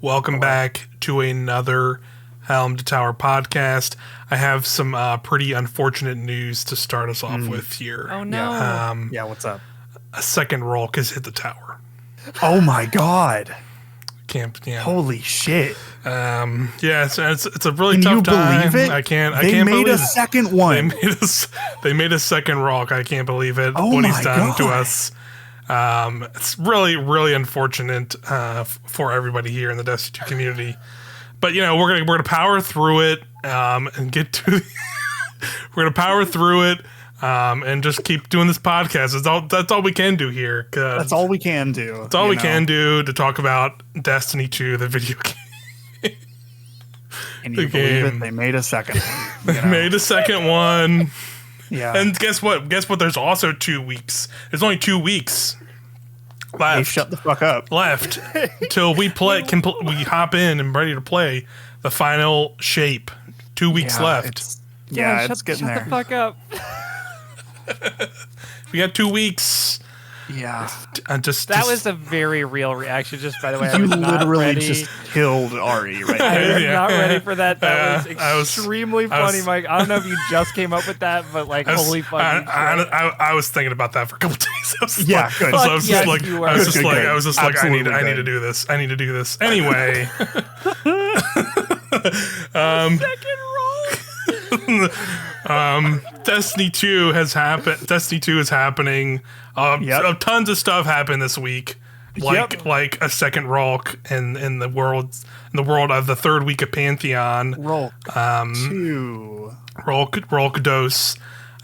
Welcome back to another Helm to Tower podcast. I have some pretty unfortunate news to start us off with here. Oh, no. Yeah, what's up? A second Rhulk has hit the tower. Oh, my God. Holy shit. It's a really Can tough you time. believe it? I can't They made believe a it. second one. They made a second Rhulk. I can't believe it. Oh what my he's done to God. us. It's really, really unfortunate for everybody here in the Destiny 2 community. But we're gonna power through it and get to. We're gonna power through it and just keep doing this podcast. That's all we can do here. That's all we can do. That's all we can do to talk about Destiny 2, the video game. And you believe it? They made a second one. They made a second one. Yeah. And guess what? There's also 2 weeks. There's only 2 weeks left. Hey, shut the fuck up. Left till we we hop in and ready to play the final shape. 2 weeks left. It's Shut getting there. the fuck up. We got 2 weeks. Yeah. That was a very real reaction, just by the way. I You was not literally ready. just killed Ari right I there. was not ready for that. That I was extremely funny, Mike. I don't know if you just came up with that, but holy fucking shit. I was thinking about that for a couple days. I was Good. I was Yes, just like, you were. I was just Good, like, good. I was just like, I need Absolutely to do this. I need to do this. Anyway. Second roll. Destiny 2 has happened. Destiny 2 is happening. Tons of stuff happened this week. Like a second Rhulk in the world of the third week of Pantheon. Rhulk 2. Rhulk Dose.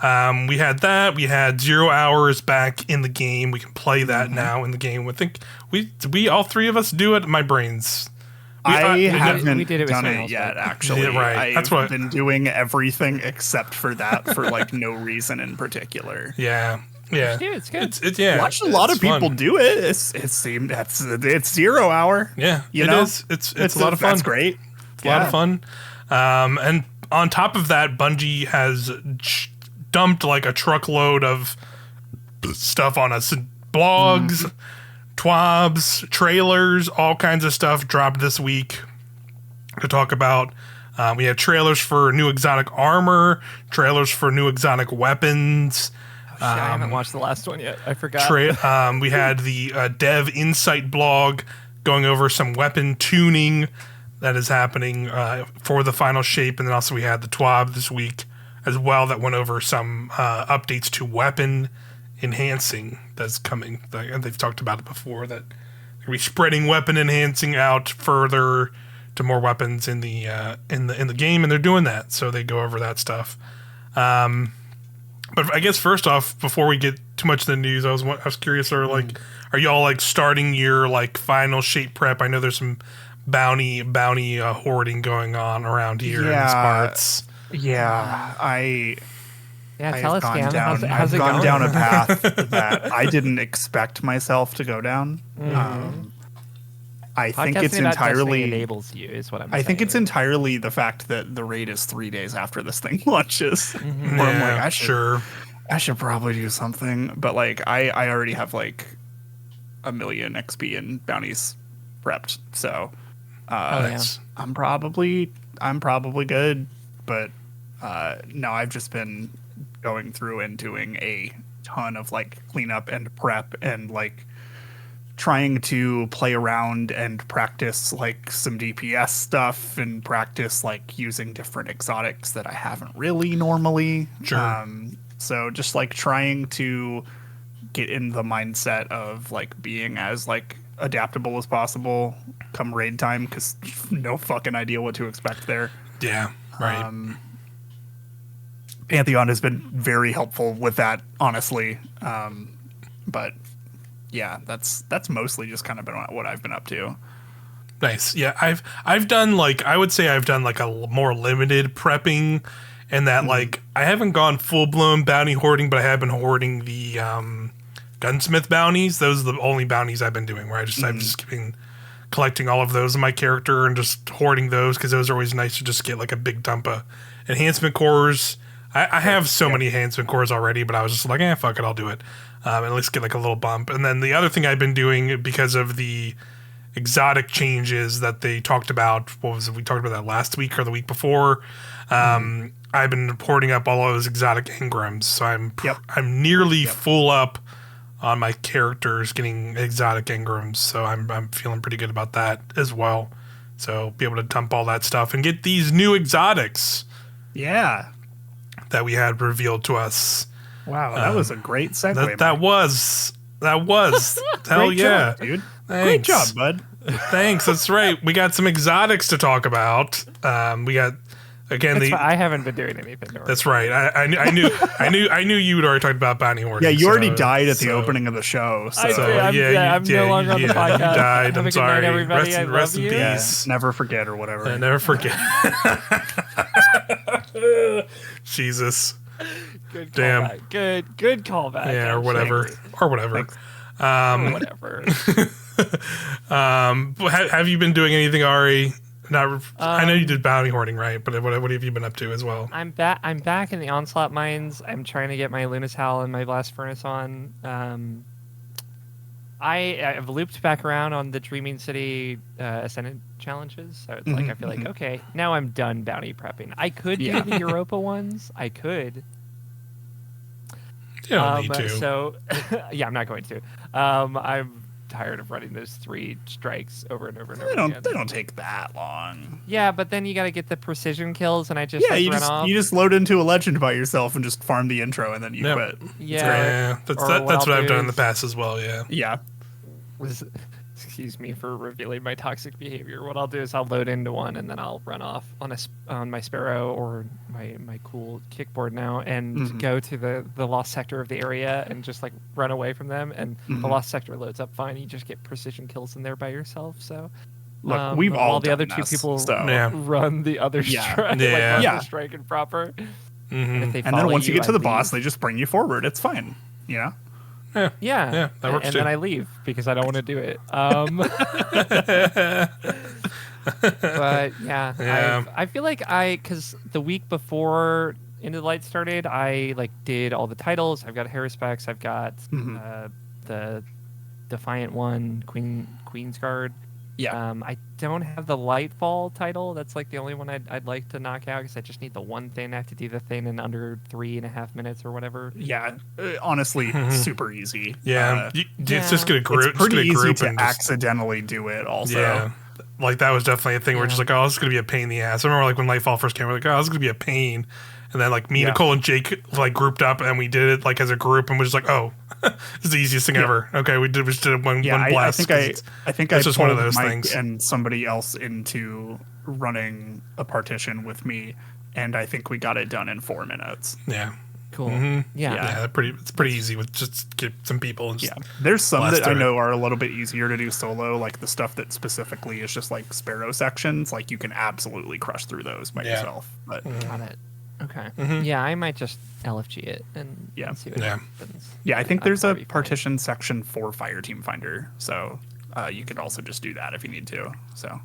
We had that. We had 0 hours back in the game. We can play that now in the game. I think we all three of us do it. My brains. I haven't we did it with done someone it else, yet, right? actually. Yeah, right. That's I've been doing everything except for that for no reason in particular. Yeah. It's good. It's Watched a lot of people fun. do it. It's 0 hour. Yeah, you know? is. It's a lot of fun. That's great. It's a lot of fun. And on top of that, Bungie has dumped like a truckload of stuff on us. Blogs, twabs, trailers, all kinds of stuff dropped this week to talk about. We have trailers for new exotic armor, trailers for new exotic weapons. I haven't watched the last one yet. I forgot. We had the Dev Insight blog going over some weapon tuning that is happening for the final shape. And then also we had the TWAB this week as well that went over some updates to weapon enhancing that's coming. They've talked about it before, that we're spreading weapon enhancing out further to more weapons in the game, and they're doing that. So they go over that stuff. But I guess first off, before we get too much of the news, I was curious, are y'all starting your final shape prep? I know there's some bounty hoarding going on around here in these parts. Yeah, Tell us, Cam. How's I've it gone going? down a path that I didn't expect myself to go down. I think it's Podcasting about Destiny entirely enables you, is what I'm I saying. think it's entirely the fact that the raid is 3 days after this thing launches. Where I'm like, I should probably do something, but I already have 1 million XP and bounties prepped, so I'm probably good. But no, I've just been going through and doing a ton of cleanup and prep and trying to play around and practice some DPS stuff and practice using different exotics that I haven't really normally. Sure. So just trying to get in the mindset of being as adaptable as possible come raid time, because no fucking idea what to expect there. Yeah, right. Pantheon has been very helpful with that, honestly. But yeah, that's mostly just kind of been what I've been up to. Nice. Yeah, I've done I would say I've done a more limited prepping, and that I haven't gone full blown bounty hoarding, but I have been hoarding the gunsmith bounties. Those are the only bounties I've been doing, where I've just been collecting all of those in my character and just hoarding those, because those are always nice to just get a big dump of enhancement cores. I have so many enhancement cores already, but I was just fuck it, I'll do it. At least get a little bump. And then the other thing I've been doing, because of the exotic changes that they talked about. What was it? We talked about that last week or the week before. I've been reporting up all of those exotic engrams, so I'm nearly full up on my characters getting exotic engrams, so I'm feeling pretty good about that as well. So be able to dump all that stuff and get these new exotics. Yeah. That we had revealed to us. Wow, that was a great segue. That was. Hell great yeah. job, dude. Thanks. Great job, bud. Thanks. That's right. We got some exotics to talk about. We got again. I haven't been doing anything. That's right. I knew you had already talked about bounty hoarding. Yeah, you already died at the opening of the show. So. I'm no longer on the podcast. You died. Have I'm sorry. Night, everybody. Rest in you. peace. Yeah, never forget or whatever. Never forget. Jesus. Good damn. Callback. Good callback. Yeah, or whatever. Or whatever. Whatever. Have you been doing anything, Ari? I know you did bounty hoarding, right? But what have you been up to as well? I'm back in the Onslaught mines. I'm trying to get my Lunas Howl and my Blast Furnace on. I've looped back around on the Dreaming City Ascendant challenges, so it's like I feel like okay, now I'm done bounty prepping. I could do the Europa ones. I could. You don't need to. So, yeah, I'm not going to. I'm tired of running those 3 strikes over and over and over again. They don't take that long. Yeah, but then you got to get the precision kills, and I just run off. You just load into a legend by yourself and just farm the intro, and then you quit. Yeah, that's what I've done in the past as well. Yeah. Yeah. Excuse me for revealing my toxic behavior. What I'll do is I'll load into one, and then I'll run off on my Sparrow or my cool kickboard now, and go to the lost sector of the area and just like run away from them. And the lost sector loads up fine. You just get precision kills in there by yourself. So look, we've all the other 2 people run the other strike, the strike and proper. And then once you get to the boss, they just bring you forward. It's fine. Yeah. Yeah, that works and too. then I leave because I don't want to do it. But yeah. I feel like because the week before Into the Light started, I like did all the titles. I've got Hair Specs. I've got the Defiant one, Queen's Guard. Yeah. I don't have the Lightfall title. That's like the only one I'd like to knock out because I just need the one thing. I have to do the thing in under 3.5 minutes or whatever. Yeah. Honestly, super easy. Yeah. It's just going to group. It's pretty easy to and accidentally do it also. Yeah. Like that was definitely a thing where just like, oh, this is going to be a pain in the ass. I remember like when Lightfall first came, we're like, oh, this is going to be a pain. And then like me, Nicole, and Jake like grouped up and we did it like as a group and was just like, oh, it's the easiest thing ever. Okay, we just did one blast. I think it's I just one of pulled those Mike things. and somebody else into running a partition with me, and I think we got it done in 4 minutes. Yeah. Cool. Yeah. It's pretty easy with just get some people and just There's some that I know are a little bit easier to do solo, like the stuff that specifically is just like Sparrow sections. Like you can absolutely crush through those by yourself. But got it. Okay. Yeah, I might just LFG it and see what happens. Yeah, I think there's a partition section for Fireteam Finder, so you could also just do that if you need to. So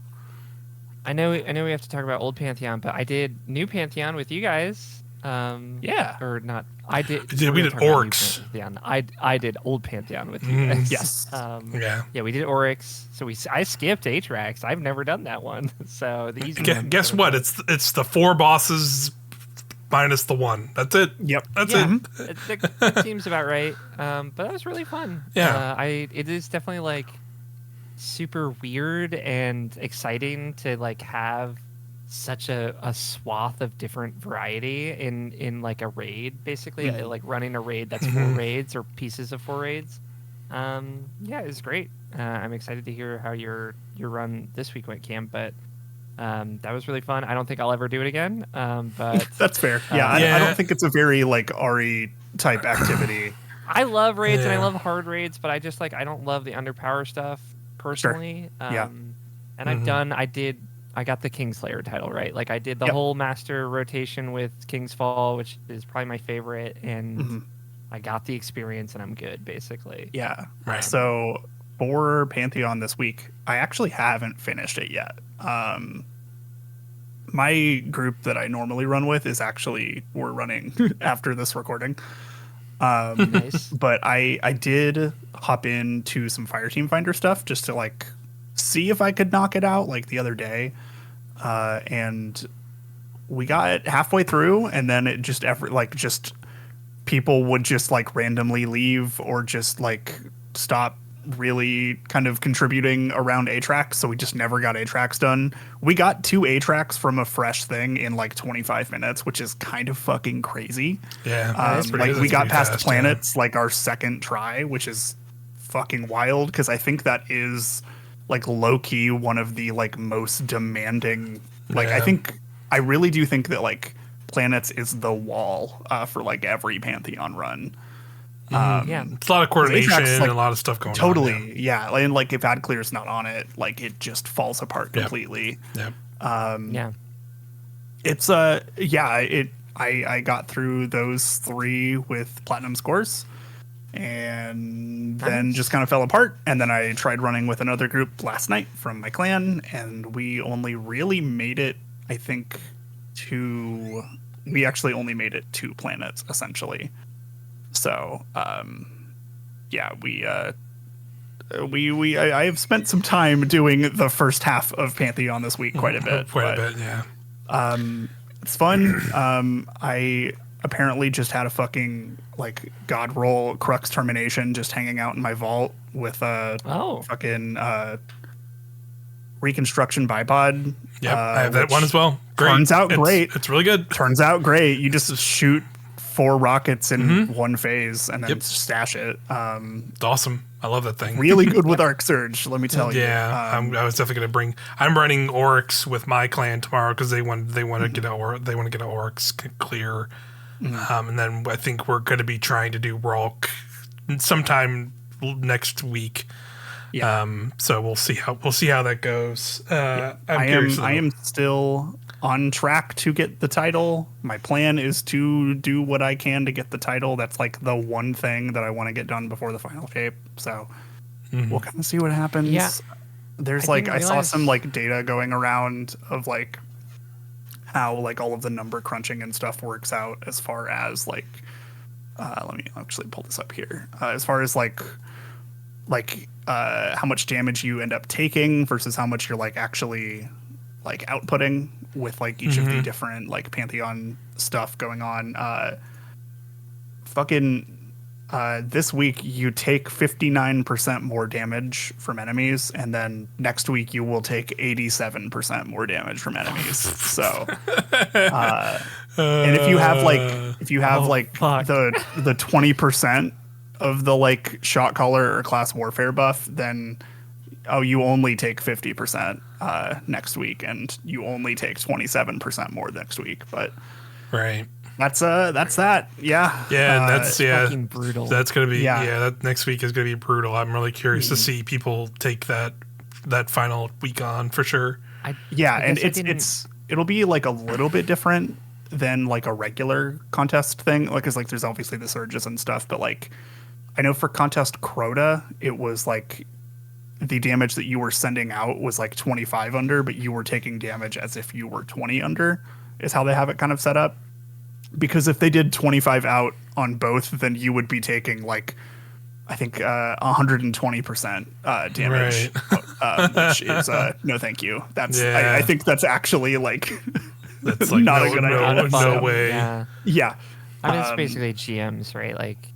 I know we have to talk about Old Pantheon, but I did New Pantheon with you guys. Or not. I did. We did Oryx. I did Old Pantheon with you guys. Yes. Yeah, we did Oryx. So I skipped Atrax. I've never done that one. So the easy one. Guess what? It's the 4 bosses minus the 1. That's it. Yep. That's it. That seems about right. But that was really fun. Yeah. It is definitely like super weird and exciting to like have such a swath of different variety in like a raid, basically. Like running a raid that's 4 raids or pieces of 4 raids. It's great. I'm excited to hear how your run this week went, Cam, but that was really fun. I don't think I'll ever do it again, but that's fair. I don't think it's a very like Ari type activity. I love raids and I love hard raids, but I just like I don't love the underpower stuff personally. Sure. And I got the Kingslayer title, right? Like I did the whole master rotation with King's Fall, which is probably my favorite, and I got the experience and I'm good, basically. Yeah. Right. So for Pantheon this week, I actually haven't finished it yet. My group that I normally run with is we're running after this recording. Nice. But I did hop into some Fireteam Finder stuff just to like see if I could knock it out like the other day, and we got halfway through, and then it just just people would just like randomly leave or just like stop really kind of contributing around A tracks, so we just never got A tracks done. We got 2 A tracks from a fresh thing in like 25 minutes, which is kind of fucking crazy. Yeah, like we got past fast, planets like our second try, which is fucking wild because I think that is like low key one of the like most demanding. Like I really do think that like planets is the wall for like every Pantheon run. It's a lot of coordination and a lot of stuff going on. Totally, yeah. And like if ad clear's not on it, like it just falls apart completely. It's I got through those 3 with platinum scores, and then just kind of fell apart. And then I tried running with another group last night from my clan, and we only really made it, I think, we actually only made it 2 planets essentially. So, I have spent some time doing the first half of Pantheon this week quite a bit. It's fun. I apparently just had a fucking like god roll crux termination just hanging out in my vault with a fucking reconstruction bipod. Yep, I have that one as well. Great. Turns out great. It's really good. Turns out great. You just shoot 4 rockets in one phase and then stash it. It's awesome. I love that thing. Really good with Arc Surge, let me tell you. Yeah, I was definitely going to I'm running Oryx with my clan tomorrow because they want to get a Oryx clear. And then I think we're going to be trying to do Rhulk sometime next week. Yeah. So we'll see how that goes. I am still on track to get the title. My plan is to do what I can to get the title. That's like the one thing that I want to get done before the final shape. So we'll kind of see what happens. Yeah. There's I saw some like data going around of like how like all of the number crunching and stuff works out as far as like let me actually pull this up here. As far as like how much damage you end up taking versus how much you're like actually like outputting with like each of the different like Pantheon stuff going on. This week you take 59% more damage from enemies, and then next week you will take 87% more damage from enemies. So and if you have the 20% of the like shot caller or class warfare buff, then you only take 50% next week, and you only take 27% more next week. But that's that. Yeah. Yeah, that's fucking brutal. That's gonna be that next week is gonna be brutal. I'm really curious to see people take that final week on for sure. It'll be like a little bit different than like a regular contest thing, like because like there's obviously the surges and stuff, but like I know for contest Crota it was like the damage that you were sending out was like 25 under, but you were taking damage as if you were 20 under is how they have it kind of set up. Because if they did 25 out on both, then you would be taking like, I think 120% damage, which is no thank you. That's I think that's actually like that's like not a good idea. No way. Yeah. I mean, it's basically GMs, right? Like,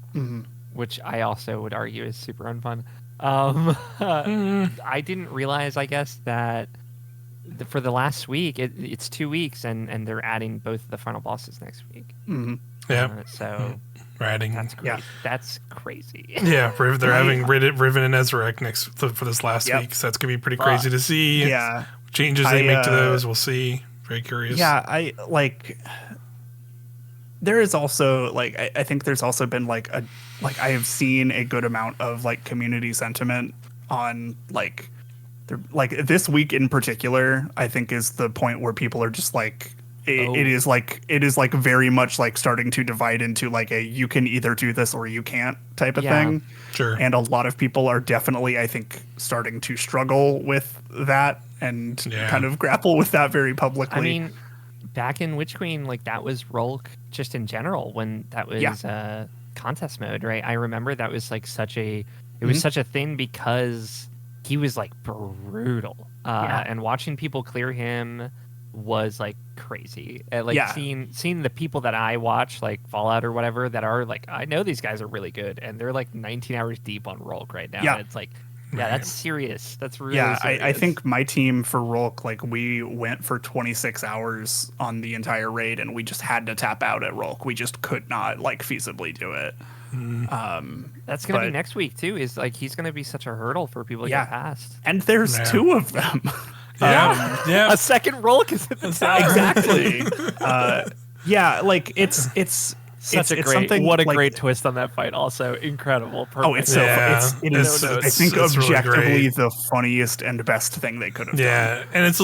which I also would argue is super unfun. I didn't realize, I guess, that for the last week, it's 2 weeks, and they're adding both the final bosses next week. So we're adding. That's great. Yeah. That's crazy. Yeah, they're having Riven and Ezreal next for this last week, so that's gonna be pretty crazy to see. Yeah, what changes they make to those, we'll see. Very curious. Yeah, I like. There is also like I think there's also been like I have seen a good amount of like community sentiment on like this week in particular. I think is the point where people are just like it is like very much like starting to divide into like a you can either do this or you can't type of thing. Sure. And a lot of people are definitely, I think, starting to struggle with that and kind of grapple with that very publicly. I mean, back in Witch Queen, like that was Rhulk just in general when that was contest mode, right? I remember that was like such a thing because he was like brutal. And watching people clear him was like crazy. And like seeing the people that I watch, like Fallout or whatever, that are like, I know these guys are really good, and they're like 19 hours deep on Rhulk right now. And it's like, that's serious. That's really serious. I think my team for Rhulk, like we went for 26 hours on the entire raid, and we just had to tap out at Rhulk. We just could not like feasibly do it. That's gonna be next week too. Is like he's gonna be such a hurdle for people to get past. And there's two of them. A second Rhulk is at the tower. Exactly. Like it's such a great, what a great twist on that fight. Also incredible. Perfect. Oh, it's so it is. I think objectively really the funniest and best thing they could have done. Yeah, and it's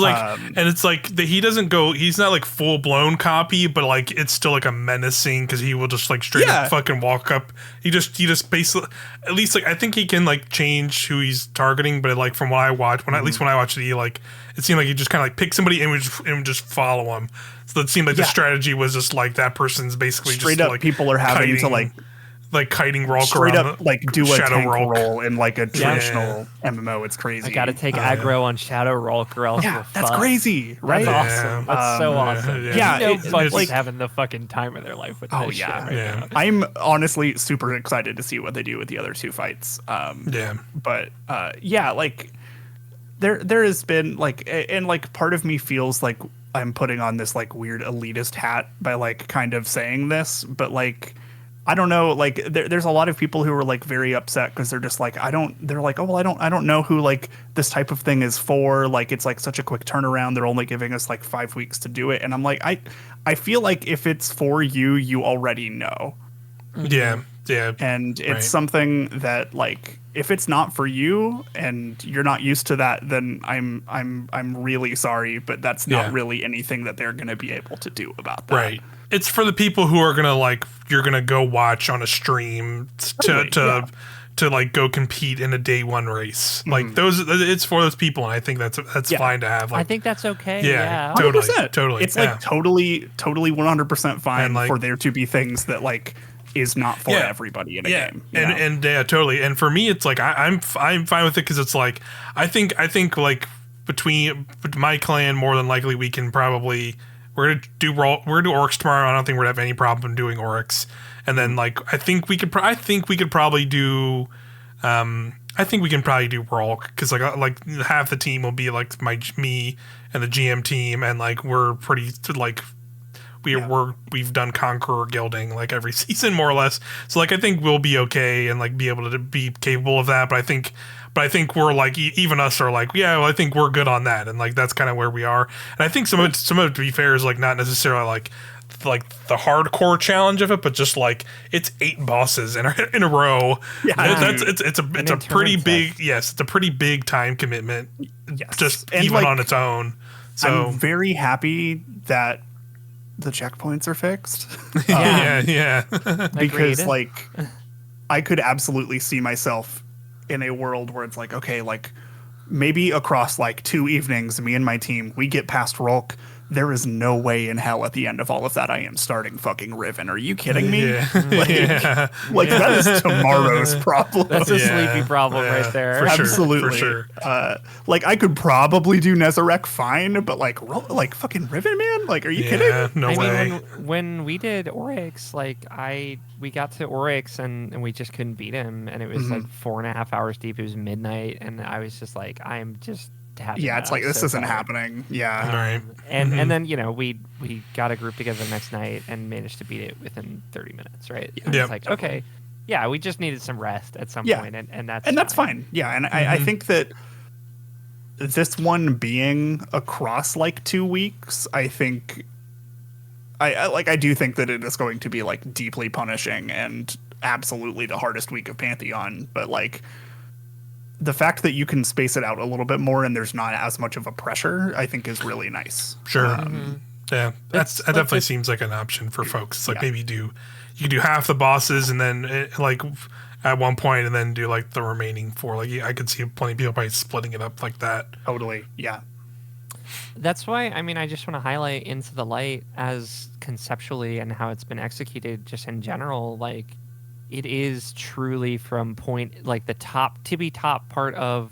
like he doesn't go. He's not like full blown copy, but like it's still like a menacing because he will just like straight up fucking walk up. He just basically, at least like I think he can like change who he's targeting, but like from what I watched, at least when I watched it, he like it seemed like he just kind of like pick somebody and would just follow him. So it seemed like the strategy was just like that person's basically straight just up. Like people are having to like kiting Rhulk straight around up like do a Shadow tank Rhulk roll in like a traditional MMO. It's crazy. I got to take aggro on Shadow Rhulk or else that's crazy, right? That's awesome. That's so awesome. Bungie's like having the fucking time of their life with this shit right now. I'm honestly super excited to see what they do with the other two fights. But like there has been like, and like part of me feels like I'm putting on this like weird elitist hat by like kind of saying this, but like I don't know, like there's a lot of people who are like very upset because they're just like they're like, oh well, I don't know who like this type of thing is for, like it's like such a quick turnaround, they're only giving us like 5 weeks to do it, and I'm like I feel like if it's for you already know. And it's something that like if it's not for you and you're not used to that, then I'm really sorry, but that's not really anything that they're going to be able to do about that. Right. It's for the people who are going to like you're going to go watch on a stream to like go compete in a day one race. Like those it's for those people, and I think that's fine to have. Like, I think that's okay. Yeah. 100%. Totally. It's like totally 100% fine for there to be things that like is not for everybody in a game. And totally. And for me, it's like I'm fine with it because it's like I think like between my clan, more than likely we can probably we're gonna do Oryx tomorrow. I don't think we're gonna have any problem doing Oryx. And then like I think we could probably do Rhulk because like half the team will be like me and the GM team, and like we're pretty like. We've done Conqueror Guilding like every season more or less, so like I think we'll be okay and like be able to be capable of that. But I think we're like even us are like I think we're good on that, and like that's kind of where we are. And I think some of it to be fair is like not necessarily like the hardcore challenge of it, but just like it's 8 bosses in a row. It's a pretty big it's a pretty big time commitment. Just and even like, on its own. So I'm very happy that the checkpoints are fixed. Because like I could absolutely see myself in a world where it's like, okay, like maybe across like 2 evenings, me and my team, we get past Rhulk. There is no way in hell at the end of all of that I am starting fucking Riven. Are you kidding me? Like that is tomorrow's problem. That's a sleepy problem right there. For Absolutely. Sure. Like I could probably do Nezarec fine, but like fucking Riven, man? Like, are you kidding? No way. When we did Oryx, like we got to Oryx and we just couldn't beat him, and it was like 4.5 hours deep. It was midnight, and I was just like, I'm just it's like this isn't happening. And then we got a group together the next night and managed to beat it within 30 minutes, right? It's like okay, we just needed some rest at some point, and that's fine. And I think that this one being across like 2 weeks, I think I do think that it is going to be like deeply punishing and absolutely the hardest week of Pantheon, but like the fact that you can space it out a little bit more and there's not as much of a pressure, I think is really nice. Sure. That definitely seems like an option for folks. It's like maybe you could do half the bosses and then like at one point and then do like the remaining 4. Like I could see plenty of people probably splitting it up like that. Totally. Yeah. That's why, I mean, I just want to highlight Into the Light as conceptually and how it's been executed just in general. Like, it is truly from point, like the top part of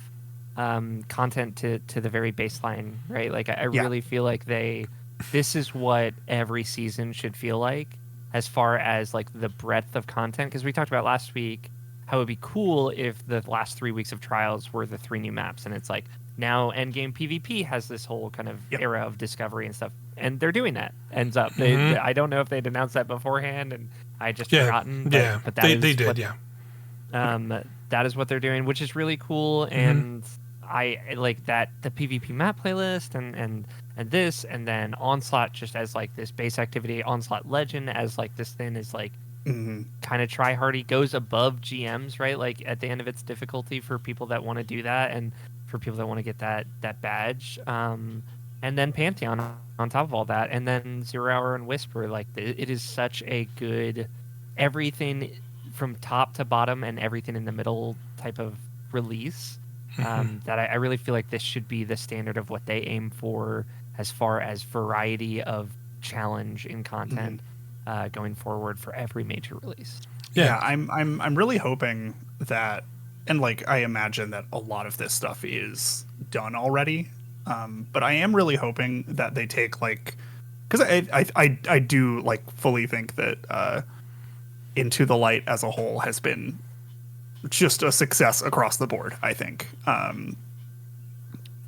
content to the very baseline, right? Like I Yeah. really feel like this is what every season should feel like as far as like the breadth of content. Because we talked about last week how it would be cool if the last 3 weeks of trials were the 3 new maps, and it's like now Endgame PvP has this whole kind of era of discovery and stuff, and they're doing that. Ends up, I don't know if they'd announced that beforehand, and I just forgotten. But they did. That is what they're doing, which is really cool, and I like that the PvP map playlist and this, and then Onslaught just as like this base activity, Onslaught Legend as like this thing is like kind of try hardy, goes above GMs, right? Like at the end of its difficulty for people that want to do that, and for people that want to get that badge. And then Pantheon on top of all that, and then 0 Hour and Whisper. Like it is such a good everything from top to bottom and everything in the middle type of release. That I really feel like this should be the standard of what they aim for as far as variety of challenge in content going forward for every major release. Yeah, I'm really hoping that, and like I imagine that a lot of this stuff is done already, but I am really hoping that they take like, because I do like fully think that Into the Light as a whole has been just a success across the board, I think.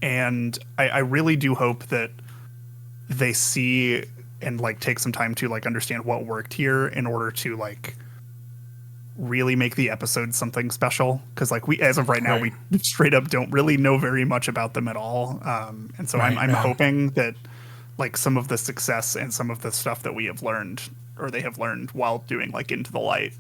And I really do hope that they see and like take some time to like understand what worked here in order to like really make the episode something special. Because like we, as of right now, we straight up don't really know very much about them at all. And so I'm hoping that like some of the success and some of the stuff that we have learned, or they have learned while doing like Into the Light,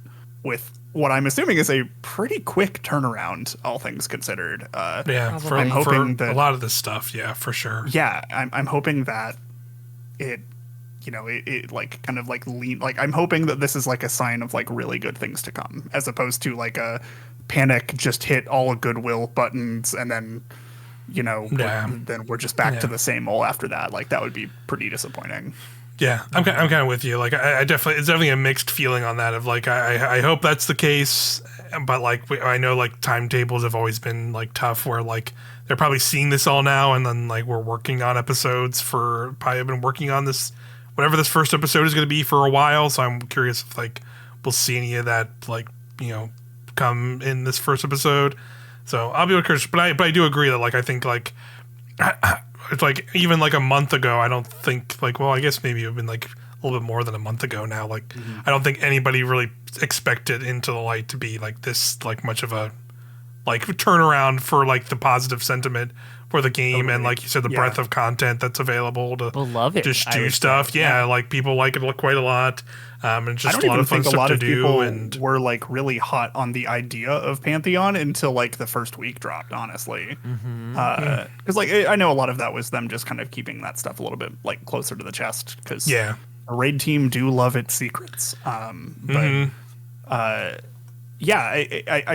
with what I'm assuming is a pretty quick turnaround, all things considered. I'm hoping that a lot of this stuff, for sure. Yeah, I'm hoping that it, you know, it like kind of like lean, like I'm hoping that this is like a sign of like really good things to come, as opposed to like a panic, just hit all goodwill buttons and then, you know, then we're just back to the same old after that. Like that would be pretty disappointing. Yeah, I'm kind of with you. Like, I definitely, it's definitely a mixed feeling on that. Of like, I hope that's the case, but like, I know like timetables have always been like tough. Where like they're probably seeing this all now, and then like we're working on episodes for probably have been working on this, whatever this first episode is going to be for a while. So I'm curious if like we'll see any of that like, you know, come in this first episode. So I'll be curious, but I do agree that like I think like. It's like even like a month ago, I don't think like, well, I guess maybe it's been like a little bit more than a month ago now. Like, I don't think anybody really expected Into the Light to be like this, like much of a like turnaround for like the positive sentiment for the game. And like you said, the breadth of content that's available to love it. Just do stuff. Like people like it quite a lot. And just a lot of fun stuff to do. And were like really hot on the idea of Pantheon until like the first week dropped, honestly. Because like I know a lot of that was them just kind of keeping that stuff a little bit like closer to the chest. Because a raid team do love its secrets. I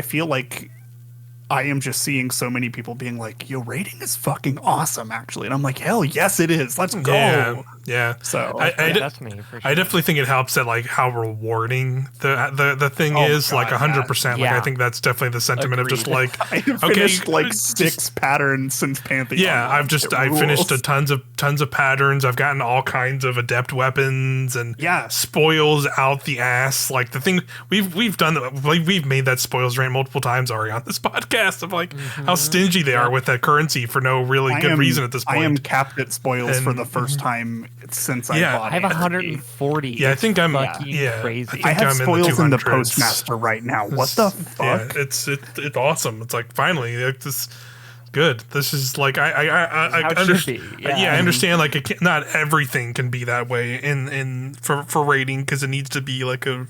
feel like I am just seeing so many people being like, yo, raiding is fucking awesome, actually. And I'm like, hell yes, it is. Let's go. Yeah. So that's me, for sure. I definitely think it helps that like how rewarding the thing is. God, like 100%. Like I think that's definitely the sentiment of just like, I finished like 6 patterns since Pantheon. Yeah, I've finished tons of patterns. I've gotten all kinds of adept weapons and spoils out the ass. Like the thing we've done, like we've made that spoils rant multiple times already on this podcast of like how stingy they are with that currency for no really good reason at this point. I am capped at spoils for the first time since I bought it. I have 140. Yeah, I think I'm crazy. I have spoils in the Postmaster right now. What the fuck? Yeah, it's awesome. It's like finally this good. This is like I understand. I understand like not everything can be that way in for rating because it needs to be like a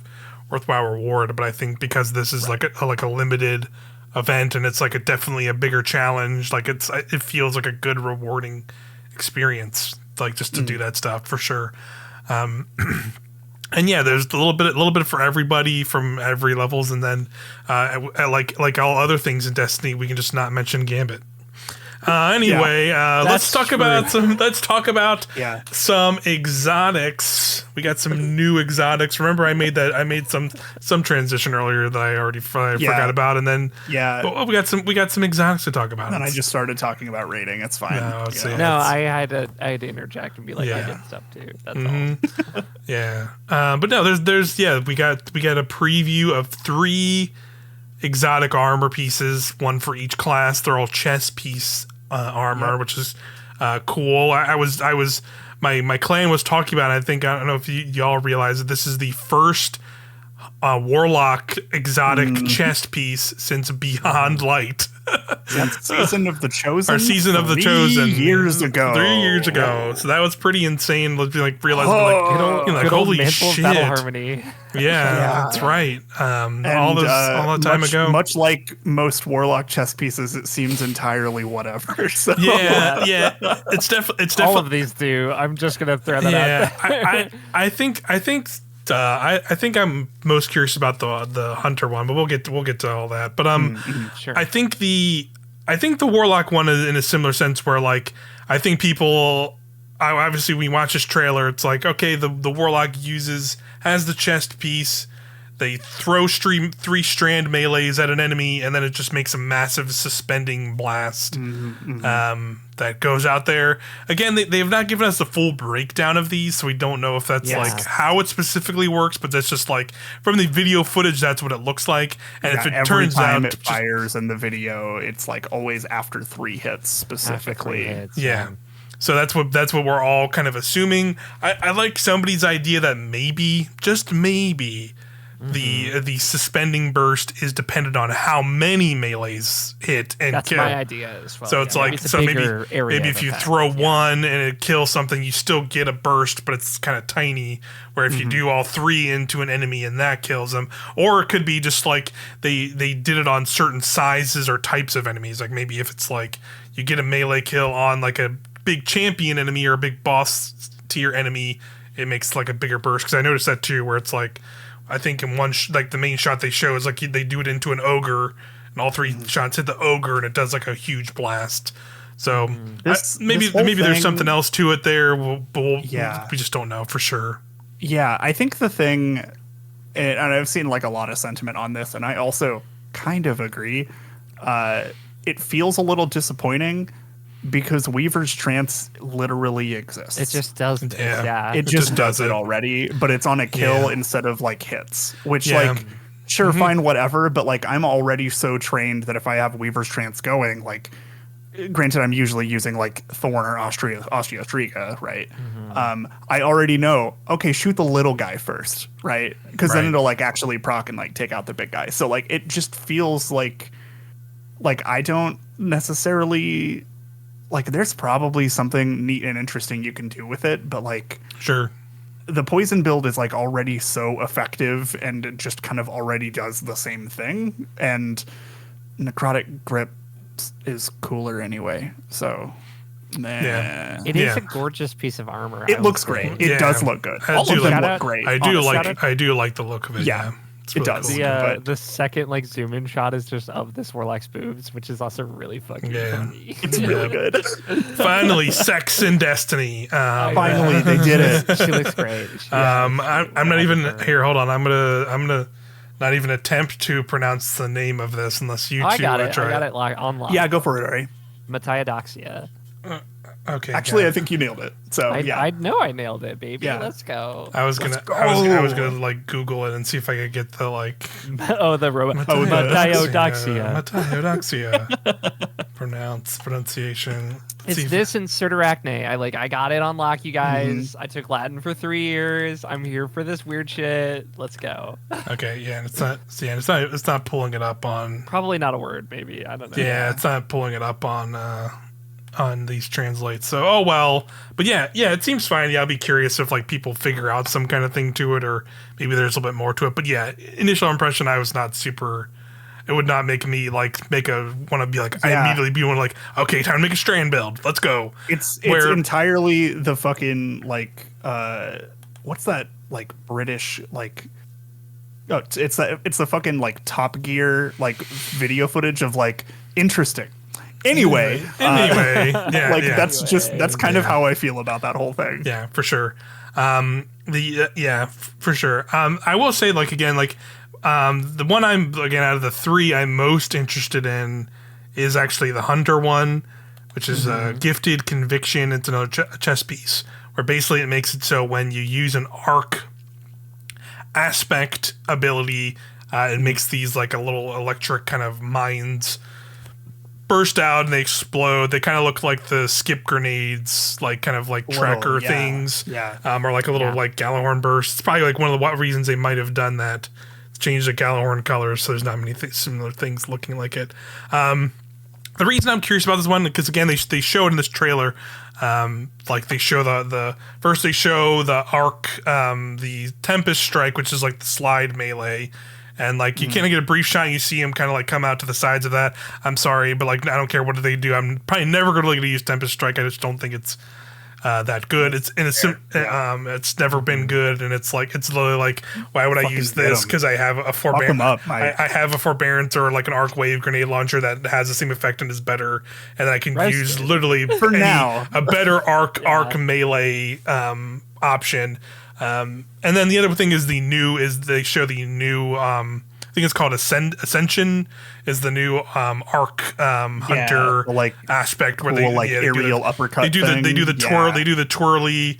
worthwhile reward. But I think because this is like a limited event and it's like definitely a bigger challenge. Like it feels like a good rewarding experience. Like just to do that stuff for sure. And there's a little bit for everybody from every levels, and then like all other things in Destiny, we can just not mention Gambit. Anyway, let's talk about Yeah. some exotics. We got some new exotics. Remember, I made some transition earlier that I already forgot about, and then we got some exotics to talk about. And I just started talking about rating. It's fine. I had to interject and be like, I did stuff too. That's all. Yeah, but no, there's we got a preview of 3 exotic armor pieces, one for each class. They're all chest piece armor, which is cool. My clan was talking about it. I don't know if y'all realize that this is the first warlock exotic chest piece since Beyond Light. Season of the Chosen. Our Season of the Chosen 3 years ago. 3 years ago. So that was pretty insane. Realizing holy shit. Battle Harmony. Yeah, that's right. All that time ago. Much like most warlock chess pieces, it seems entirely whatever. So. Yeah. It's definitely all of these do. I'm just gonna throw that out there. I think I'm most curious about the hunter one, but we'll get to all that. But sure. I think the warlock one is in a similar sense where I think people obviously we watch this trailer. It's like, okay, the warlock has the chest piece. They throw 3-strand melees at an enemy, and then it just makes a massive suspending blast that goes out there. Again, they have not given us the full breakdown of these, so we don't know if that's how it specifically works. But that's just from the video footage, that's what it looks like. And if it turns out it fires in the video, it's always after 3 hits specifically. Yeah. So that's what we're all kind of assuming. I like somebody's idea that maybe, just maybe, the suspending burst is dependent on how many melees hit and that's kill. My idea as well. So it's maybe if you throw one and it kills something, you still get a burst, but it's kind of tiny. Where if you do all 3 into an enemy and that kills them, or it could be just they did it on certain sizes or types of enemies. Maybe if it's you get a melee kill on a big champion enemy or a big boss tier enemy, it makes a bigger burst. Because I noticed that too, where it's I think in one the main shot they show is they do it into an ogre, and all 3 shots hit the ogre, and it does a huge blast. So maybe there's something else to it there. We just don't know for sure. Yeah, I think the thing, and I've seen a lot of sentiment on this, and I also kind of agree. It feels a little disappointing because Weaver's Trance literally exists. It just does. It just does it already, but it's on a kill instead of hits, which sure, fine, whatever. But I'm already so trained that if I have Weaver's Trance going, granted, I'm usually using Thorn or Osteostriga, right? I already know, okay, shoot the little guy first, right? Because then it'll actually proc and take out the big guy. So it just feels like I don't necessarily there's probably something neat and interesting you can do with it, but sure, the poison build is already so effective and it just kind of already does the same thing, and necrotic grip is cooler anyway. So it is a gorgeous piece of armor. It looks great. It does look good. All of them look great. I do like the look of it. Yeah. It does. Cool. The second zoom in shot is just of this warlock's boobs, which is also really fucking funny. It's really good. Finally, sex in Destiny. Finally, they did it. She looks great. I'm not even here. Hold on. I'm gonna not even attempt to pronounce the name of this unless you two I got it. try. I got it on lock. Yeah, go for it, Ari. Matiodoxia. Okay. Actually, I think you nailed it. So I know I nailed it, baby. Yeah. Let's go. I was gonna Google it and see if I could get the the robot. Matiodoxia. Pronunciation. It's this and Certarachne. I got it on lock, you guys. I took Latin for 3 years. I'm here for this weird shit. Let's go. Okay, yeah, and it's not pulling it up on. Probably not a word, maybe. I don't know. Yeah, it's not pulling it up on these translates. So, oh well. But yeah, it seems fine. Yeah, I'll be curious if people figure out some kind of thing to it, or maybe there's a little bit more to it. But yeah, initial impression, I was not super. It would not make me I immediately be okay, time to make a strand build. Let's go. It's entirely the fucking what's that British oh, it's the fucking Top Gear video footage of interesting. Anyway, that's kind of how I feel about that whole thing. Yeah, for sure. For sure. I will say, like, again, like, the one out of the three I'm most interested in is actually the Hunter one, which is Gifted Conviction. It's another chess piece where basically it makes it so when you use an arc aspect ability, it makes these like a little electric kind of mines burst out and they explode. They kind of look like the skip grenades, like kind of like tracker things, or like a little like Gallahorn burst. It's probably like one of the reasons they might have done that. Change the Gallahorn colors, so there's not many similar things looking like it. The reason I'm curious about this one, because again, they show it in this trailer. Like they show the first they show the arc, the Tempest Strike, which is like the slide melee. And, like, you kind of get a brief shot and you see him kind of, like, come out to the sides of that. I'm sorry, but, like, I don't care what they do. I'm probably never going to use Tempest Strike. I just don't think it's that good. It's it's never been good, and it's literally like, why would I use this? Because I have a forbearance. I have a forbearance or, like, an arc wave grenade launcher that has the same effect and is better, and I can use literally a better arc melee option. And then the other thing is they show the new I think it's called Ascension is the new arc hunter aspect where they aerial uppercut. They do the twirly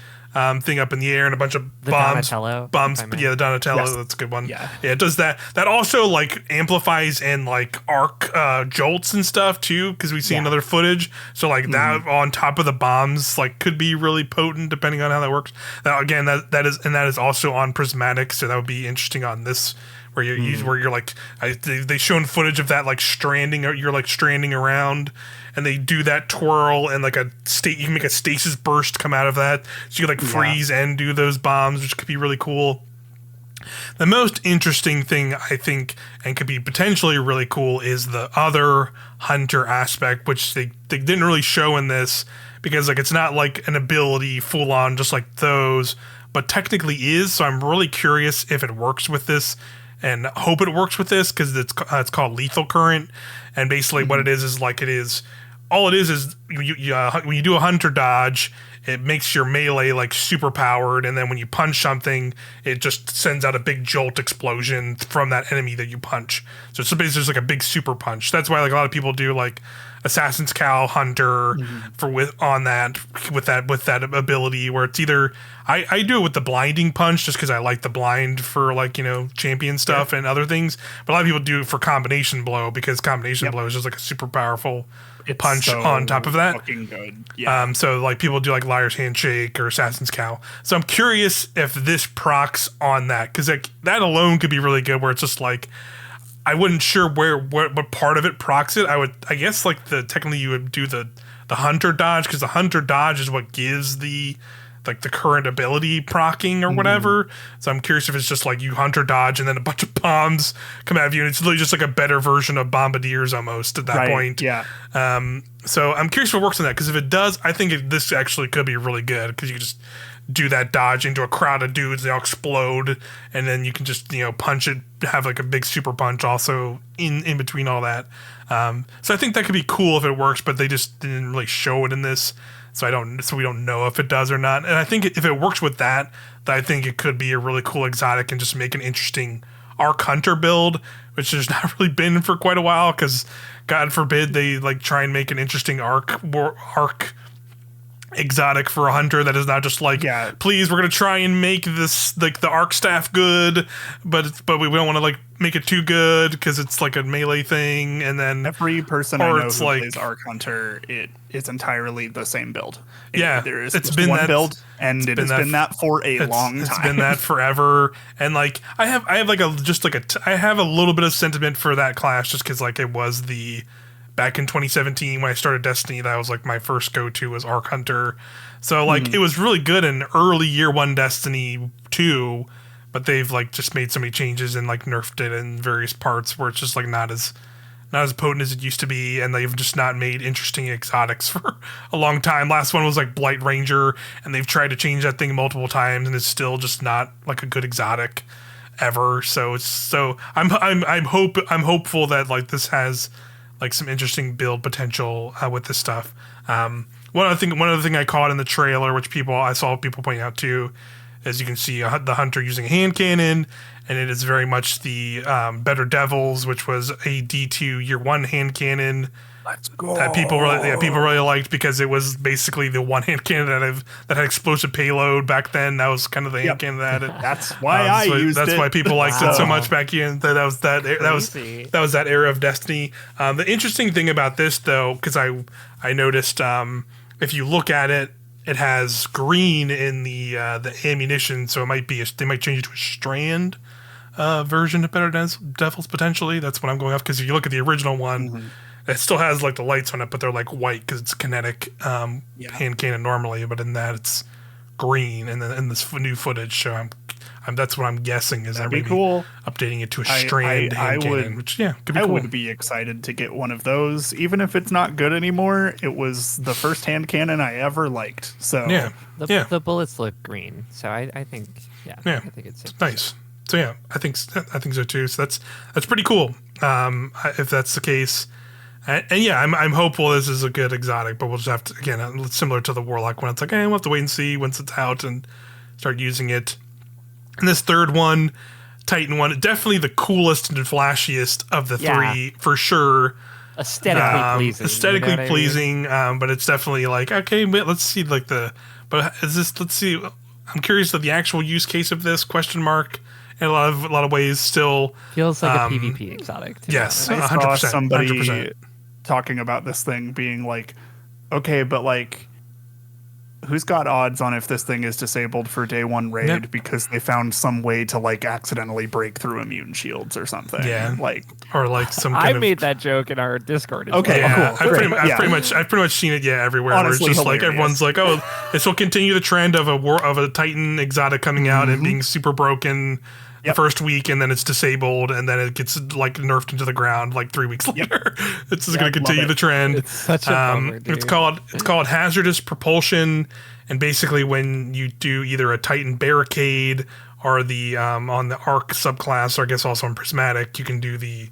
thing up in the air and a bunch of bombs. The Donatello, that's a good one. Yeah, it does that. That also like amplifies and like arc jolts and stuff too, because we've seen other footage. So like that on top of the bombs like could be really potent depending on how that works. Now again, that is also on prismatic, so that would be interesting on this. Where you're like, they've shown footage of that like stranding, or you're like stranding around, and they do that twirl and like you can make a stasis burst come out of that, so you can like freeze and do those bombs, which could be really cool. The most interesting thing I think, and could be potentially really cool, is the other hunter aspect, which they didn't really show in this because like it's not like an ability full on just like those, but technically is. So I'm really curious if it works with this. And hope it works with this because it's called Lethal Current, and basically what it is like all it is when you do a hunter dodge, it makes your melee like super powered, and then when you punch something, it just sends out a big jolt explosion from that enemy that you punch. So it's basically just like a big super punch. That's why like a lot of people do like Assassin's Cowl Hunter with that ability where it's either I do it with the blinding punch just because I like the blind for like champion stuff and other things, but a lot of people do it for combination blow because combination blow is just like a super powerful punch on top of that. Fucking good. Yeah. So like people do like Liar's Handshake or Assassin's Cowl. So I'm curious if this procs on that, because like that alone could be really good. Where it's just like I wasn't sure what part of it procs it. I guess like technically you would do the hunter dodge, because the hunter dodge is what gives the current ability procking or whatever. So I'm curious if it's just like you hunter dodge and then a bunch of bombs come out of you, and it's literally just like a better version of Bombardiers almost at that point. Yeah. So I'm curious if it works on that, because if it does, I think this actually could be really good, because you can just do that dodge into a crowd of dudes, they all explode, and then you can just punch it, have like a big super punch also in between all that. So I think that could be cool if it works, but they just didn't really show it in this, so we don't know if it does or not. And I think if it works with that, I think it could be a really cool exotic and just make an interesting Arc Hunter build, which there's not really been for quite a while, because God forbid they like try and make an interesting arc exotic for a hunter that is not just like, please, we're gonna try and make this like the arc staff good, but we don't want to like make it too good because it's like a melee thing, and then every person I know who plays Arc Hunter, it's entirely the same build. There is one build, and it has been that for a long time. It's been that forever, and like I have a little bit of sentiment for that class just because like it was back in 2017 when I started Destiny, that was like my first go-to was Arc Hunter. So like it was really good in early year one Destiny 2, but they've like just made so many changes and like nerfed it in various parts where it's just like not as potent as it used to be, and they've just not made interesting exotics for a long time. Last one was like Blight Ranger, and they've tried to change that thing multiple times, and it's still just not like a good exotic ever. So I'm hopeful that like this has like some interesting build potential with this stuff. One other thing I caught in the trailer, which I saw people pointing out too, is you can see the hunter using a hand cannon, and it is very much the Better Devils, which was a D2 year 1 hand cannon. Let's go. That people really liked because it was basically the one hand cannon that had explosive payload back then. That was kind of the hand cannon that had it. That's why I used it. That's why people liked it so much back in. That was that era of Destiny. The interesting thing about this though, because I noticed if you look at it, it has green in the ammunition, so it might be they might change it to a strand version of Better Devils potentially. That's what I'm going off, because if you look at the original one, it still has like the lights on it, but they're like white because it's kinetic hand cannon normally. But in that, it's green, and then in this new footage, so that's what I'm guessing is That'd they're be cool. updating it to a strand hand cannon. Which could be cool. I would be excited to get one of those, even if it's not good anymore. It was the first hand cannon I ever liked. So the bullets look green, so I think I think it's nice. So yeah, I think so too. So that's pretty cool. If that's the case. And yeah, I'm hopeful this is a good exotic, but we'll just have to, again, similar to the Warlock one, it's like, we'll have to wait and see once it's out and start using it. And this third one, Titan one, definitely the coolest and flashiest of the three, for sure. Aesthetically pleasing. But it's definitely like, okay, let's see, let's see, I'm curious of the actual use case of this, question mark. In a lot of ways, still feels like a PvP exotic. Yes, 100%. I saw somebody 100%. Talking about this thing being like, okay, but like, who's got odds on if this thing is disabled for day 1 raid because they found some way to like accidentally break through immune shields or something? Yeah, or like some. I made that joke in our Discord. Okay, cool. I've pretty much seen it. Yeah, everywhere. Honestly, where it's just hilarious. like everyone's like, oh, this will continue the trend of a Titan exotic coming out and being super broken. The first week, and then it's disabled, and then it gets like nerfed into the ground like 3 weeks later. It's just going to continue the trend. It's such a bummer, dude. It's called hazardous propulsion, and basically when you do either a Titan barricade or the on the arc subclass, or I guess also on prismatic, you can do the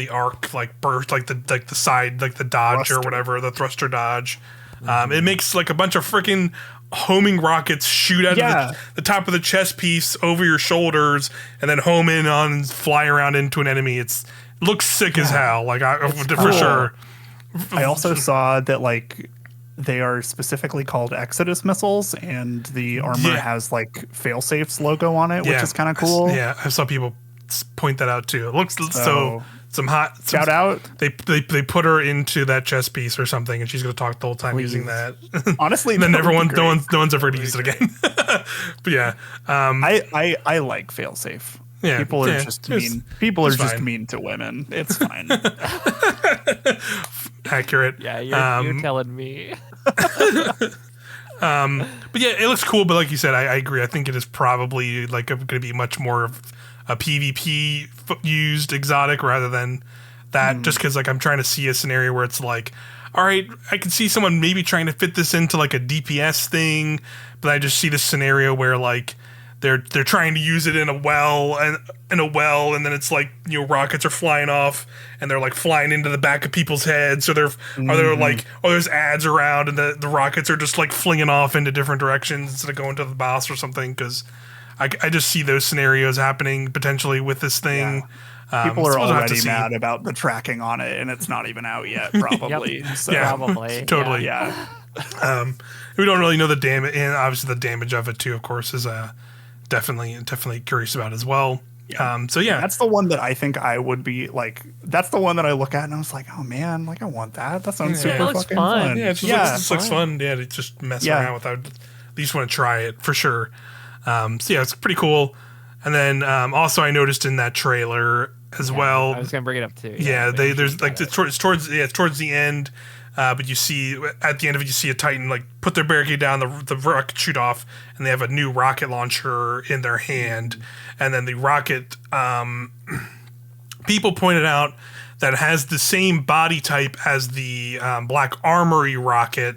arc like burst, like the side, like the dodge or whatever, the thruster dodge. It makes like a bunch of freaking homing rockets shoot out of the top of the chest piece over your shoulders and then home in on and fly around into an enemy. It looks sick as hell, like for sure. I also saw that like they are specifically called Exodus missiles, and the armor has like Failsafe's logo on it, which is kind of cool. I saw people point that out too. It looks so some hot shout out. They put her into that chest piece or something, and she's going to talk the whole time using that. Honestly, and then no one's ever going to use it again. But yeah, I like Failsafe. Yeah, people are just mean. People are just mean to women. It's fine. Accurate. Yeah, you're telling me. But yeah, it looks cool. But like you said, I agree. I think it is probably like going to be much more of a PvP used exotic rather than that. Just because like I'm trying to see a scenario where it's like, all right, I can see someone maybe trying to fit this into like a DPS thing, but I just see this scenario where like they're trying to use it in a well, and then it's like, you know, rockets are flying off and they're like flying into the back of people's heads. So there's ads around and the rockets are just like flinging off into different directions instead of going to the boss or something. Because I just see those scenarios happening potentially with this thing. People are already mad about the tracking on it, and it's not even out yet, probably. So. Yeah, probably. Totally. Yeah. We don't really know the damage, and obviously the damage of it too, of course, is definitely curious about as well. Yeah. So yeah, that's the one that I think I would be like. That's the one that I look at and I was like, oh man, like I want that. That sounds super fucking fun. Yeah, it just looks fun. Yeah, to just mess around with. I at least want to try it for sure. So yeah, it's pretty cool. And then also I noticed in that trailer as well. I was gonna bring it up too. Yeah, there's like it's towards the end. But you see at the end of it, you see a Titan like put their barricade down, the rocket shoot off, and they have a new rocket launcher in their hand. And then the rocket, people pointed out that it has the same body type as the Black Armory rocket,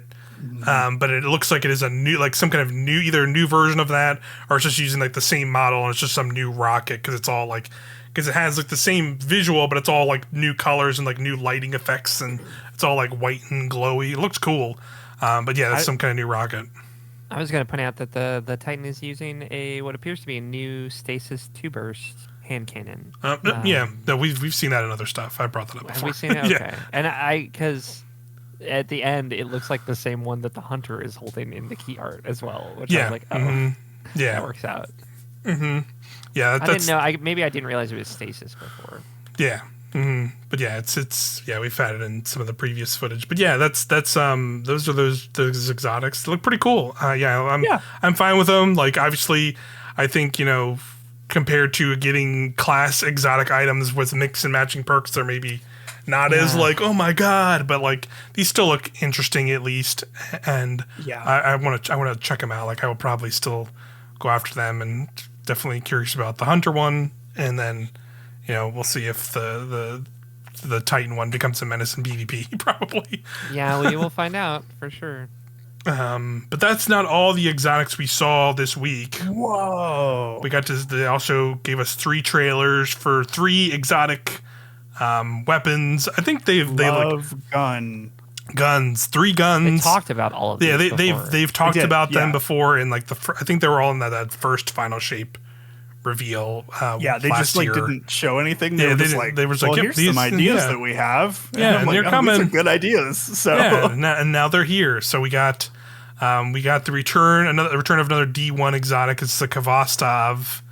but it looks like it is a new, like some kind of new, either a new version of that, or it's just using like the same model and it's just some new rocket because it's all like because it has like the same visual, but it's all like new colors and like new lighting effects, and it's all like white and glowy. It looks cool. But yeah, that's some kind of new rocket. I was going to point out that the Titan is using what appears to be a new stasis 2-burst hand cannon. Yeah, no, we've seen that in other stuff. I brought that up before. Have we seen it? Okay. Yeah. And because at the end, it looks like the same one that the Hunter is holding in the key art as well, which I was like, yeah, that works out. Yeah, I didn't know. Maybe I didn't realize it was stasis before. Yeah. But yeah, it's we've had it in some of the previous footage. But yeah, that's those are those exotics. They look pretty cool. I'm fine with them. Like obviously, I think compared to getting class exotic items with mix and matching perks, they're maybe not as like, oh my god, but like these still look interesting at least. And I want to check them out. Like I will probably still go after them, and definitely curious about the Hunter one, and then. We'll see if the Titan one becomes a menace in PvP, probably. Yeah, we will find out for sure. But that's not all the exotics we saw this week. Whoa! They also gave us 3 trailers for 3 exotic weapons. I think they guns, 3 guns. They talked about all of these. Yeah, they've talked about them before in like I think they were all in that first final shape reveal. They just like didn't show anything. They were just like, here's some ideas that we have. And they're coming. These are good ideas. So and now they're here. So we got the return of another D1 exotic. It's the Kvostov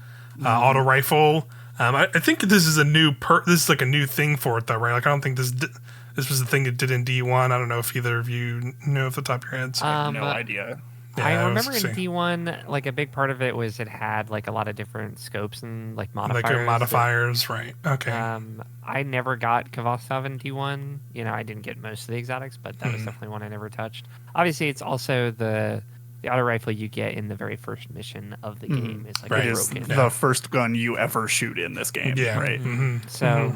auto rifle. I think this is a new this is like a new thing for it though, right? Like I don't think this was the thing it did in D1. I don't know if either of you know off the top of your heads. I have no idea. Yeah, I remember in D1, like a big part of it was it had like a lot of different scopes and like modifiers. Like modifiers, right? Okay. I never got Kvostov in D1. I didn't get most of the exotics, but that was definitely one I never touched. Obviously, it's also the auto rifle you get in the very first mission of the game. Is like broken. The first gun you ever shoot in this game. Yeah. Right. So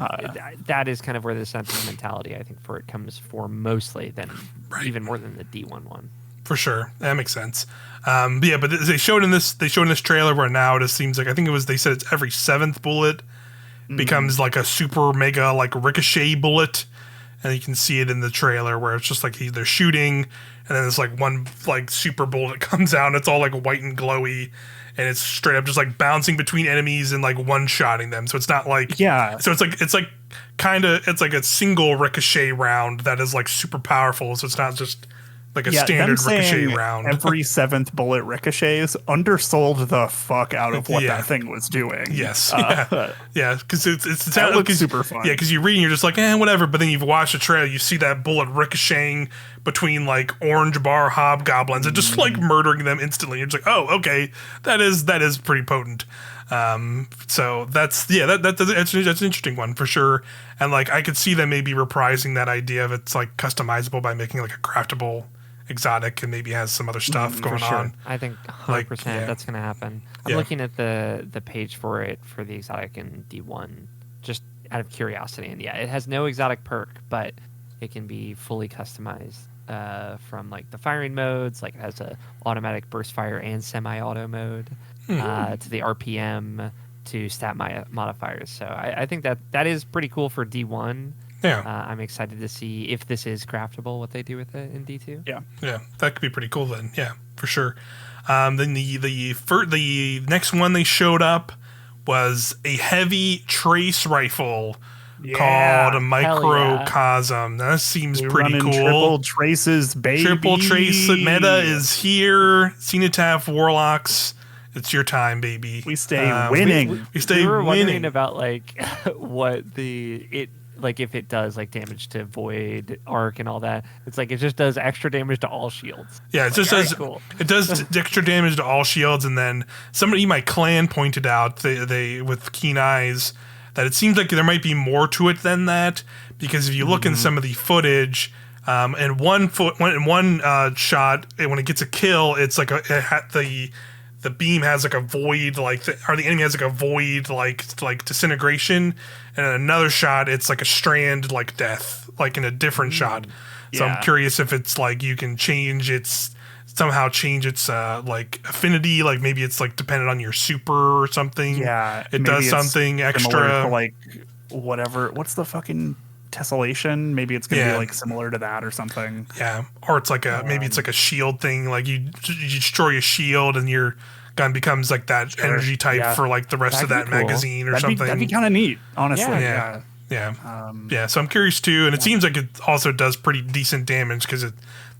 that is kind of where the sentimentality I think for it comes for mostly, even more than the D1 one. For sure, that makes sense. But they showed in this trailer where now it just seems like they said it's every 7th bullet becomes like a super mega like ricochet bullet, and you can see it in the trailer where it's just like they're shooting, and then it's like one like super bullet comes out, and it's all like white and glowy, and it's straight up just like bouncing between enemies and like one-shotting them. So it's not like So it's like kind of it's like a single ricochet round that is like super powerful. So it's not just like a standard ricochet round. Every 7th bullet ricochets undersold the fuck out of what that thing was doing. Yes. Because that looks super fun. Yeah, because you read and you're just like, whatever. But then you've watched the trailer, you see that bullet ricocheting between like orange bar hobgoblins and just like murdering them instantly. You're just like, oh, okay, that is pretty potent. So that's an interesting one for sure. And like I could see them maybe reprising that idea of it's like customizable by making like a craftable exotic and maybe has some other stuff going on. I think 100% that's going to happen. I'm looking at the page for it for the exotic in D1 just out of curiosity, and it has no exotic perk, but it can be fully customized from like the firing modes. Like it has a automatic burst fire and semi-auto mode to the RPM to stat modifiers. So I think that is pretty cool for D1. Yeah, I'm excited to see if this is craftable, what they do with it in D2. Yeah, that could be pretty cool then. Yeah, for sure. Then the next one they showed up was a heavy trace rifle called a Microcosm. That seems pretty cool. Triple traces, baby. Triple trace meta is here. Cenotaph Warlocks. It's your time, baby. We stay winning. We stay winning. We were wondering about like what like if it does like damage to void arc and all that. It's like it just does extra damage to all shields. Yeah, it just does. Cool. It does extra damage to all shields, and then somebody in my clan pointed out they with keen eyes that it seems like there might be more to it than that, because if you look in some of the footage, in one shot, when it gets a kill, it's like the beam has like a void, or the enemy has like a void, like disintegration, and in another shot, it's like a strand, like death, like in a different shot. So I'm curious if it's like you can change its somehow change its like affinity. Like maybe it's like dependent on your super or something. Yeah, it does something extra. To like whatever. What's the fucking tessellation? Maybe it's gonna be like similar to that or something. Yeah, or it's like maybe it's like a shield thing. Like you destroy a shield and your gun becomes like that energy type for like the rest of that magazine or something. That'd be kind of neat, honestly. Yeah. So I'm curious too, and it seems like it also does pretty decent damage because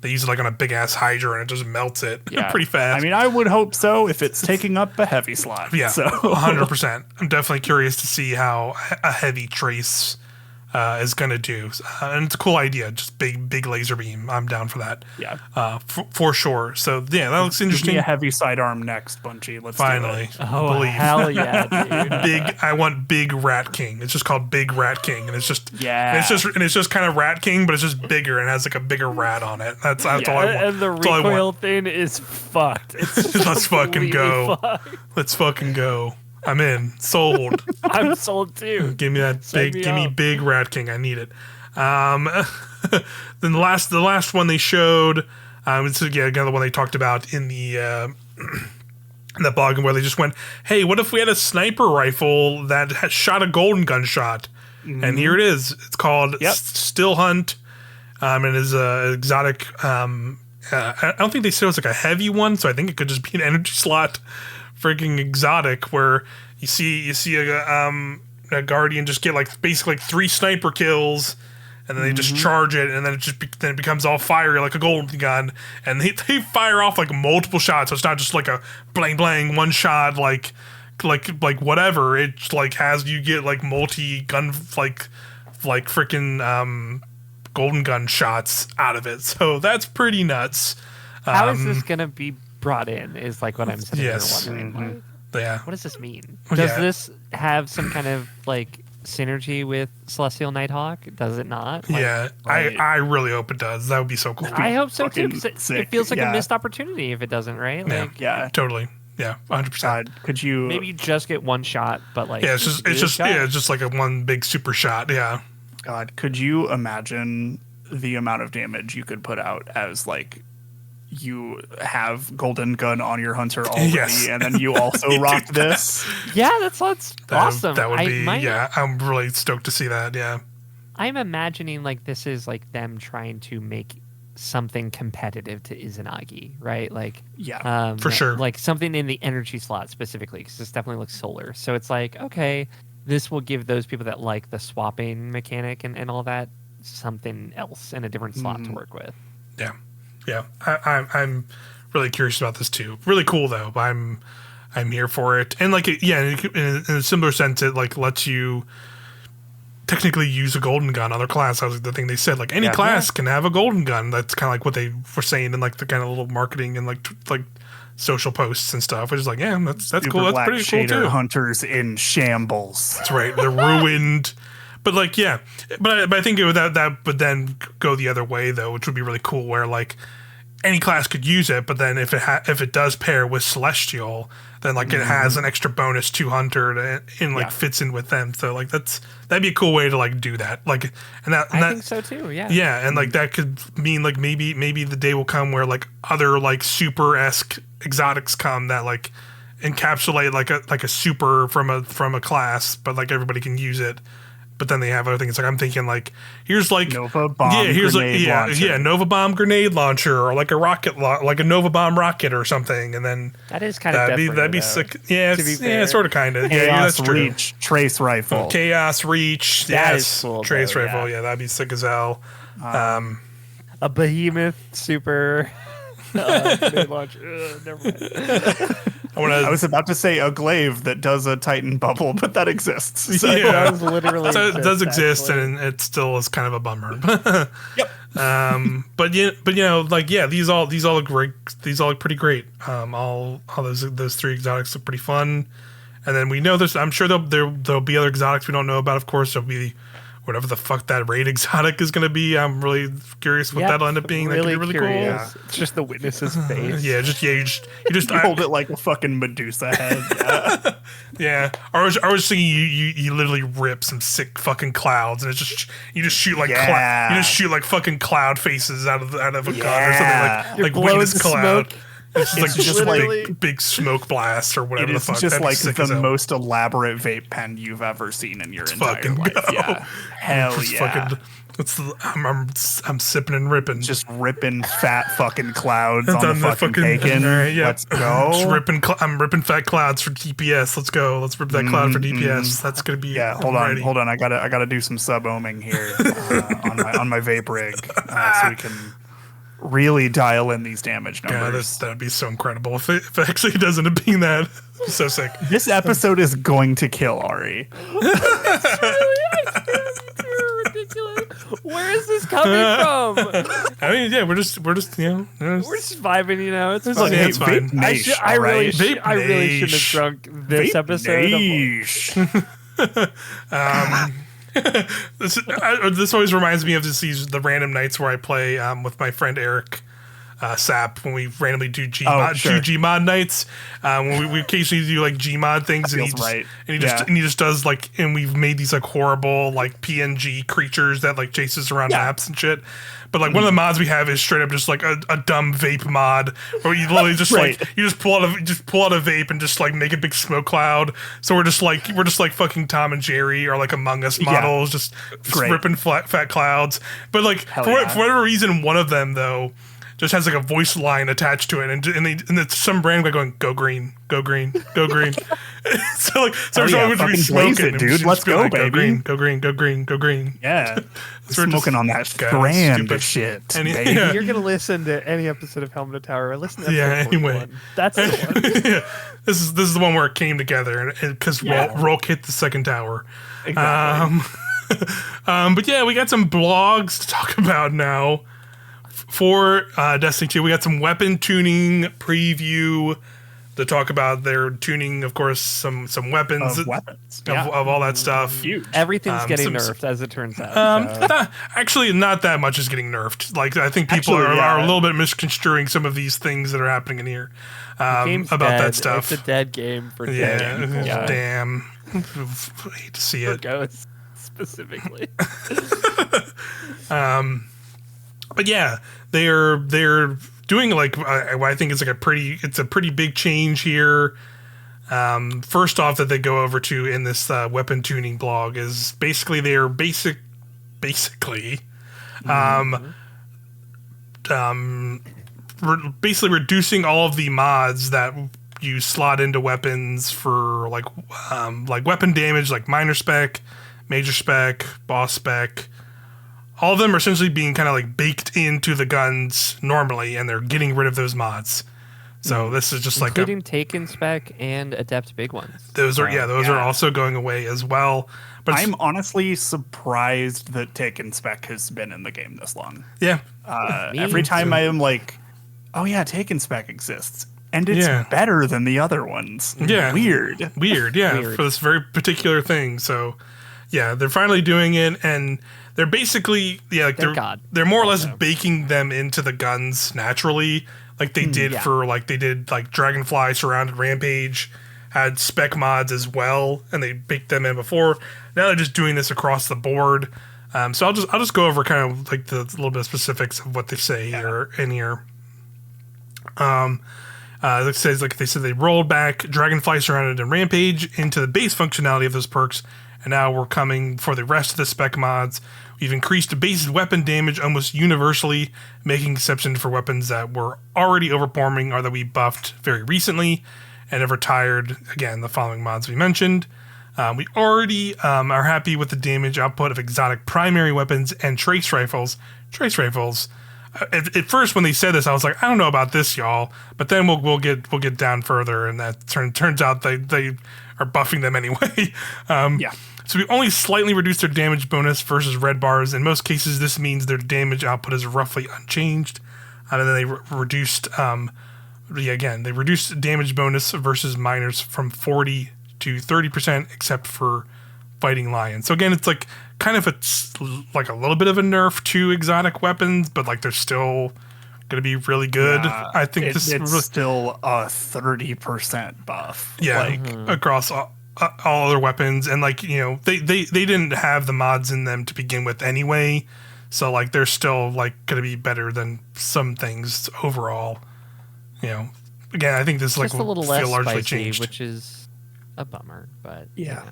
they use it like on a big ass Hydra and it just melts it pretty fast. I mean, I would hope so if it's taking up a heavy slot. Yeah, so 100%. I'm definitely curious to see how a heavy trace is going to do. And it's a cool idea. Just big laser beam. I'm down for that. Yeah. For sure. So, yeah, that looks interesting. Give me a heavy sidearm next, Bunchy. Let's finally. do it. Oh, hell yeah, dude. I want Big Rat King. It's just called Big Rat King. And it's just it's just kind of Rat King, but it's just bigger and has like a bigger rat on it. That's all I want. And the recoil thing is fucked. Let's fucking go. Let's fucking go. I'm in. Sold. I'm sold too. Give me that give me Big Rat King. I need it. Then the last one they showed, it's again the one they talked about in the blog where they just went, hey, what if we had a sniper rifle that shot a golden gun shot? Mm-hmm. And here it is. It's called Still Hunt. And it is an exotic. I don't think they said it was like a heavy one, so I think it could just be an energy slot. Freaking exotic where you see a guardian just get like basically like 3 sniper kills and then they just charge it and then it becomes all fiery like a golden gun and they fire off like multiple shots, so it's not just like a blang blang one shot like whatever. It like has you get like multi gun like freaking golden gun shots out of it, so that's pretty nuts. How is this gonna be brought in is like what I'm sitting here wondering. What does this mean? Does this have some kind of like synergy with Celestial Nighthawk? Does it not? Like, I really hope it does. That would be so cool. I hope so too. It feels like a missed opportunity if it doesn't, right? Like, totally. Yeah, 100%. Could you maybe just get one shot, but like it's just like a one big super shot. Yeah. God, could you imagine the amount of damage you could put out as like you have golden gun on your hunter already, and then you also rock this? Yeah, that's awesome. That would be I'm really stoked to see that. Yeah, I'm imagining like this is like them trying to make something competitive to Izanagi, right? Like for sure, like something in the energy slot specifically, because this definitely looks solar. So it's like, okay, this will give those people that like the swapping mechanic and all that something else in a different slot to work with. Yeah, I'm really curious about this too. Really cool though. I'm here for it, and like in a similar sense, it like lets you technically use a golden gun on their class. That was the thing they said. Like any class can have a golden gun. That's kind of like what they were saying in like the kind of little marketing and like social posts and stuff. Which is like, that's cool. That's pretty cool too. Hunters in shambles. That's right. They're ruined. But like, but I think that would then go the other way though, which would be really cool. Where like any class could use it, but then if it does pair with Celestial, then like it has an extra bonus to Hunter and fits in with them. So like that'd be a cool way to like do that. Like I think so too. Yeah. Yeah, and like that could mean like maybe the day will come where like other like super-esque exotics come that like encapsulate like a super from a class, but like everybody can use it. But then they have other things. Like I'm thinking, like here's like Nova Bomb grenade launcher. Nova Bomb grenade launcher, or like a rocket, like a Nova Bomb rocket or something. And then that is kind of that'd be sick. Yeah, sort of, kind of. Chaos that's true. Reach trace rifle. Chaos Reach. That is cool. Trace rifle. Yeah, that'd be sick as hell. A behemoth super. Grenade launcher. Never mind. I was about to say a glaive that does a Titan bubble, but that exists. So. Yeah, it literally it does exist, and it still is kind of a bummer. Yep. But these all look great. These all look pretty great. All those 3 exotics look pretty fun. And then we know this. I'm sure there'll be other exotics we don't know about. Of course, there'll be whatever the fuck that raid exotic is going to be. I'm really curious what that'll end up being. Really that could be really cool. Yeah. It's just the witness's face. You just hold it like a fucking Medusa head. Yeah, I was thinking you literally rip some sick fucking clouds, and it's just you just shoot like you just shoot like fucking cloud faces out of a gun or something like witness cloud. Smoke. It's just like big smoke blast or whatever the fuck. It's just like the most most elaborate vape pen you've ever seen in your entire fucking life. Go. Yeah, hell yeah. I'm sipping and ripping. Just ripping fat fucking clouds on the fucking bacon. Right, yeah. Let's go. Just I'm ripping fat clouds for DPS. Let's go. Let's rip that cloud for DPS. That's gonna be hold on. I gotta do some sub ohming here on my vape rig so we can really dial in these damage numbers. That'd be so incredible if it actually does end up being that. So sick. This episode is going to kill Ari. Where is this coming from? I mean, yeah, we're just We're just vibing, It's fine. Like, it's fine. I really shouldn't have drunk this episode. This always reminds me of the random nights where I play with my friend Eric Sap when we randomly do Gmod nights. When we occasionally do like Gmod things, and he just does like, and we've made these like horrible like PNG creatures that like chases around maps and shit. But like one of the mods we have is straight up just like a dumb vape mod, where you literally just like you just pull out a vape and just like make a big smoke cloud. So we're just like fucking Tom and Jerry or like Among Us models, just ripping fat clouds. But like for whatever reason, one of them though just has like a voice line attached to it, and it's some random guy going, "Go green, go green, go green." so we're just be smoking, dude. Let's go, baby. Go green, go green, go green. Yeah, smoking on that grand shit. Baby. You're gonna listen to any episode of Helm to Tower. Or listen to episode 41. Anyway, that's the one. This is the one where it came together, and because Rhulk hit the second tower. Exactly. But yeah, we got some blogs to talk about now. For Destiny 2, we got some weapon tuning preview to talk about. Their tuning, of course, some weapons of all that stuff. Huge. Everything's getting nerfed, as it turns out. Actually, not that much is getting nerfed. Like I think people are a little bit misconstruing some of these things that are happening in here about that stuff. It's a dead game for dead people. Damn. I hate to see it. Ghosts specifically. But yeah, they're doing like I think it's a pretty big change here. First off, that they go over to in this weapon tuning blog is basically basically reducing all of the mods that you slot into weapons for like weapon damage, like minor spec, major spec, boss spec. All of them are essentially being kind of like baked into the guns normally, and they're getting rid of those mods. So this is just including Taken spec and Adept big ones. Those are also going away as well. But I'm honestly surprised that Taken spec has been in the game this long. Yeah. Every time I am like, oh yeah, Taken spec exists. And it's better than the other ones. Yeah. Weird. For this very particular thing. So yeah, they're finally doing it, and they're basically they're more or less baking them into the guns naturally, like they did like Dragonfly Surrounded Rampage had spec mods as well, and they baked them in before. Now they're just doing this across the board. So I'll just go over kind of like the little bit of specifics of what they say here. It says like they said they rolled back Dragonfly Surrounded and Rampage into the base functionality of those perks. And now we're coming for the rest of the spec mods. We've increased the base weapon damage almost universally, making exception for weapons that were already overperforming or that we buffed very recently and have retired, again, the following mods we mentioned. We already are happy with the damage output of exotic primary weapons and trace rifles. Trace rifles. At first, when they said this, I was like, I don't know about this, y'all. But then we'll get down further, and that turns out they are buffing them anyway. So we only slightly reduced their damage bonus versus red bars. In most cases, this means their damage output is roughly unchanged. And then they reduced, they reduced damage bonus versus minors from 40 to 30%, except for Fighting Lion. So again, it's like kind of a little bit of a nerf to exotic weapons, but like they're still going to be really good. I think it's still a 30% buff. Yeah, across all other weapons, and like they didn't have the mods in them to begin with anyway, so like they're still like going to be better than some things overall. Again, I think this just like a little will less feel largely spicy, changed, which is a bummer. But yeah.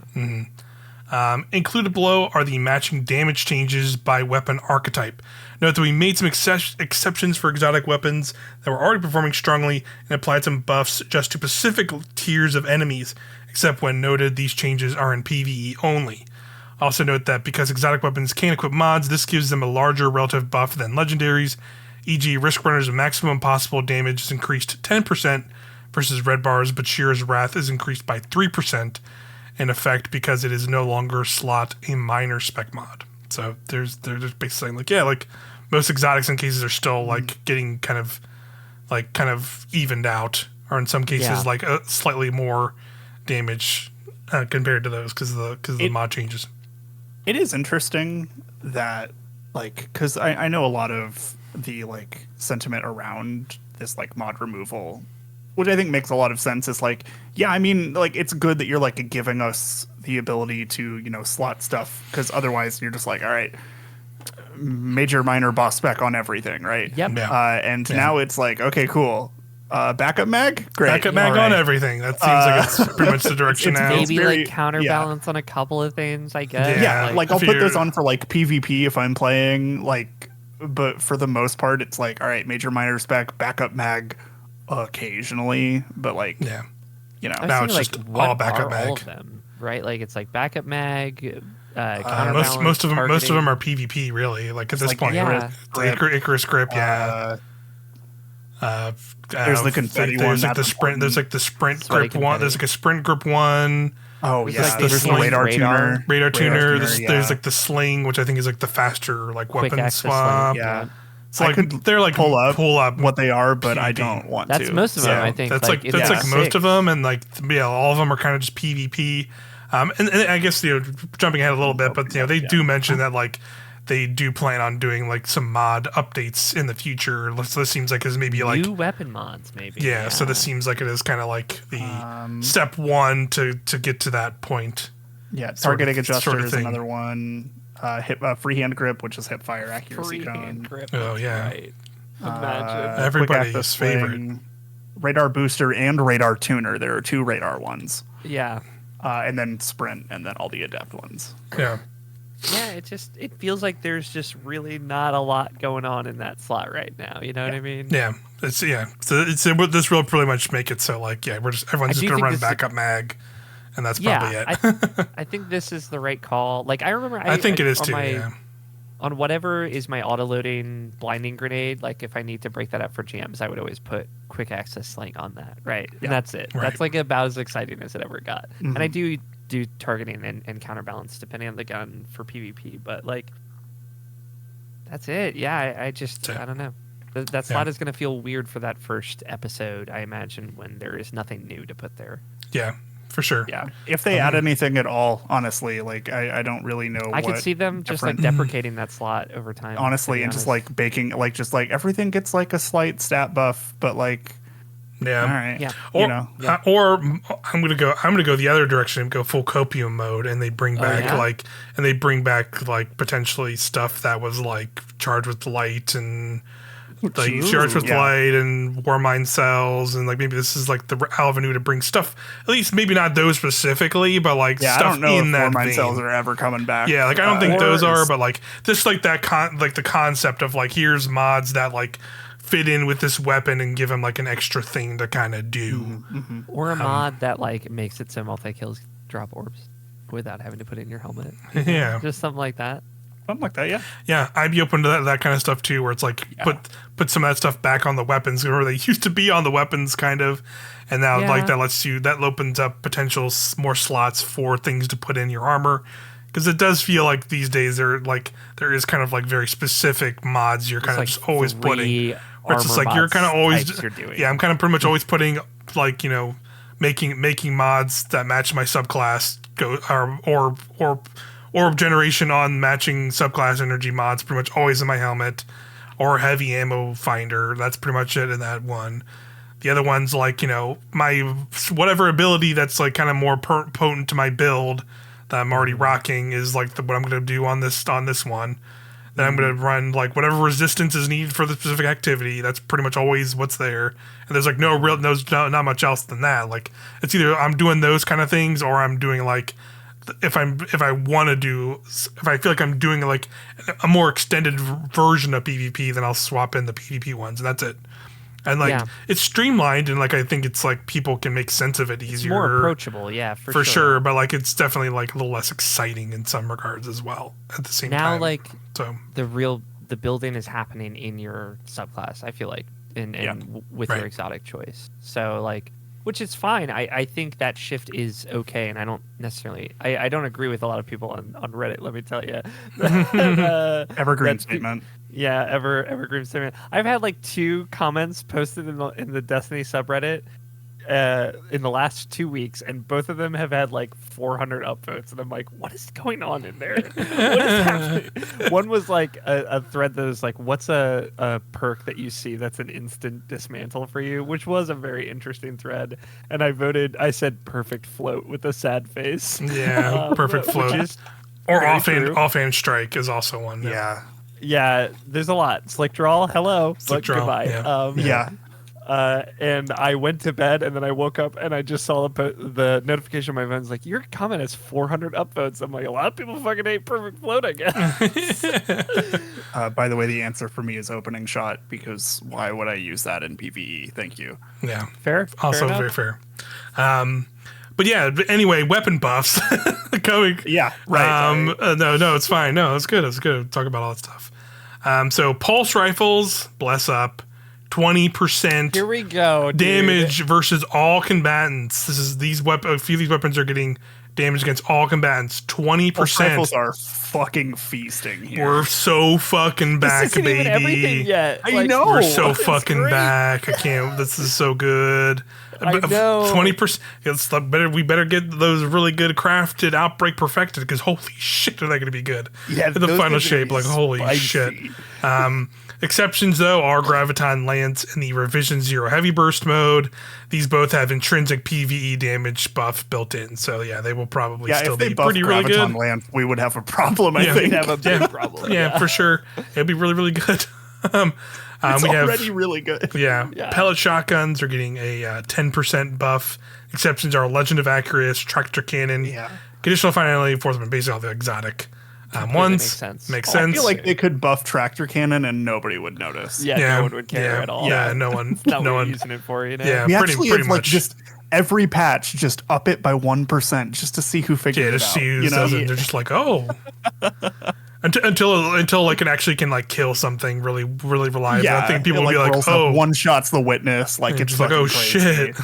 Included below are the matching damage changes by weapon archetype. Note that we made some exceptions for exotic weapons that were already performing strongly and applied some buffs just to specific tiers of enemies, except when noted these changes are in PvE only. Also note that because exotic weapons can equip mods, this gives them a larger relative buff than legendaries, e.g. Risk Runner's maximum possible damage is increased 10% versus Red Bar's Bashir's Wrath is increased by 3%, in effect because it is no longer slot a minor spec mod. So they're just basically saying like most exotics in cases are still like getting kind of evened out, or in some cases like slightly more damage compared to those because of the mod changes. It is interesting that because I know a lot of the sentiment around this mod removal, which I think makes a lot of sense, is I mean, it's good that you're giving us the ability to slot stuff, because otherwise you're just all right, major minor boss spec on everything, right? Yep. And now it's okay, cool. Backup mag, great. Backup mag on everything. That seems like it's pretty much the direction now. Maybe counterbalance on a couple of things, I guess. Yeah, I'll put those on for PvP if I'm playing, but for the most part it's all right, major minor spec, backup mag occasionally, but now it's just all backup mag. All of them, right? It's backup mag. Most of them are PvP, really. At this point, Icarus grip, there's the confetti one. There's the sprint. There's the sprint grip one. There's a sprint grip one. Oh yeah, there's the radar tuner. Radar tuner. There's the sling, which I think is the faster weapon swap. Yeah. So they're pull up what they are, but PvP. I don't want to. That's most of them, I think. That's most of them, and all of them are kind of just PvP. And I guess jumping ahead a little bit, but they do mention that they do plan on doing some mod updates in the future. So this seems like it's maybe new weapon mods, maybe. Yeah, so this seems like it is kind of the step one to get to that point. Yeah, targeting adjuster is another one. Freehand grip, which is hip fire accuracy cone. Grip. Oh yeah, right. Imagine everybody's favorite. Radar booster and radar tuner. There are two radar ones. Yeah. And then sprint, and then all the adept ones. Yeah. Yeah, it feels like there's just really not a lot going on in that slot right now. You know what I mean? Yeah. So this will pretty much make it so everyone's just gonna run backup mag, and that's probably it. I think this is the right call. I remember. I think it is too. On whatever is my auto-loading blinding grenade, if I need to break that up for jams, I would always put quick access sling on that, right? Yeah. And that's it. Right. That's about as exciting as it ever got. Mm-hmm. And I do targeting and counterbalance depending on the gun for PvP, but that's it. Yeah, I don't know. That slot is going to feel weird for that first episode, I imagine, when there is nothing new to put there. Yeah. For sure. Yeah. If they add anything at all, honestly, I don't really know. I could see them just deprecating that slot over time. Honestly, and just baking, everything gets a slight stat buff, but yeah. All right. Yeah. Or I'm gonna go the other direction and go full copium mode, and they bring back potentially stuff that was charged with light and charged with light and war mine cells, and maybe this is the avenue to bring stuff, at least maybe not those specifically, but stuff I don't know in if that war mine vein. cells are ever coming back. Yeah, I don't think those are, but just that the concept of here's mods that fit in with this weapon and give them an extra thing to kind of do. Mm-hmm. Or a mod that makes it so multi-kills drop orbs without having to put it in your helmet. Yeah. Just something like that. Something like that, yeah. Yeah, I'd be open to that kind of stuff too, where it's put some of that stuff back on the weapons, where they used to be on the weapons kind of, and now that opens up potential more slots for things to put in your armor. Because it does feel like these days there is kind of very specific mods you're kind of just always putting. Where it's just you're kind of always I'm kind of pretty much always putting making mods that match my subclass or orb generation on matching subclass energy mods pretty much always in my helmet, or heavy ammo finder. That's pretty much it in that one. The other one's like, my whatever ability that's like kind of more potent to my build that I'm already rocking is like what I'm going to do on this one. Then I'm going to run like whatever resistance is needed for the specific activity. That's pretty much always what's there. And there's like not much else than that. Like it's either I'm doing those kind of things or I'm doing like if I feel like I'm doing like a more extended version of PvP, then I'll swap in the PvP ones, and that's it. And like it's streamlined, and like I think it's like people can make sense of it easier. It's more approachable, for sure. But like it's definitely like a little less exciting in some regards as well. At the same time, now like the building is happening in your subclass. I feel like with your exotic choice. So like, which is fine. I think that shift is okay, and I don't necessarily I don't agree with a lot of people on Reddit. Let me tell you, evergreen statement. Yeah, evergreen statement. I've had like 2 comments posted in the Destiny subreddit in the last 2 weeks, and both of them have had like 400 upvotes, and I'm like, what is going on in there? What is happening? One was like a thread that was like, what's a perk that you see that's an instant dismantle for you, which was a very interesting thread, and I said perfect float with a sad face. Yeah, perfect float. Or offhand strike is also one. Yeah, there's a lot. Slick draw, hello. Slick draw, goodbye. And I went to bed, and then I woke up, and I just saw the notification on my phone. Like, your comment has 400 upvotes. I'm like, a lot of people fucking hate perfect float, I guess. By the way, the answer for me is opening shot, because why would I use that in PvE? Thank you. Yeah. Fair. Also very fair. But anyway, weapon buffs coming. Yeah, right. No, it's fine. No, it's good. Talk about all that stuff. So pulse rifles, bless up, 20%. Here we go. Damage versus all combatants. A few of these weapons are getting damage against all combatants. 20%. Pulse rifles are fucking feasting here. We're so fucking back, this isn't baby. Even everything yet. I know. We're so fucking back. I can't. This is so good. I know. 20%. We better get those really good crafted outbreak perfected, because holy shit, are they going to be good? Yeah, the final shape, like holy shit. Exceptions though are Graviton Lance and the Revision Zero Heavy Burst mode. These both have intrinsic PvE damage buff built in, so they will probably still be pretty really good. Graviton Lance, we would have a problem. I think we'd have a big problem. Yeah, for sure. It'd be really really good. It's already really good. Yeah. Pellet shotguns are getting a 10% buff. Exceptions are Legend of Acurus, Tractor Cannon, Conditional Finality, Enforcement, basically all the exotic ones. Makes sense. I feel like they could buff Tractor Cannon and nobody would notice. No one would care at all. Yeah, no one. Not no what one you're using it for, Yeah, we pretty have much. like just every patch, just up it by 1%, just to see who figures it out. See who does it. They're just like, oh. Until like it actually can like kill something really really reliable. I think people will be like, oh, one shot's the witness. Like it's like, oh crazy. shit.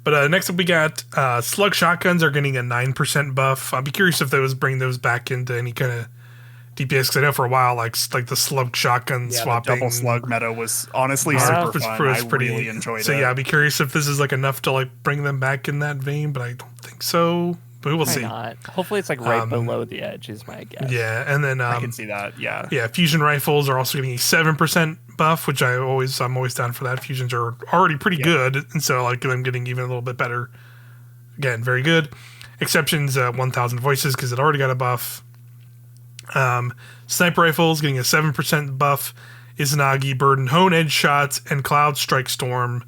But next up we got slug shotguns are getting a 9% buff. I'd be curious if they bring those back into any kind of DPS, because I know for a while like the slug shotgun swapping, the double slug meta was honestly super fun. I really enjoyed it. So I'd be curious if this is like enough to like bring them back in that vein, but I don't think so. But we'll see. Not. Hopefully it's like right below the edge is my guess. Yeah, and then I can see that. Yeah. Yeah, fusion rifles are also getting a 7% buff, which I'm always down for that. Fusions are already pretty good, and so like them getting even a little bit better. Again, very good. Exceptions 1,000 voices because it already got a buff. Sniper rifles getting a 7% buff. Izanagi, Burden, Hone, Edge shots, and Cloud Strike Storm.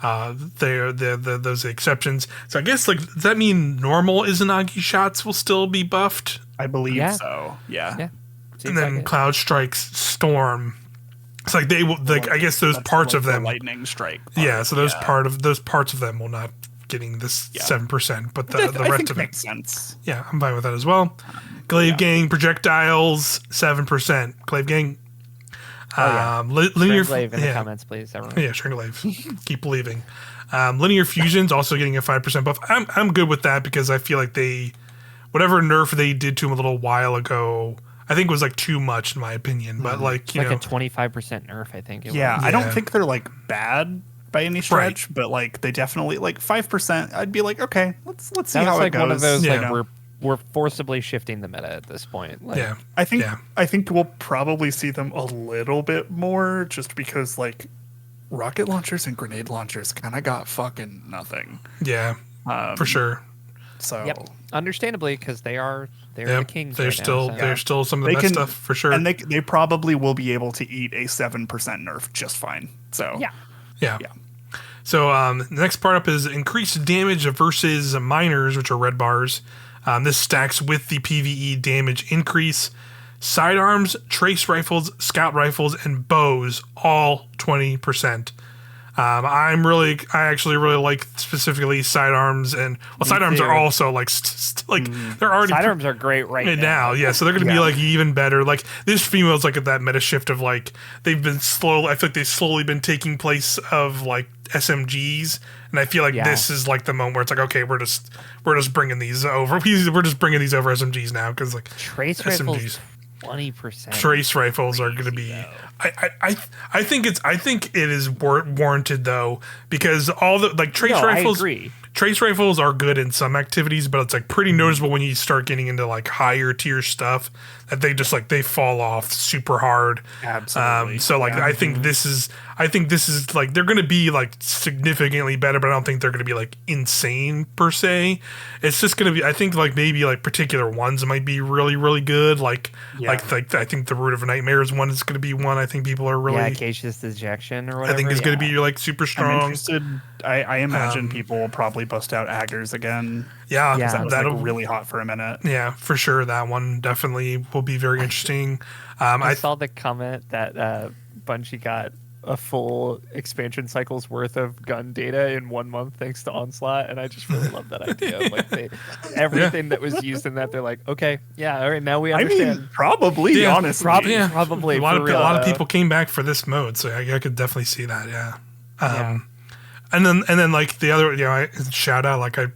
They're those exceptions. So I guess like does that mean normal Izanagi shots will still be buffed? I believe so. Yeah. And then Cloud Strikes Storm. It's like they will like I guess those parts of them lightning strike. So those parts of them will not getting this 7%, but the rest of it makes sense. Yeah, I'm fine with that as well. Glaive Gang projectiles 7%. Glaive Gang. Linear Glaive in the comments, please. Everyone. Yeah, Glaive. Keep believing. Linear fusions also getting a 5% buff. I'm good with that because I feel like whatever nerf they did to him a little while ago, I think was like too much in my opinion. But like you know, a 25% nerf, I think. I don't think they're like bad by any stretch, but like they definitely like 5%. I'd be like, okay, let's see how it goes. One of those like we're forcibly shifting the meta at this point. Like, I think we'll probably see them a little bit more just because like rocket launchers and grenade launchers kind of got fucking nothing. Yeah, for sure. So understandably, because they're the kings. They're they're still some of the best stuff for sure. And they probably will be able to eat a 7% nerf just fine. So yeah. So the next part up is increased damage versus miners, which are red bars. This stacks with the PvE damage increase. Sidearms, trace rifles, scout rifles, and bows all 20%. I actually really like specifically sidearms, and sidearms are also like they're already sidearms are great right now. Yeah, so they're going to be like even better. Like this female's like at that meta shift of like they've been slowly. I feel like they've slowly been taking place of like SMGs, and I feel like this is like the moment where it's like, okay, we're just bringing these over. We're just bringing these over SMGs now because like trace SMGs. Rifles 20%. Trace rifles are going to be. I think it is warranted though, because all the like trace rifles. I agree. Trace rifles are good in some activities, but it's like pretty noticeable when you start getting into like higher tier stuff that they just like they fall off super hard. Absolutely. So like I think this is like they're going to be like significantly better, but I don't think they're going to be like insane per se. It's just going to be, I think like maybe like particular ones might be really really good. Like I think the Root of Nightmares one is going to be one I think people are really Cautious Dejection or whatever. I think is going to be like super strong. I'm interested. I imagine people will probably bust out Aggers again. Yeah, that'll like really hot for a minute. Yeah, for sure. That one definitely will be very interesting. I saw the comment that Bungie got a full expansion cycle's worth of gun data in 1 month thanks to Onslaught, and I just really love that idea. Like everything that was used in that, they're like, okay, yeah, all right, now we understand. I mean, probably, honestly. Probably. A lot of people came back for this mode, so I could definitely see that. Yeah. And then like the other, shout out, like I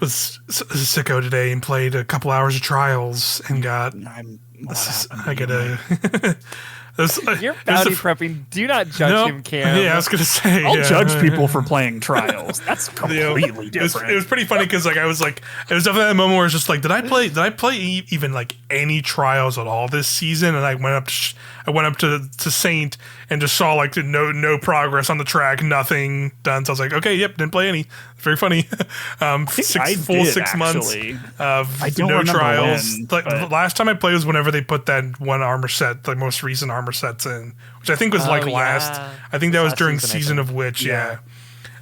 was sicko today and played a couple hours of Trials and got. You're bounty prepping. Do not judge him, Cam. Yeah, I was gonna say. I'll judge people for playing Trials. That's completely different. It was pretty funny because like I was like, it was definitely that moment where it's just like, did I play even like any Trials at all this season? And I went up to Saint and just saw like no progress on the track, nothing done. So I was like, okay, yep, didn't play any. Very funny. 6 months of no Trials. Like the last time I played was whenever they put that one armor set, the most recent armor sets in, which I think was last. I think that was during Season of Witch. Yeah.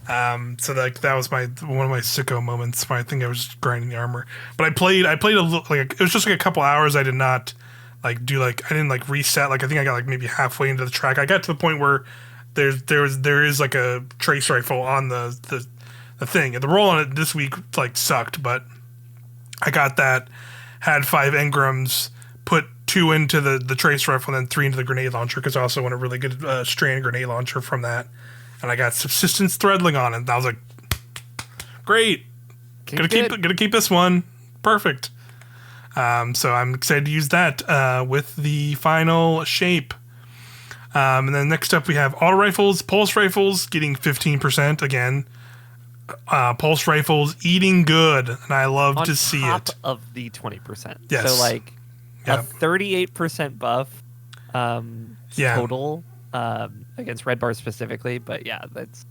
So like that was one of my sicko moments where I think I was just grinding the armor. But I played a little, like it was just like a couple hours. I did not like do like I didn't like reset. Like I think I got like maybe halfway into the track. I got to the point where there is like a trace rifle on the thing, and the roll on it this week like sucked, but I got that, had 5 engrams, put 2 into the trace rifle, and then 3 into the grenade launcher because I also want a really good strand grenade launcher from that, and I got subsistence threadling on it. And I was like, great, gonna keep this one, perfect. So I'm excited to use that with the final shape. And then next up we have auto rifles, pulse rifles getting 15% again. Pulse rifles eating good, and I love to see it. On top of the 20%. Yes. So like a 38% buff total against red bars specifically, but that's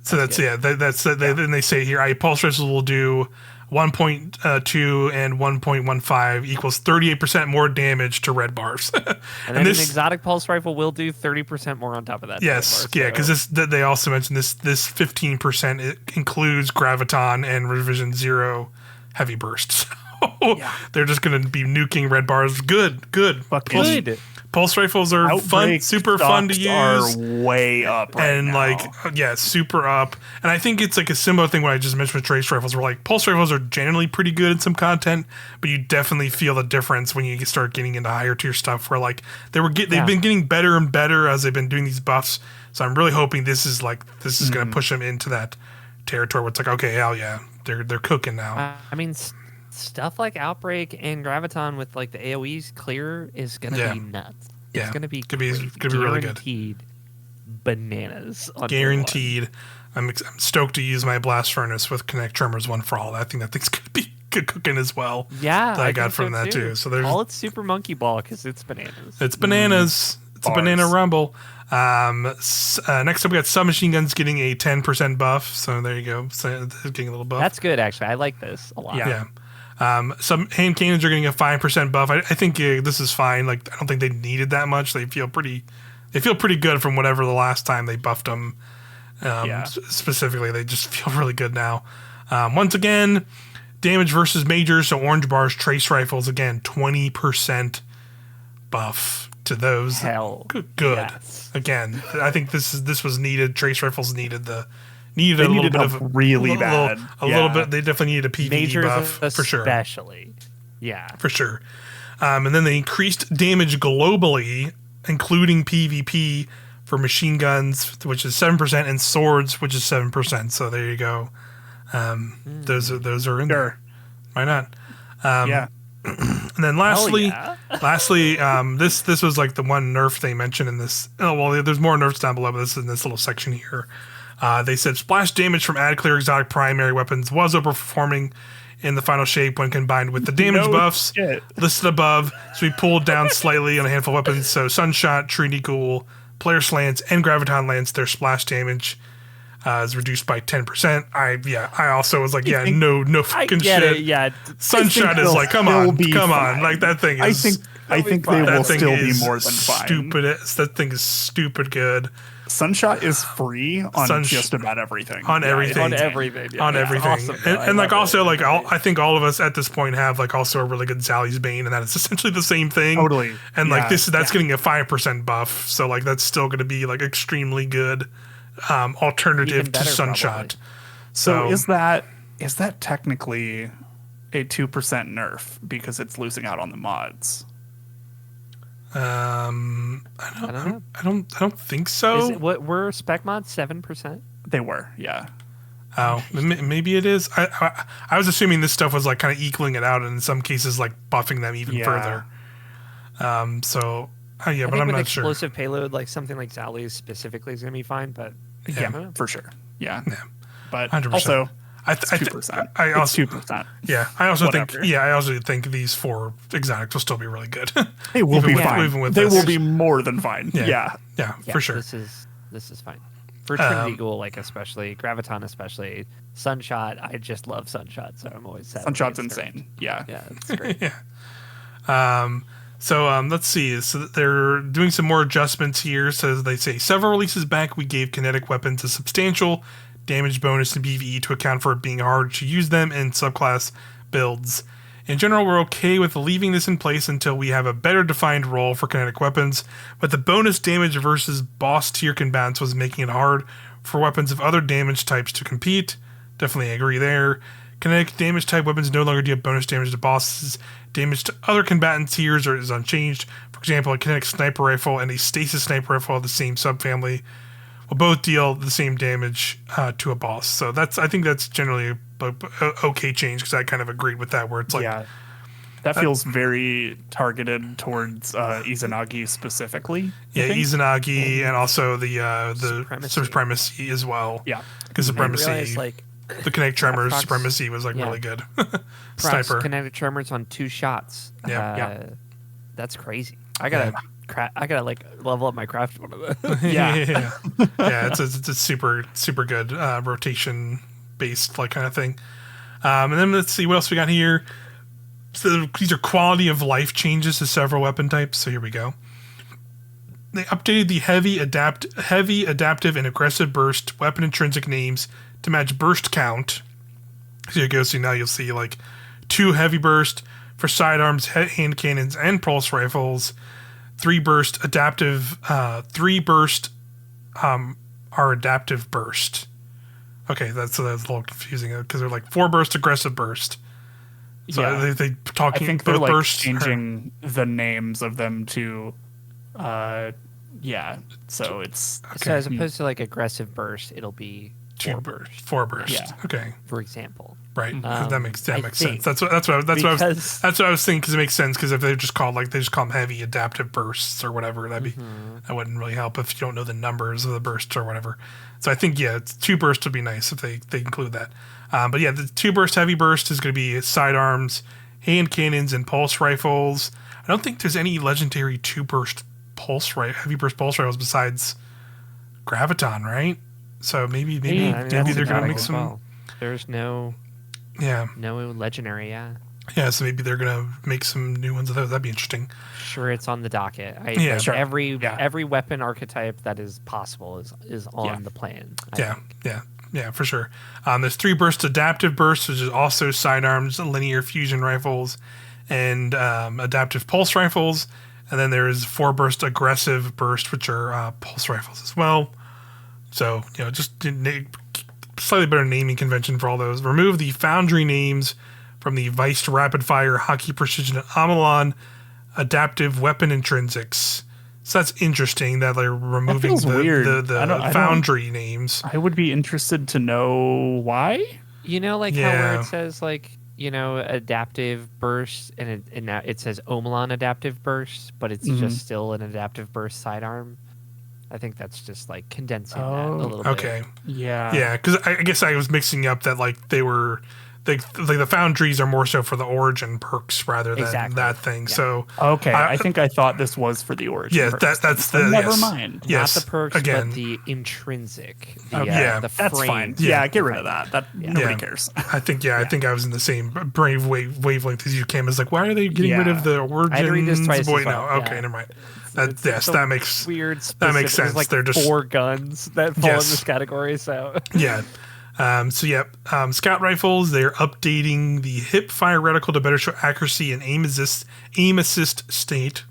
So that's then they say here, pulse rifles will do 1.2 and 1.15 equals 38% more damage to red bars. and then an exotic pulse rifle will do 30% more on top of that. Yes, because they also mentioned this 15% it includes graviton and revision 0 heavy bursts. They're just going to be nuking red bars. Good. Pulse rifles are super fun to use. Are way up right now. Super up. And I think it's like a similar thing what I just mentioned with trace rifles, where like pulse rifles are generally pretty good in some content, but you definitely feel the difference when you start getting into higher tier stuff, where like they've been getting better and better as they've been doing these buffs. So I'm really hoping this is going to push them into that territory where it's like, okay, hell yeah, they're cooking now. I mean, stuff like Outbreak and Graviton with like the AoEs clear is going to be nuts. It's going to be really good. Guaranteed bananas. Guaranteed. I'm stoked to use my blast furnace with Connect Tremors 1 for all. I think that thing's going to be good cooking as well. Yeah, that I got from that too. So there's call it Super Monkey Ball because it's bananas. It's bananas. It's a banana rumble. Next up, we got submachine guns getting a 10% buff. So there you go. So getting a little buff. That's good, actually. I like this a lot. Yeah. Some hand cannons are getting a 5% buff. I think this is fine. Like, I don't think they needed that much. They feel pretty good from whatever the last time they buffed them. Specifically, they just feel really good now. Once again, damage versus majors. So orange bars, trace rifles, again, 20% buff to those. Hell, good. Yes. Again, I think this was needed. Trace rifles needed a little bit of really bad. A little bit. They definitely needed a PvE majors buff for sure. Especially, yeah, for sure. And then they increased damage globally, including PvP for machine guns, which is 7%, and swords, which is 7%. So there you go. Those are in there. Why not? And then lastly, this was like the one nerf they mentioned in this. Oh, well, there's more nerfs down below, but this is in this little section here. They said splash damage from add clear exotic primary weapons was overperforming in the final shape when combined with the damage buffs listed above. So we pulled down slightly on a handful of weapons. So Sunshot, Trinity Ghoul, Polaris Lance, and Graviton Lance, their splash damage is reduced by 10%. I also was like, no fucking shit. Sunshot is like, come on. Like, that thing is. I think they will still be more than fine. That thing is stupid good. Sunshot is free on just about everything. On everything. Awesome, and like also like I think all of us at this point have like also a really good Zali's Bane, and that is essentially the same thing. Totally. And like that's getting a 5% buff, so like that's still going to be like extremely good alternative to Sunshot. Probably. So is that technically a 2% nerf because it's losing out on the mods? I don't think so. What were spec mods 7%? They were, yeah. Oh, maybe it is. I was assuming this stuff was like kind of equaling it out, and in some cases like buffing them even further. But I'm not sure. Explosive payload, like something like Zali's specifically, is gonna be fine. But for sure, yeah. But 100%. Also, it's 2%. It's 2%. Yeah, I also think these 4 exotics will still be really good. They will be fine. Even with they will be more than fine. Yeah, for sure. This is fine. For Trinity Ghoul, like especially Graviton, especially Sunshot. I just love Sunshot, so I'm always sad. Sunshot's insane. Yeah, it's great. Let's see. So they're doing some more adjustments here. So they say several releases back, we gave kinetic weapons a substantial damage bonus in PvE to account for it being hard to use them in subclass builds. In general, we're okay with leaving this in place until we have a better defined role for kinetic weapons, but the bonus damage versus boss tier combatants was making it hard for weapons of other damage types to compete. Definitely agree there. Kinetic damage type weapons no longer deal bonus damage to bosses. Damage to other combatant tiers is unchanged. For example, a kinetic sniper rifle and a stasis sniper rifle of the same subfamily will both deal the same damage to a boss. So I think that's generally a okay change, because I kind of agreed with that, where it's like that feels very targeted towards Izanagi specifically. Izanagi and also the Supremacy as well. Yeah, because Supremacy, the kinetic tremors Supremacy was like really good. Sniper kinetic tremors on 2 shots. That's crazy. I gotta like level up my craft one of those. It's a super good rotation based like kind of thing. And then let's see what else we got here. So these are quality of life changes to several weapon types. So here we go. They updated the heavy, adaptive, and aggressive burst weapon intrinsic names to match burst count. So you go. So now you'll see like 2 heavy burst for sidearms, hand cannons, and pulse rifles. 3 burst adaptive. 3 burst are adaptive burst. Okay, that's a little confusing because they're like 4 burst, aggressive burst. So they talking. I think they're like changing the names of them to, So it's so as opposed to like aggressive burst, it'll be 4 burst. 4 burst. Yeah. Okay. For example. Right. That makes sense. That's what I was thinking, because it makes sense, because if they just call them heavy adaptive bursts or whatever, that wouldn't really help if you don't know the numbers of the bursts or whatever. So I think 2 bursts would be nice if they include that. But the 2 burst heavy burst is going to be sidearms, hand cannons, and pulse rifles. I don't think there's any legendary 2 burst heavy burst pulse rifles besides Graviton, right? So maybe Yeah, maybe they're gonna make as some. well. There's no legendary. Yeah, so maybe they're gonna make some new ones of those. That'd be interesting. Sure, it's on the docket. Sure. Every weapon archetype that is possible is on the plan. I think. Yeah, for sure. There's 3 burst adaptive bursts, which is also sidearms, linear fusion rifles, and adaptive pulse rifles. And then there's 4 burst aggressive burst, which are pulse rifles as well. So, just slightly better naming convention for all those. Remove the foundry names from the Vice Rapid Fire, Hockey Precision, and Amalon adaptive weapon intrinsics. So that's interesting that they're removing the foundry names. I would be interested to know why. How where it says adaptive burst and now it says Omalon adaptive burst, but it's just still an adaptive burst sidearm. I think that's just condensing that a little bit. Okay. Yeah. Yeah, because I guess I was mixing up that they were. The foundries are more so for the origin perks rather than that thing. Yeah. So okay, I think I thought this was for the origin. Yeah, perks. that's never mind. Yes, not the perks, again, but the intrinsic. The that's fine. Yeah, get rid of that. Nobody cares. I think I think I was in the same brave wavelength as you, Cam. Is why are they getting rid of the origins? I read this twice as well. Okay, never mind. That makes weird. That makes sense. They're just 4 guns that fall in this category. So yeah. Scout rifles, they're updating the hip fire reticle to better show accuracy and aim assist state.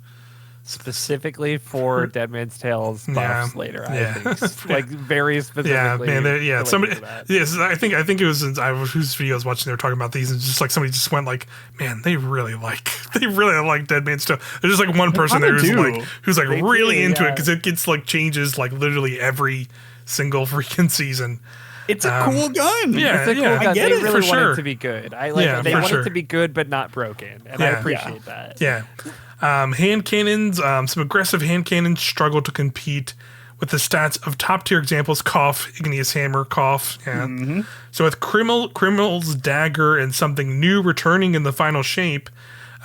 Specifically for Dead Man's Tales buffs later, I think. Very specifically. Yeah, man, somebody. Yes, I think it was whose video I was watching. They were talking about these, and just somebody just went man, they really like Dead Man's Tales. There's just one person there who's really into it because it gets changes literally every single freaking season. It's a cool gun. Yeah, it's a cool gun. I get they it really for want it to be good. They want it to be good but not broken, and I appreciate that. Yeah. Hand cannons, some aggressive hand cannons struggle to compete with the stats of top tier examples. Cough, Igneous Hammer, Cough. Yeah. Mm-hmm. So with Criminal's Dagger and something new returning in the final shape,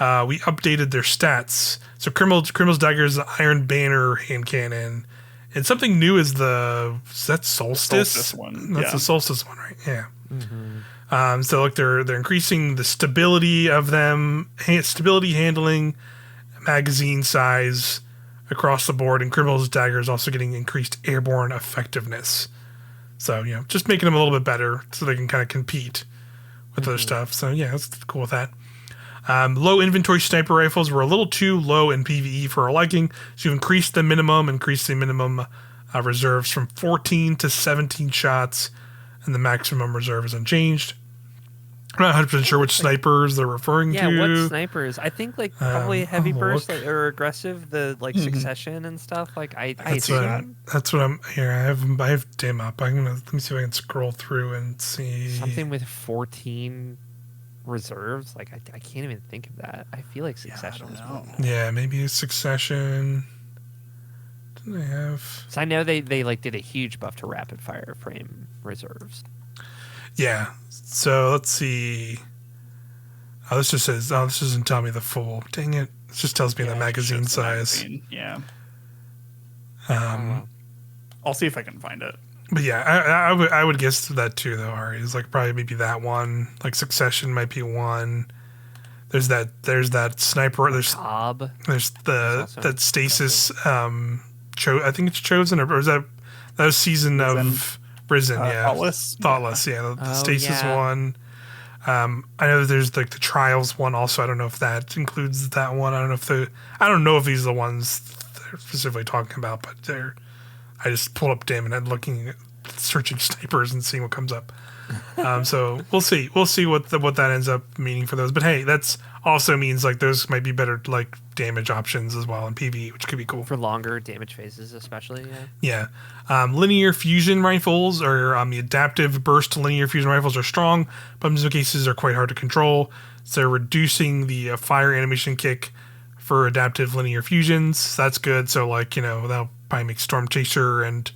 we updated their stats. So Criminal's Dagger is the Iron Banner hand cannon. And something new is that Solstice? Solstice one. That's the Solstice one, right? Yeah. Mm-hmm. So they're increasing the stability of them, stability handling, magazine size across the board, and Criminal's Dagger is also getting increased airborne effectiveness. So just making them a little bit better so they can kind of compete with other stuff. So that's cool with that. Low inventory sniper rifles were a little too low in PvE for our liking, so you've increased the minimum reserves from 14 to 17 shots, and the maximum reserve is unchanged. I'm not 100% sure which snipers they're referring to. Yeah, what snipers? I think probably heavy burst or aggressive, the succession and stuff. That's what I'm here. I have dim up. Let me see if I can scroll through and see something with 14 reserves. I can't even think of that. I feel like succession was one. Yeah, maybe a succession. Didn't they have? So I know they did a huge buff to rapid fire frame reserves. Yeah. So let's see. This just says. This doesn't tell me the full. Dang it! It just tells me the magazine size. Yeah. I'll see if I can find it. But yeah, I would guess that too, though. Ari is probably maybe that one. Succession might be one. There's that sniper. There's Cobb. There's that stasis. I think it's Chosen, or is that was season of Risen? Thoughtless. Yeah, the stasis one. I know there's the trials one also. I don't know if that includes that one. I don't know if these are the ones they're specifically talking about, but they're. I just pulled up Dim and I'm searching snipers and seeing what comes up. So we'll see. We'll see what that ends up meaning for those. But hey, that's also means those might be better damage options as well in PvE, which could be cool for longer damage phases, especially. Yeah. Linear fusion rifles or the adaptive burst linear fusion rifles are strong, but in some cases are quite hard to control. So they're reducing the fire animation kick for adaptive linear fusions. So that's good. So that'll probably make Storm Chaser and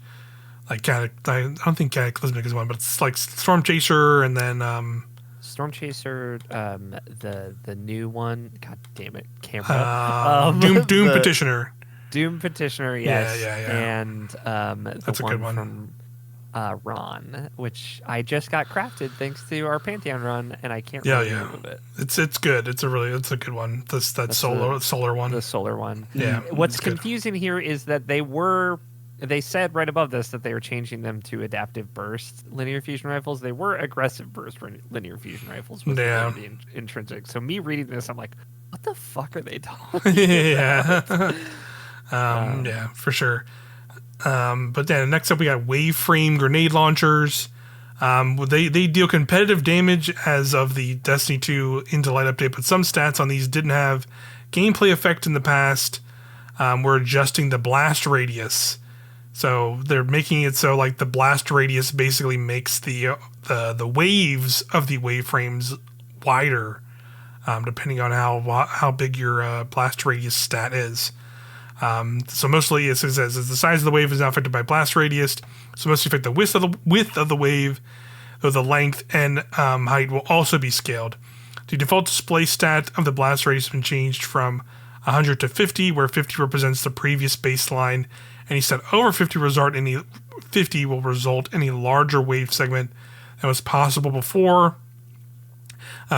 I don't think Cataclysmic is one, but it's Storm Chaser and then Storm Chaser, the new one. God damn it, camera. Doom Petitioner. Doom Petitioner, yes. Yeah. And That's a good one. From Ron, which I just got crafted thanks to our Pantheon run, and I can't really remove it. It's good. It's a good one. That's solar one. The solar one. Yeah. What's confusing here is that they said right above this that they were changing them to adaptive burst linear fusion rifles. They were aggressive burst linear fusion rifles. The intrinsic. So me reading this, I'm like, what the fuck are they talking about? Yeah, for sure. But then next up we got waveframe grenade launchers. They deal competitive damage as of the Destiny 2 Into Light update, but some stats on these didn't have gameplay effect in the past. We're adjusting the blast radius. So they're making it so like the blast radius basically makes the waves of the waveframes wider, depending on how big your blast radius stat is. So mostly it says the size of the wave is not affected by blast radius, so mostly affect the width of the wave, though the length and height will also be scaled. The default display stat of the blast radius has been changed from 100 to 50, where 50 represents the previous baseline. Any stat over 50 will result in a larger wave segment than was possible before.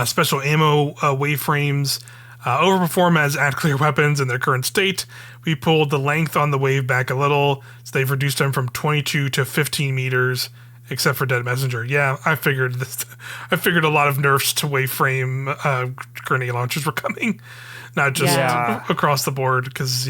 Special ammo waveframes overperform as add clear weapons in their current state. We pulled the length on the wave back a little, so they've reduced them from 22 to 15 meters, except for Dead Messenger. Yeah, I figured this. I figured a lot of nerfs to waveframe grenade launchers were coming, not just across the board, because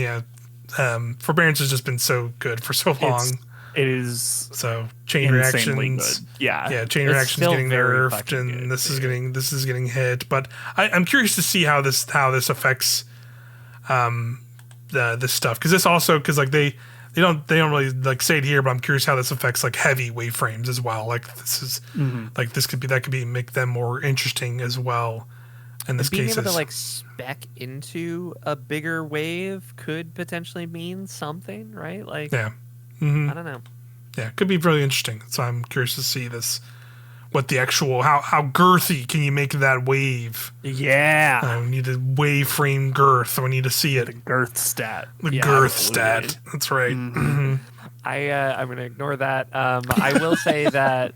Forbearance has just been so good for so long. It is so chain reactions. Good. Yeah, chain reactions getting nerfed, and this is getting hit. But I'm curious to see how this affects this stuff, because like they don't really like say it here, but I'm curious how this affects like heavy waveframes as well. Like this is like that could be make them more interesting as well. In this being case, able to like spec into a bigger wave could potentially mean something, right? Like I don't know. Yeah, it could be really interesting. So I'm curious to see this. What the actual how girthy can you make that wave? Yeah, we need a wave frame girth. We need to see it. The girth stat. The girth stat. That's right. I'm gonna ignore that. I will say that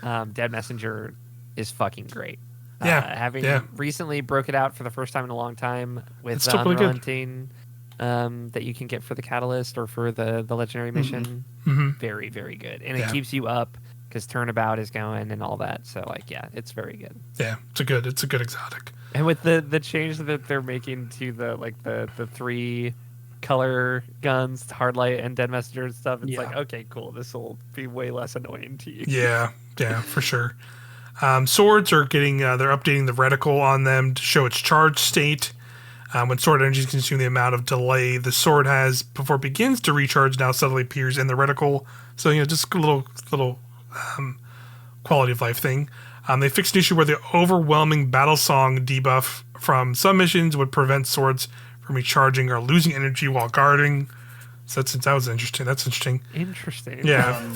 Dead Messenger is fucking great. Having recently broke it out for the first time in a long time with Unrelenting that you can get for the Catalyst or for the Legendary Mission. Very, very good. And it keeps you up because Turnabout is going and all that. So, like, it's very good. Yeah, it's a good exotic. And with the change that they're making to the 3 color guns, Hardlight and Dead Messenger and stuff, it's like, okay, cool. This will be way less annoying to you. Yeah, for sure. Swords are getting, they're updating the reticle on them to show its charge state. When sword energies consume the amount of delay the sword has before it begins to recharge now suddenly appears in the reticle. So, just a little quality of life thing. They fixed an issue where the overwhelming battle song debuff from some missions would prevent swords from recharging or losing energy while guarding. So that was interesting. That's interesting. Yeah.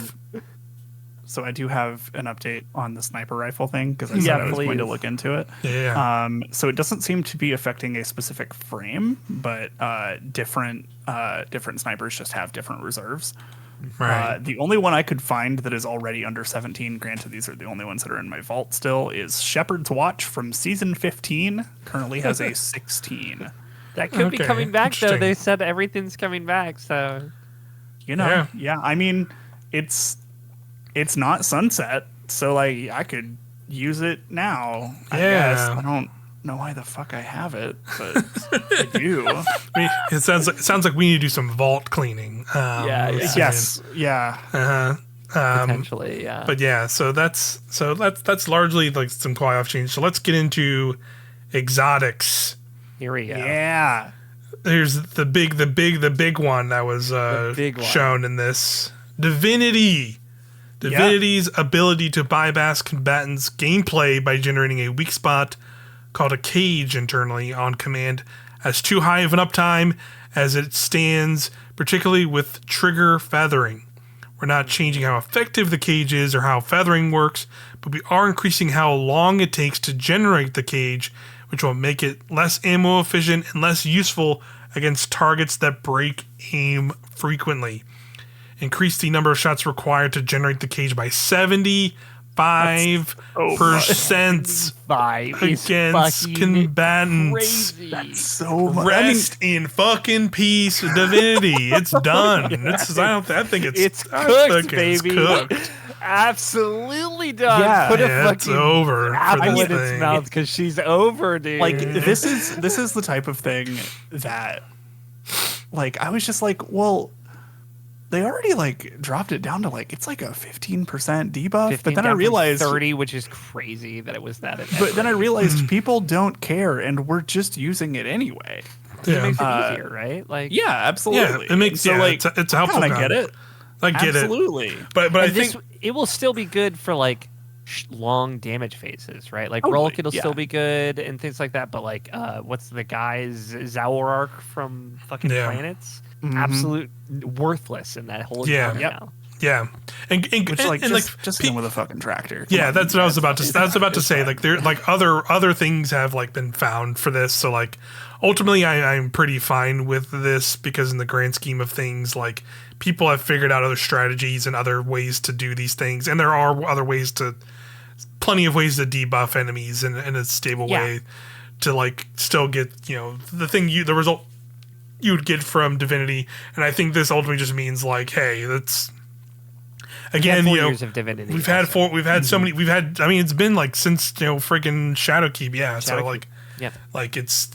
So I do have an update on the sniper rifle thing because I said I was going to look into it. Yeah. So it doesn't seem to be affecting a specific frame, but different snipers just have different reserves. Right. The only one I could find that is already under 17, granted these are the only ones that are in my vault still, is Shepherd's Watch from Season 15. Currently has a 16. That could be coming back, though. They said everything's coming back, so... Yeah. I mean, it's not Sunset, so, like, I could use it now, I guess. I don't know why the fuck I have it, but I do. It sounds like we need to do some vault cleaning. Yes. Yeah. Potentially, yeah. But so that's largely like some quality off change. So let's get into exotics. Here we go. Yeah. Here's the big one that was shown in this. Divinity. Divinity's ability to bypass combatants' gameplay by generating a weak spot called a cage internally on command has too high of an uptime as it stands, particularly with trigger feathering. We're not changing how effective the cage is or how feathering works, but we are increasing how long it takes to generate the cage, which will make it less ammo efficient and less useful against targets that break aim frequently. Increase the number of shots required to generate the cage by 75% against combatants. Crazy. That's so much. Rest in fucking peace, Divinity. It's done. I think it's cooked, baby. It's cooked. Absolutely done. Yeah. Put a It's fucking over. apple for in this its thing. mouth because she's over, dude. Like this is the type of thing that, like, I was just like, well, they already like dropped it down to like it's like a 15% debuff, 15 but then I down from realized 30, which is crazy that it was that. But then I realized people don't care, and we're just using it anyway. It makes it easier, right? Like, Yeah, absolutely. Yeah, it makes like it's a helpful. I get it. I get Absolutely. it. But I think it will still be good for like long damage phases, right? Like Totally, Rollick, it'll still be good and things like that. But like, what's the guy's Zaorark from fucking Planets? Absolute worthless in that whole economy now. Yeah, and Which like and just him with a fucking tractor. Yeah, that's what I was about to. I was about to say like there like other things have like been found for this. So like ultimately, I'm pretty fine with this because in the grand scheme of things, like people have figured out other strategies and other ways to do these things, and there are other ways plenty of ways to debuff enemies in a stable way to like still get the result you would get from Divinity. And I think this ultimately just means like, hey, that's. Again, 4 years of Divinity. We've had so many. I mean, it's been like since freaking Shadowkeep. Yeah, so like, like it's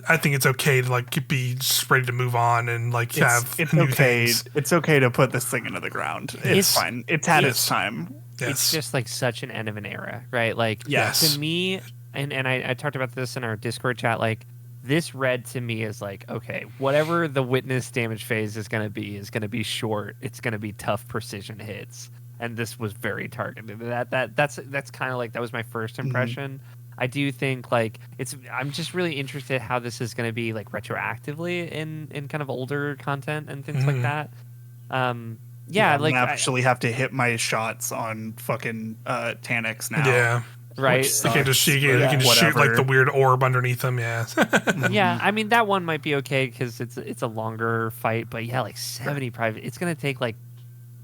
I think it's okay to like be just ready to move on and like have new things. It's okay to put this thing into the ground. It's fine. It's had its time. Yes. It's just like such an end of an era, right? Like, to me, and I talked about this in our Discord chat. Like, this red to me is like, okay, whatever the witness damage phase is going to be short. It's going to be tough precision hits, and this was very targeted. That's kind of like that was my first impression. I do think like I'm just really interested how this is going to be like retroactively in kind of older content and things like that. Like I actually have to hit my shots on fucking Taniks now. Yeah. Right. You can just shoot like the weird orb underneath them. Yeah. Yeah. I mean, that one might be okay because it's a longer fight, but yeah, like 70 private. It's gonna take like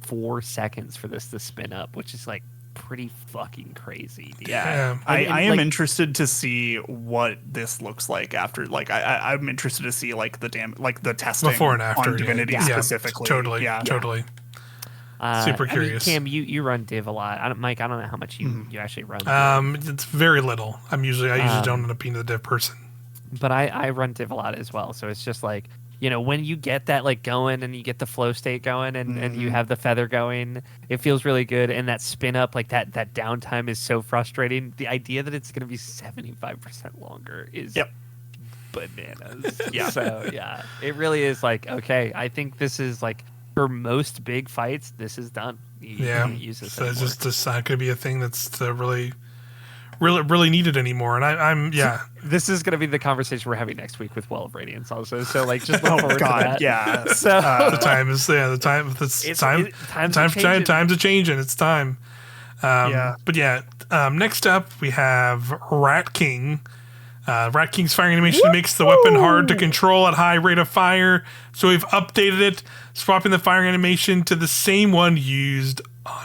4 seconds for this to spin up, which is like pretty fucking crazy. Dude. Yeah. I am interested to see what this looks like after. Like I'm interested to see like the testing before and after on Divinity specifically. Totally. Super curious. I mean, Cam, you run Div a lot. Mike, I don't know how much you actually run. It's very little. I usually don't end up being the Div person. But I run Div a lot as well. So it's just like, when you get that like going and you get the flow state going and you have the feather going, it feels really good. And that spin up, like that downtime is so frustrating. The idea that it's going to be 75% longer is bananas. So yeah, it really is like, okay, I think this is like, for most big fights, this is done. You can't use this so it's just not going to be a thing that's really needed anymore. And I'm this is going to be the conversation we're having next week with Well of Radiance also. So like just look forward to that. Yeah. So the time is times are changing. It's time. But next up we have Rat King. Rat King's firing animation makes the weapon hard to control at high rate of fire, so we've updated it, swapping the firing animation to the same one used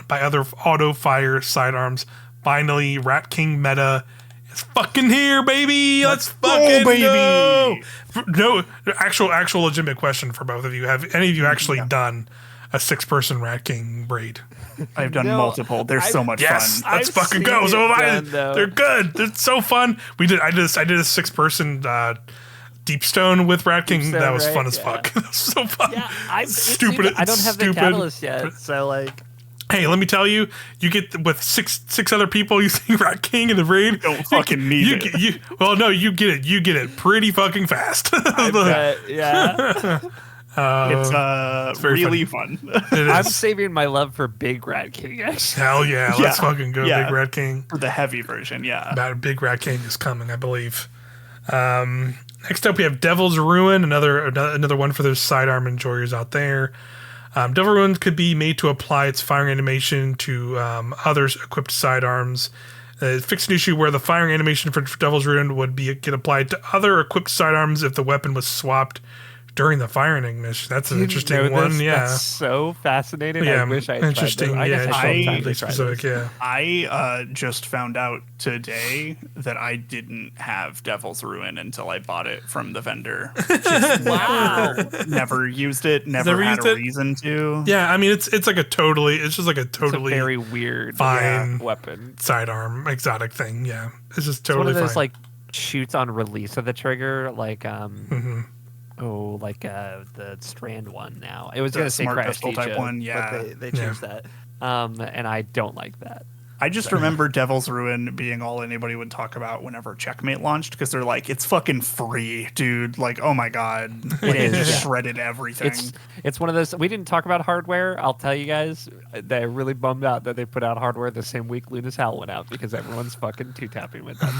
by other auto fire sidearms. Finally, Rat King meta is fucking here, baby. Let's fucking go. No, actual legitimate question for both of you: have any of you actually done a 6-person Rat King raid? I've done multiple. They're so much fun. Let's fucking go. So they're good. They're so fun. I did a 6-person Deep Stone with Rat King. That was fun as fuck. That was so fun. Yeah, I don't have the catalyst yet, so like. Hey, let me tell you, you get with six other people using Rat King in the raid. Don't fucking need it. You get it. You get it pretty fucking fast. I bet, yeah. It's really fun. I'm saving my love for Big Rat King, actually. Hell yeah, let's fucking go, Big Rat King. For the heavy version, Big Rat King is coming, I believe. Next up, we have Devil's Ruin, another one for those sidearm enjoyers out there. Devil Ruin could be made to apply its firing animation to others equipped sidearms. Fix an issue where the firing animation for Devil's Ruin would get applied to other equipped sidearms if the weapon was swapped during the fire and ignition. That's an interesting one. Yeah, that's so fascinating. Yeah, I wish I interesting. Tried this. I guess I should specific. Yeah, I just found out today that I didn't have Devil's Ruin until I bought it from the vendor. Wow. Never used it. Never had a reason to. Yeah, I mean it's just like a totally it's a very weird fine weapon, sidearm exotic thing. Yeah, it's just totally it's one of those fine. like shoots on release of the trigger, like the Strand one. Now it was going to say smart Crash pistol type one, but they changed that, and I don't like that. I just remember Devil's Ruin being all anybody would talk about whenever Checkmate launched, because they're like, it's fucking free, dude. Like, oh my god, like, it just shredded everything. It's one of those. We didn't talk about hardware. I'll tell you guys, they're really bummed out that they put out hardware the same week Luna's Howl went out, because everyone's fucking two-tapping with that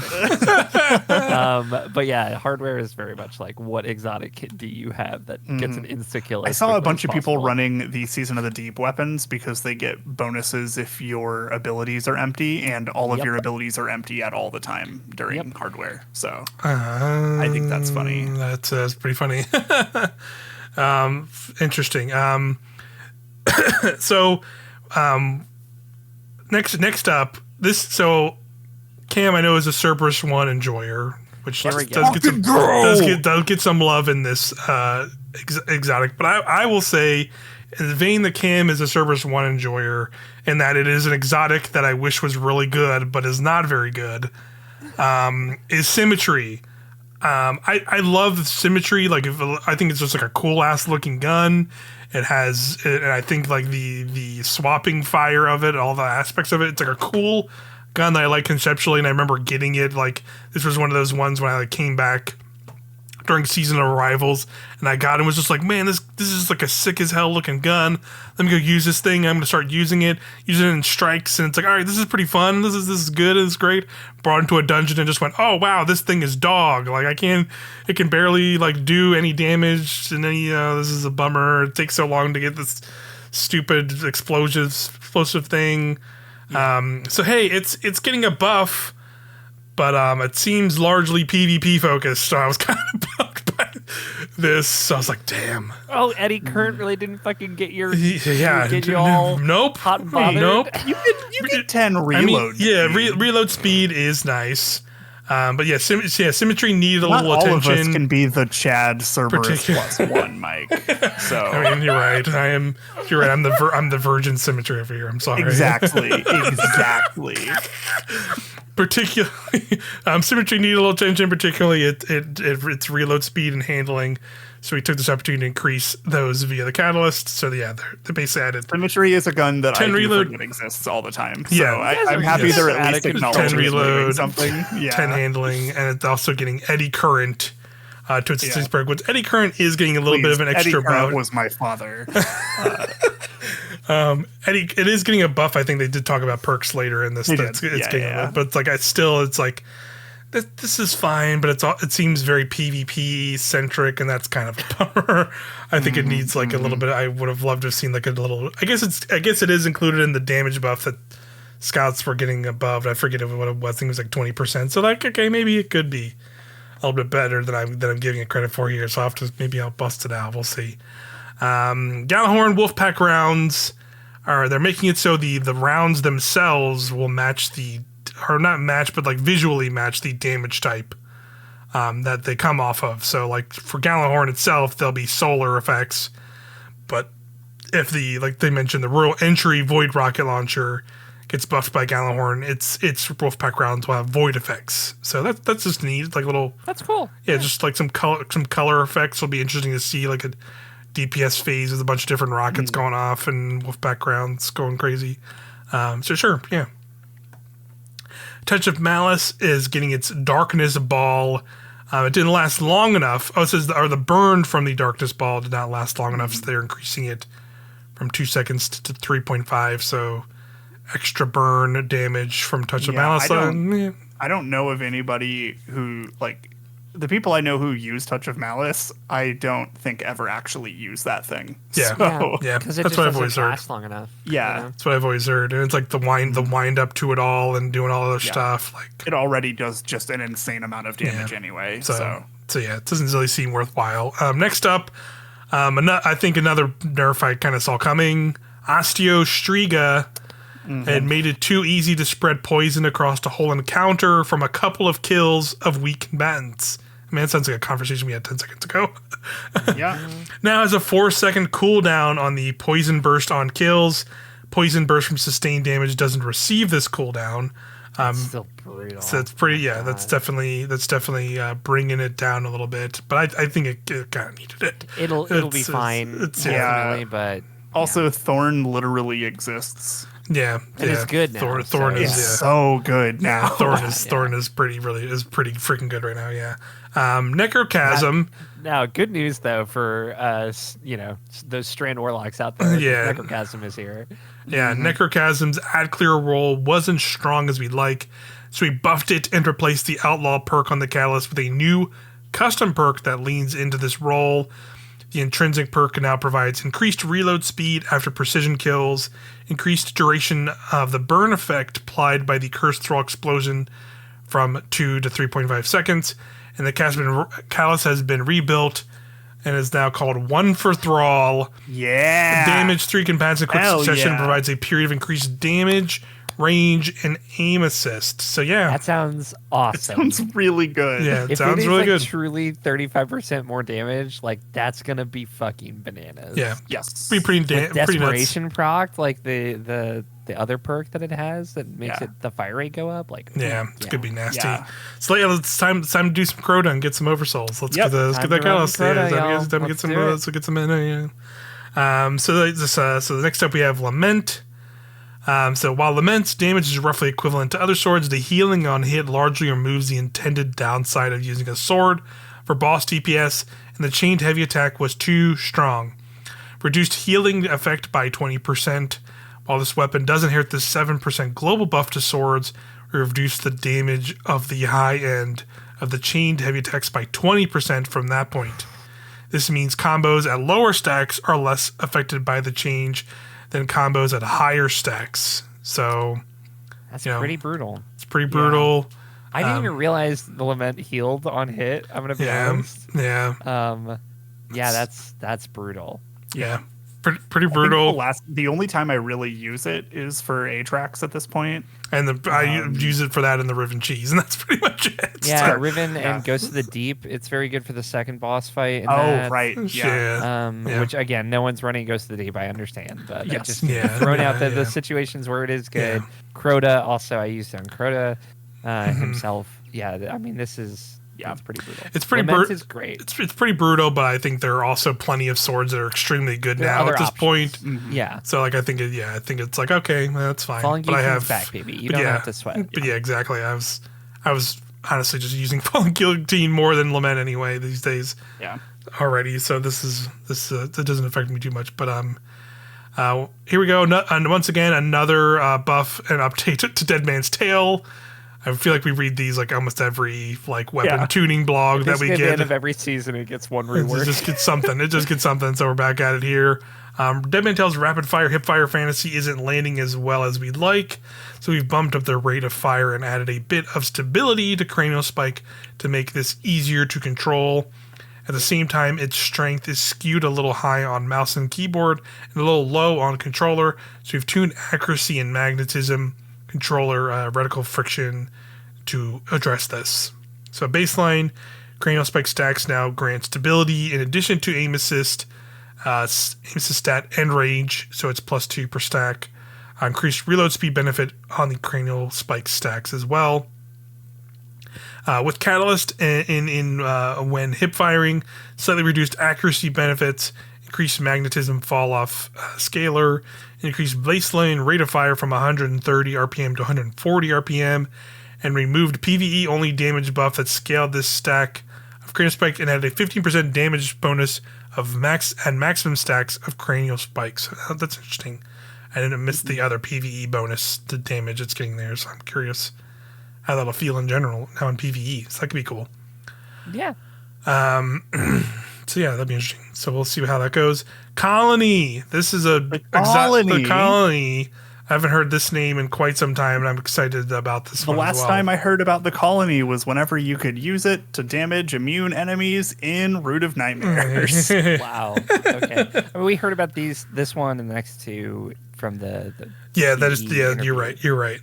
thing. But yeah, hardware is very much like, what exotic kit do you have that gets an insta-kill? I saw a bunch of people running the Season of the Deep weapons because they get bonuses if your abilities are empty, and all of your abilities are empty at all the time during hardware. So I think that's funny. That's pretty funny. Interesting. Next up, this. So Cam, I know, is a Cerberus 1 enjoyer, which does get some love in this exotic. But I will say, in the vein that Cam is a Cerberus 1 enjoyer, and that it is an exotic that I wish was really good, but is not very good, is Symmetry. I love Symmetry. Like, I think it's just like a cool ass looking gun. It has, and I think like the swapping fire of it, all the aspects of it, it's like a cool gun that I like conceptually. And I remember getting it, like, this was one of those ones when I like came back during Season of Arrivals, and I got it and was just like, man, this is like a sick as hell looking gun. Let me go use this thing. I'm gonna start using it in strikes, and it's like, all right, this is pretty fun. This is good. It's great. Brought into a dungeon and just went, oh wow, this thing is dog. Like it can barely like do any damage, and then this is a bummer. It takes so long to get this stupid explosive thing. So hey, it's getting a buff. But it seems largely PvP focused, so I was kind of bugged by this. So I was like, damn. Oh, Eddie Current really didn't fucking get your... Get you all nope. hot and bothered? Nope. You get 10 reload. I mean, reload speed is nice. But yeah, Symmetry needed a little attention. All of us can be the Chad Cerberus +1, Mike. So I mean, you're right. You're right. I'm the virgin Symmetry over here. I'm sorry. Exactly. Particularly, Symmetry needed a little attention. Particularly, its reload speed and handling. So we took this opportunity to increase those via the catalyst. So yeah, they basically added. Symmetry is a gun that 10 reload forget exists all the time. So yeah, I'm happy they're at least acknowledging 10 reload, something. Yeah. 10 handling, and it's also getting eddy current to its iceberg. Which eddy current is getting a little bit of an extra buff. Eddie was my father. It is getting a buff. I think they did talk about perks later in this. It's getting but it's like it's like this is fine, but it seems very PvP centric, and that's kind of a bummer. I think it needs like a little bit. I would have loved to have seen like a little. I guess it is included in the damage buff that scouts were getting above. I forget what it was. I think it was like 20%. So like, okay, maybe it could be a little bit better than I'm giving it credit for here. So I'll bust it out. We'll see. Gallahorn Wolfpack rounds they're making it so the rounds themselves will match not match, but like visually match the damage type that they come off of. So like for Gallahorn itself, there'll be solar effects, but if like they mentioned, the Royal Entry Void Rocket Launcher gets buffed by Gallahorn, its Wolfpack rounds will have void effects. So that's just neat. Like little. That's cool. Yeah, just like some color effects will be interesting to see. Like a DPS phase with a bunch of different rockets going off and Wolfpack rounds going crazy. So sure, yeah. Touch of Malice is getting its Darkness Ball. It didn't last long enough. Oh, it says the burn from the Darkness Ball did not last long enough, so they're increasing it from 2 seconds to 3.5. So extra burn damage from Touch of Malice. I don't know of anybody who like. The people I know who use Touch of Malice, I don't think ever actually use that thing. Yeah, because it that's just what I've always doesn't heard. last long enough. Yeah, that's what I've always heard, and it's like the wind up to it all and doing all other stuff. Like it already does just an insane amount of damage anyway. So So yeah, it doesn't really seem worthwhile. Next up, I think another nerf I kind of saw coming. Osteo Striga had made it too easy to spread poison across the whole encounter from a couple of kills of weak combatants. Man, it sounds like a conversation we had 10 seconds ago. Yeah. Now has a 4-second cooldown on the poison burst on kills. Poison burst from sustained damage doesn't receive this cooldown. Still brutal. So it's pretty, that's definitely bringing it down a little bit. But I think it kind of needed it. It'll be fine. Definitely, but also Thorn literally exists. Yeah, and it's good now. Thorn is so good now. Thorn is pretty freaking good right now. Yeah. Necrochasm. Now, good news though for those Strand Warlocks out there. Yeah. Necrochasm is here. Yeah, Necrochasm's add clear roll wasn't strong as we'd like, so we buffed it and replaced the Outlaw perk on the Catalyst with a new custom perk that leans into this roll. The intrinsic perk now provides increased reload speed after precision kills, increased duration of the burn effect applied by the Cursed Thrall explosion from 2 to 3.5 seconds, and the Catalyst has been rebuilt and is now called One for Thrall. Yeah. Damage 3 combats in quick succession provides a period of increased damage, range, and aim assist. So yeah. That sounds awesome. It sounds really good. Yeah, it if sounds it is really good. Truly 35% more damage, like that's gonna be fucking bananas. Yeah. Yes. Pretty Desperation proc, like the other perk that it has that makes it the fire rate go up. Like it's gonna be nasty. Yeah. So yeah, it's time to do some Crota and get some oversouls. Let's get that Catalyst. Let's get some in. So the next up we have Lament. So while Lament's damage is roughly equivalent to other swords, the healing on hit largely removes the intended downside of using a sword for boss DPS, and the chained heavy attack was too strong. Reduced healing effect by 20%. While this weapon does inherit the 7% global buff to swords, we reduced the damage of the high end of the chained heavy attacks by 20% from that point. This means combos at lower stacks are less affected by the change than combos at higher stacks. So that's pretty brutal. It's pretty brutal. I didn't even realize the Lament healed on hit. I'm gonna be honest. That's brutal. Yeah. Pretty brutal. The only time I really use it is for Atrax at this point. And I use it for that in the Riven Cheese, and that's pretty much it. Yeah, Riven and Ghost of the Deep. It's very good for the second boss fight. Right. Yeah. Which, again, no one's running Ghost of the Deep, I understand. But just throwing out the situations where it is good. Yeah. Crota, also, I used it on Crota himself. Yeah, I mean, this is... Yeah, it's pretty brutal. It's pretty brutal. It's great. It's pretty brutal, but I think there are also plenty of swords that are extremely good now at this point. Mm-hmm. Yeah. So I think it's like okay, that's fine. Fallen Guillotine's back, baby. You don't have to sweat. But exactly. I was honestly just using Fallen Guillotine more than Lament anyway these days. Yeah. Already, so this it doesn't affect me too much, but here we go. And once again, another buff and update to Dead Man's Tale. I feel like we read these like almost every weapon tuning blog that we get. At the end of every season, it gets one reward. It just gets something. So we're back at it here. Dead Man Tale's rapid fire hip fire fantasy isn't landing as well as we'd like, so we've bumped up the rate of fire and added a bit of stability to Cranial Spike to make this easier to control. At the same time, its strength is skewed a little high on mouse and keyboard and a little low on controller, so we've tuned accuracy and magnetism, controller reticle friction to address this. So baseline, Cranial Spike stacks now grant stability in addition to aim assist stat and range, so it's +2 per stack. Increased reload speed benefit on the Cranial Spike stacks as well. With Catalyst when hip firing, slightly reduced accuracy benefits, increased magnetism fall off scalar, increased baseline rate of fire from 130 RPM to 140 RPM, and removed PvE only damage buff that scaled this stack of Cranial Spike and had a 15% damage bonus of maximum stacks of Cranial Spikes. So that's interesting. I didn't miss the other PvE bonus, the damage it's getting there, so I'm curious how that'll feel in general now in PvE. So that could be cool. Yeah. So yeah, that'd be interesting. So we'll see how that goes. Colony. This is Colony. Colony. I haven't heard this name in quite some time, and I'm excited about this The one last as well. time I heard about the colony was whenever you could use it to damage immune enemies in Root of Nightmares. Wow. Okay. I mean, we heard about this one and the next two from the yeah, that is TV yeah. interview. You're right.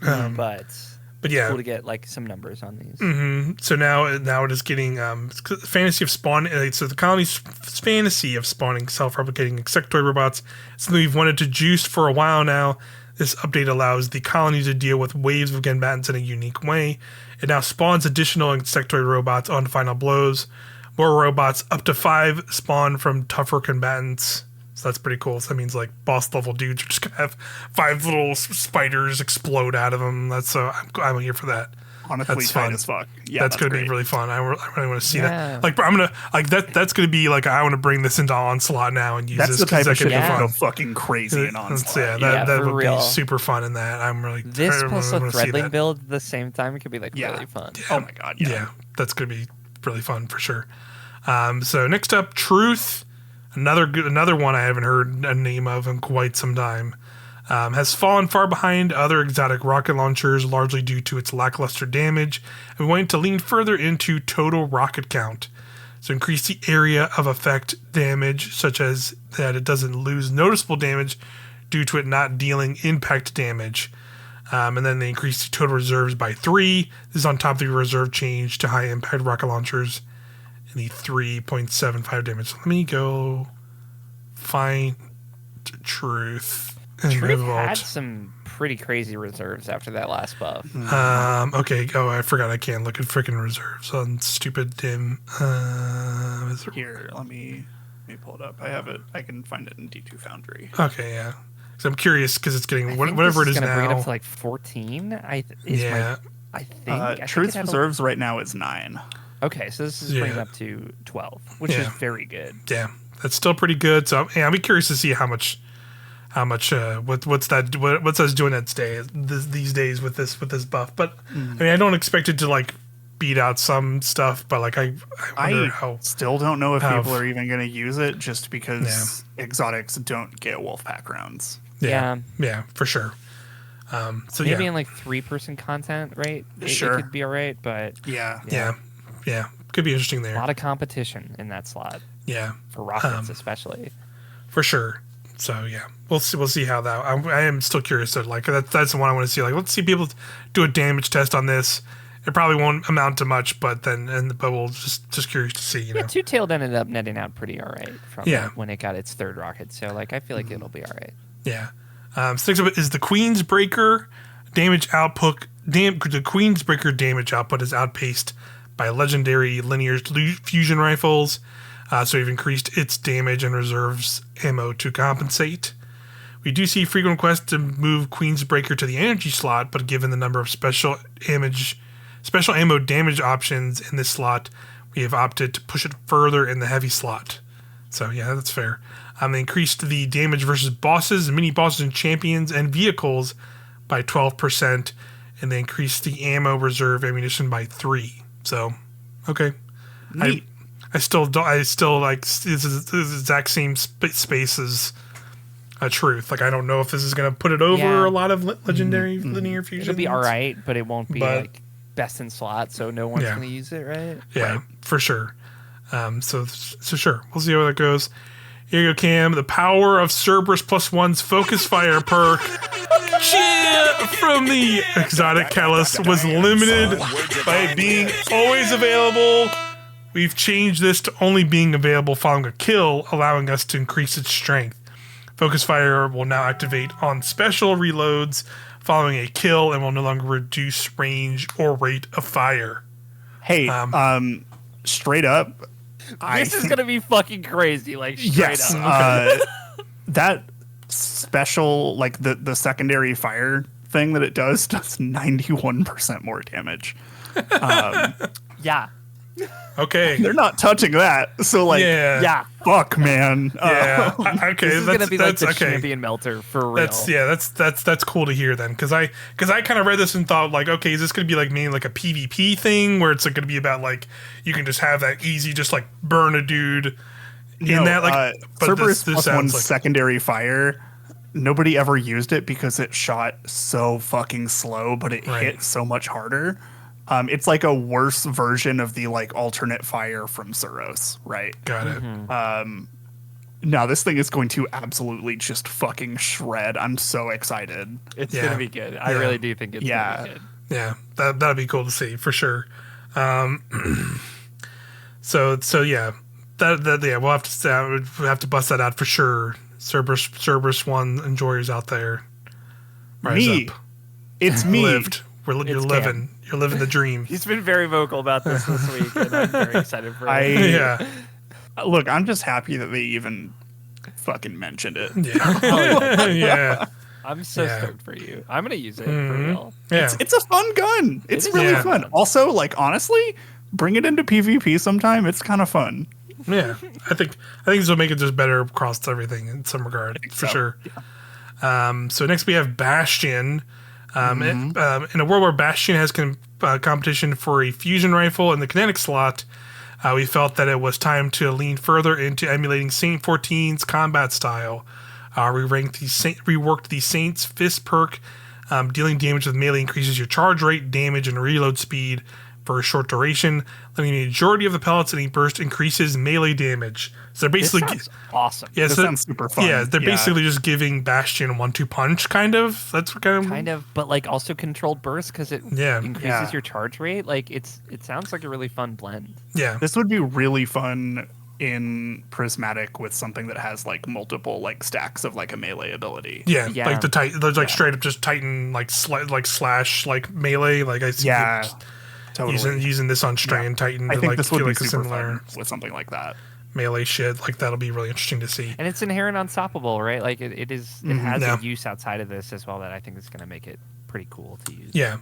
But yeah, cool to get like some numbers on these. So now it is getting fantasy of spawn. So the colony's fantasy of spawning self-replicating insectoid robots. It's something we've wanted to juice for a while now. This update allows the colony to deal with waves of combatants in a unique way. It now spawns additional insectoid robots on final blows. More robots, up to 5, spawn from tougher combatants. So that's pretty cool. So that means like boss level dudes are just gonna have 5 little spiders explode out of them. That's I'm here for that. Honestly, that's tight fun. as fuck. Yeah, that's gonna be really fun. I really want to see Yeah. that. Like I'm gonna like that. That's gonna be like I want to bring this into Onslaught now and use That's this. the type that of shit could be that fun. would go fucking crazy in Onslaught. That for would real. be super fun in that. I'm really This I plus really a wanna see threadling that. build at the same time could be like Yeah. really fun. Oh my god, Yeah, that's gonna be really fun for sure. So next up, Truth. Another one I haven't heard a name of in quite some time. Has fallen far behind other exotic rocket launchers, largely due to its lackluster damage, and we wanted to lean further into total rocket count. So increase the area of effect damage, such as that it doesn't lose noticeable damage due to it not dealing impact damage. And then they increase the total reserves by 3. This is on top of the reserve change to high impact rocket launchers. The 3.75 damage. Let me go find Truth. Truth had some pretty crazy reserves after that last buff. Okay. Oh, I forgot I can't look at freaking reserves on stupid dim. Here, let me pull it up. I have it. I can find it in D2 Foundry. Okay, yeah. So I'm curious because it's getting I think whatever it this is gonna bring it now. up to like 14. I think. I think Truth's it had reserves right now is 9. Okay, so this is bringing it up to 12, which is very good. Yeah, that's still pretty good. So yeah, I'll be curious to see how much what's us doing these days with this buff. But I mean, I don't expect it to like beat out some stuff, but like I wonder how. Still don't know if people are even going to use it just because exotics don't get Wolfpack rounds. Yeah, for sure. So maybe in like 3-person content, right? It could be all right, but yeah, could be interesting there. A lot of competition in that slot. Yeah, for rockets especially. For sure. So yeah, we'll see how that. I am still curious. So like that's the one I want to see. Like let's see people do a damage test on this. It probably won't amount to much, but we'll just curious to see. You know, Two-tailed ended up netting out pretty all right from when it got its 3rd rocket. So like I feel like it'll be all right. Yeah. So next up is the Queen's Breaker damage output. The Queen's Breaker damage output is outpaced by legendary linear fusion rifles. So we've increased its damage and reserves ammo to compensate. We do see frequent requests to move Queen's Breaker to the energy slot, but given the number of special ammo damage options in this slot, we have opted to push it further in the heavy slot. So yeah, that's fair. They increased the damage versus bosses, mini bosses, and champions and vehicles by 12%, and they increased the ammo reserve ammunition by 3. So, okay. Neat. I still like this is the exact same space as a Truth. Like I don't know if this is gonna put it over a lot of legendary linear fusion. It'll be all right, but it won't be like best in slot, so no one's gonna use it, right? Yeah, for sure. So sure, we'll see how that goes. Here you go, Cam. The power of Cerberus +1's focus fire perk from the exotic Callus was limited by being always available. We've changed this to only being available following a kill, allowing us to increase its strength. Focus fire will now activate on special reloads following a kill and will no longer reduce range or rate of fire. Hey, straight up, this is gonna be fucking crazy. Like straight up. That special, like the secondary fire thing that it does 91% more damage. Yeah. Okay. They're not touching that. So like, fuck, man. Yeah. Okay. This is gonna be like the champion melter for real. That's cool to hear then, because I kind of read this and thought like, okay, is this gonna be like mainly like a PvP thing where it's like gonna be about like you can just have that easy just like burn a dude in that like. But Cerberus this +1 sounds like secondary fire nobody ever used it because it shot so fucking slow, but it hit so much harder. It's like a worse version of the like alternate fire from Suros, right? Got it. Now this thing is going to absolutely just fucking shred. I'm so excited. It's gonna be good. I really do think it's gonna be good. Yeah, that'd be cool to see for sure. So yeah, we'll have to bust that out for sure. Cerberus 1 enjoyers out there, rise me, up. It's me. You're living the dream. He's been very vocal about this week, and I'm very excited for it. Yeah. Look, I'm just happy that they even fucking mentioned it. Yeah. Yeah. I'm so stoked for you. I'm gonna use it for real. Yeah. It's a fun gun. It's really fun. Also, like honestly, bring it into PvP sometime. It's kind of fun. Yeah. I think this will make it just better across everything in some regard for sure. Yeah. So next we have Bastion. In a world where Bastion has competition for a fusion rifle in the kinetic slot, we felt that it was time to lean further into emulating Saint 14's combat style. We reworked the Saint's Fist perk. Dealing damage with melee increases your charge rate, damage, and reload speed for a short duration. Letting the majority of the pellets in a burst increases melee damage. So they're basically awesome. Yeah, this sounds super fun. Yeah, they're basically just giving Bastion 1-2 punch, kind of. That's kind of, but like also controlled burst because it increases your charge rate. Like it sounds like a really fun blend. Yeah, this would be really fun in Prismatic with something that has like multiple like stacks of like a melee ability. Yeah. Like there's like straight up just Titan like slash like melee. Like I see. Yeah. Totally. Using this on Strand Titan. I think like, this would be like super similar fun with something like that. Melee shit. Like that'll be really interesting to see. And it's inherent unstoppable, right? Like it has a use outside of this as well that I think is going to make it pretty cool to use. Yeah,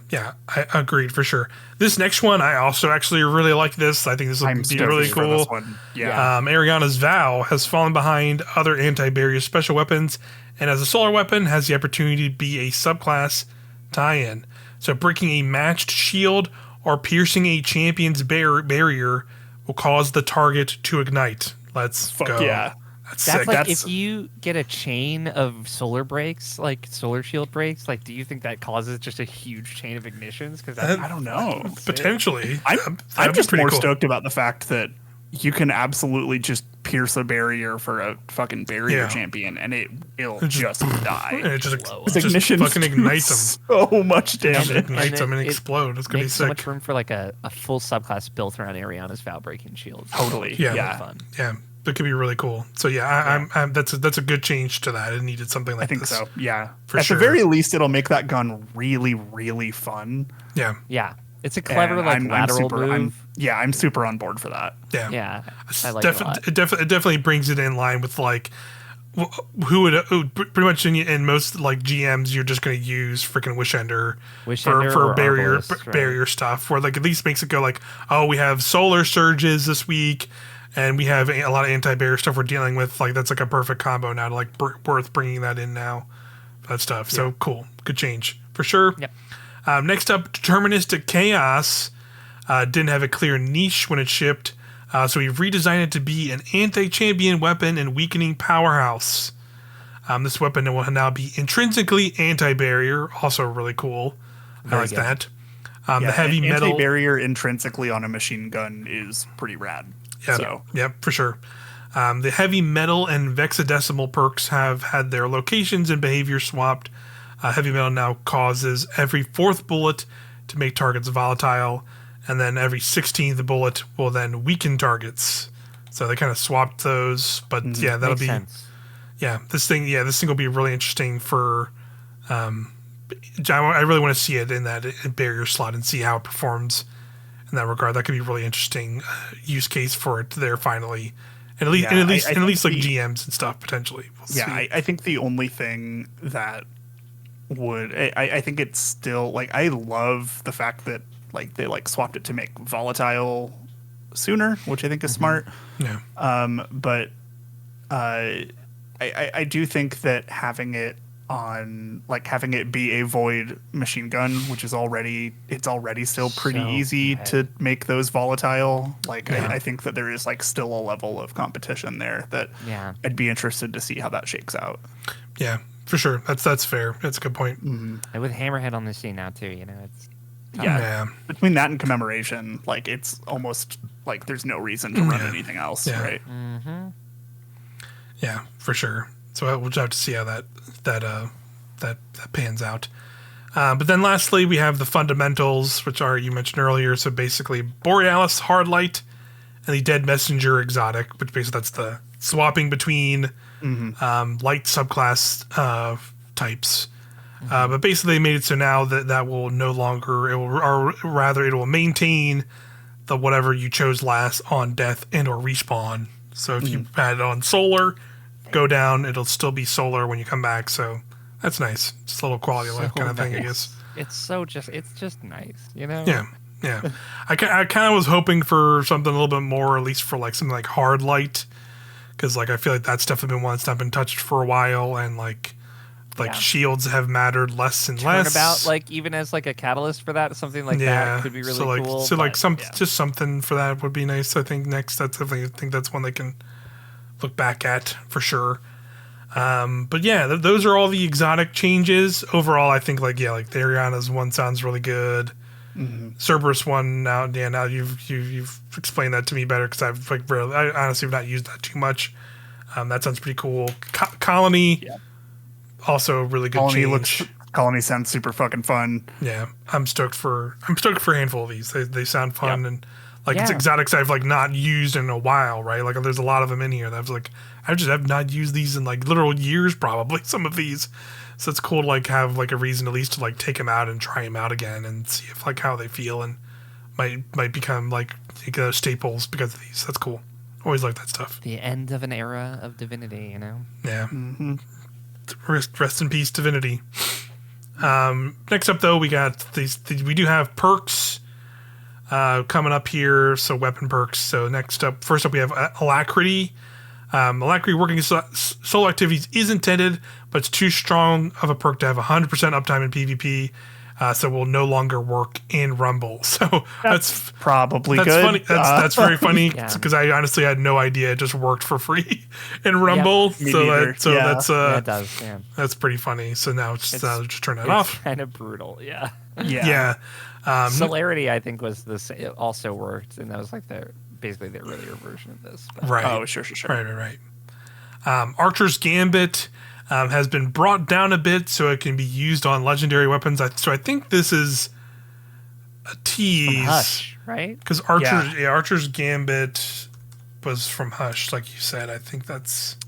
I agreed for sure. This next one, I also actually really like this. I think this will be really cool. This one. Yeah. Ariana's Vow has fallen behind other anti-barrier special weapons, and as a solar weapon, has the opportunity to be a subclass tie-in. So breaking a matched shield or piercing a champion's barrier will cause the target to ignite. Let's go. Yeah. That's sick. Like if you get a chain of solar breaks, like solar shield breaks, like do you think that causes just a huge chain of ignitions? Because I don't know. Potentially. I'm just more stoked about the fact that you can absolutely just pierce a barrier for a fucking barrier champion, and it'll just die. And it just ignition fucking ignites them. So much damage. It ignites them and explode. It's gonna be sick. So much room for like a full subclass built around Ariana's Vow breaking shields. Totally. Yeah. Fun. Yeah. That could be really cool. So I'm that's a good change to that. It needed something like this. I think so. Yeah. For At sure. the very least, it'll make that gun really, really fun. Yeah. Yeah. It's a clever lateral move. I'm super on board for that. Yeah. Yeah. I like it a lot. It definitely brings it in line with like who pretty much in most like GMs you're just going to use freaking Wishender for barrier stuff, where like at least makes it go like, oh, we have solar surges this week. And we have a lot of anti-barrier stuff we're dealing with. Like that's like a perfect combo now to like worth bringing that in now. That stuff. So cool. Good change for sure. Yep. Next up, Deterministic Chaos didn't have a clear niche when it shipped. So we redesigned it to be an anti-champion weapon and weakening powerhouse. This weapon will now be intrinsically anti-barrier. Also really cool. I like that. The heavy metal anti-barrier intrinsically on a machine gun is pretty rad. Yeah, for sure. The heavy metal and vexadecimal perks have had their locations and behavior swapped. Heavy metal now causes every 4th bullet to make targets volatile, and then every 16th bullet will then weaken targets. So they kind of swapped those, but that'll Makes be sense. This thing will be really interesting for. I really want to see it in that barrier slot and see how it performs. In that regard, that could be a really interesting use case for it there finally, and at least like GMs and stuff potentially. I think the only thing that would I think it's still like I love the fact that like they like swapped it to make volatile sooner, which I think is smart. Yeah. But I do think that having it be a void machine gun, which is already still pretty easy to make those volatile. I think that there is like still a level of competition there that I'd be interested to see how that shakes out. Yeah, for sure. That's fair. That's a good point. And with Hammerhead on the scene now too, it's yeah. Between that and commemoration, like it's almost like there's no reason to run anything else, right? Mm-hmm. Yeah, for sure. So we'll have to see how that pans out. But then lastly, we have the fundamentals, which are, you mentioned earlier. So basically, Borealis Hardlight and the Dead Messenger exotic, which basically that's the swapping between light subclass types. But basically, they made it so now that will no longer, it will maintain the whatever you chose last on death and or respawn. So if you had it on solar, go down, it'll still be solar when you come back. So that's nice. Just a little quality of life kind of thing, I guess. It's just nice, Yeah. I kind of was hoping for something a little bit more, at least for like something like hard light, because like I feel like that's definitely been one that's not been touched for a while, and like shields have mattered less and less. Turnabout, like even as like a catalyst for that, something like that could be really cool. So just something for that would be nice. I think next, I think that's one they can look back at for sure. But yeah, those are all the exotic changes. Overall, I think like Theriana's one sounds really good. Cerberus one now you've explained that to me better, because I've I honestly have not used that too much. That sounds pretty cool. Colony, also a really good change. Colony sounds super fucking fun. Yeah, I'm stoked for a handful of these. They sound fun and it's exotics I've like not used in a while, right? Like there's a lot of them in here that I was like, I just have not used these in like literal years, probably some of these. So it's cool to like have like a reason at least to like take them out and try them out again and see if like how they feel, and might become like staples because of these. That's cool. Always like that stuff. The end of an era of Divinity, Yeah. Rest in peace, Divinity. Next up though, we got these. We do have perks coming up here. So weapon perks. So first up we have Alacrity. Alacrity working solo activities is intended, but it's too strong of a perk to have 100% uptime in PvP, so will no longer work in Rumble. So that's probably good. Funny. That's very funny, because I honestly had no idea it just worked for free in Rumble. Yep. That does. Yeah. That's pretty funny. So now just turn that off. Kind of brutal. Yeah. Yeah. Celerity, I think, was it also worked, and that was like basically the earlier version of this. But. Right. Oh, sure. Right. Archer's Gambit has been brought down a bit so it can be used on legendary weapons. So I think this is a tease. From Hush, right? Because Archer's Gambit was from Hush, like you said. I think that's...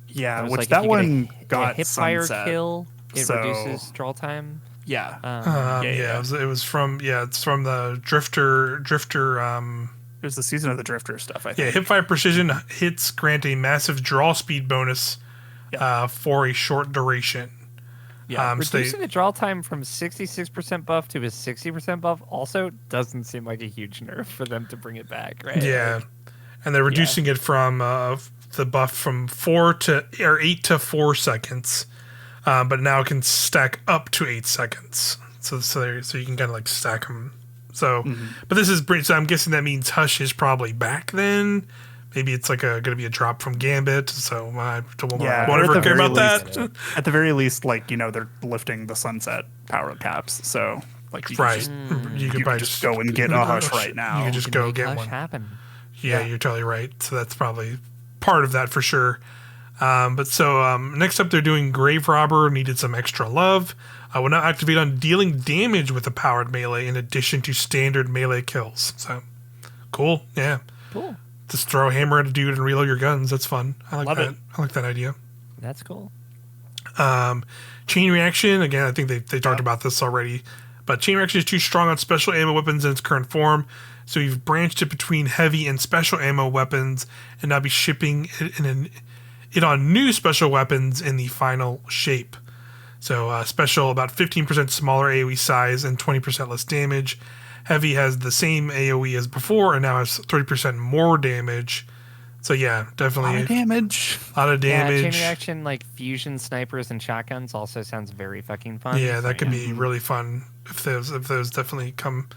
Yeah, which like that one got hip fire sunset, kill. It reduces draw time. Yeah. It was from it's from the Drifter. It was the Season of the Drifter stuff, I think. Yeah, hipfire precision hits grant a massive draw speed bonus for a short duration. Yeah, reducing the draw time from 66% buff to a 60% buff also doesn't seem like a huge nerf for them to bring it back, right? Yeah, and they're reducing it from the buff from 8 to 4 seconds, but now it can stack up to 8 seconds. So you can kind of like stack them. So, but this is so I'm guessing that means Hush is probably back then. Maybe it's like going to be a drop from Gambit. So I don't care about that. At the very least, like they're lifting the sunset power caps. So like you can just go and get a Hush right now. You can just go get Hush one. Happen. Yeah, you're totally right. So that's probably part of that for sure. But next up, they're doing Grave Robber. Needed some extra love. Will now activate on dealing damage with a powered melee in addition to standard melee kills. So, cool. Yeah. Cool. Just throw a hammer at a dude and reload your guns. That's fun. I like that. I like that idea. That's cool. Chain Reaction. Again, I think they talked about this already. But Chain Reaction is too strong on special ammo weapons in its current form. So you've branched it between heavy and special ammo weapons and now be shipping it on new special weapons in the final shape. So special, about 15% smaller AoE size and 20% less damage. Heavy has the same AoE as before and now has 30% more damage. So yeah, definitely. A lot of damage. Yeah, chain reaction, like fusion snipers and shotguns also sounds very fucking fun. Yeah, that could be really fun if those definitely come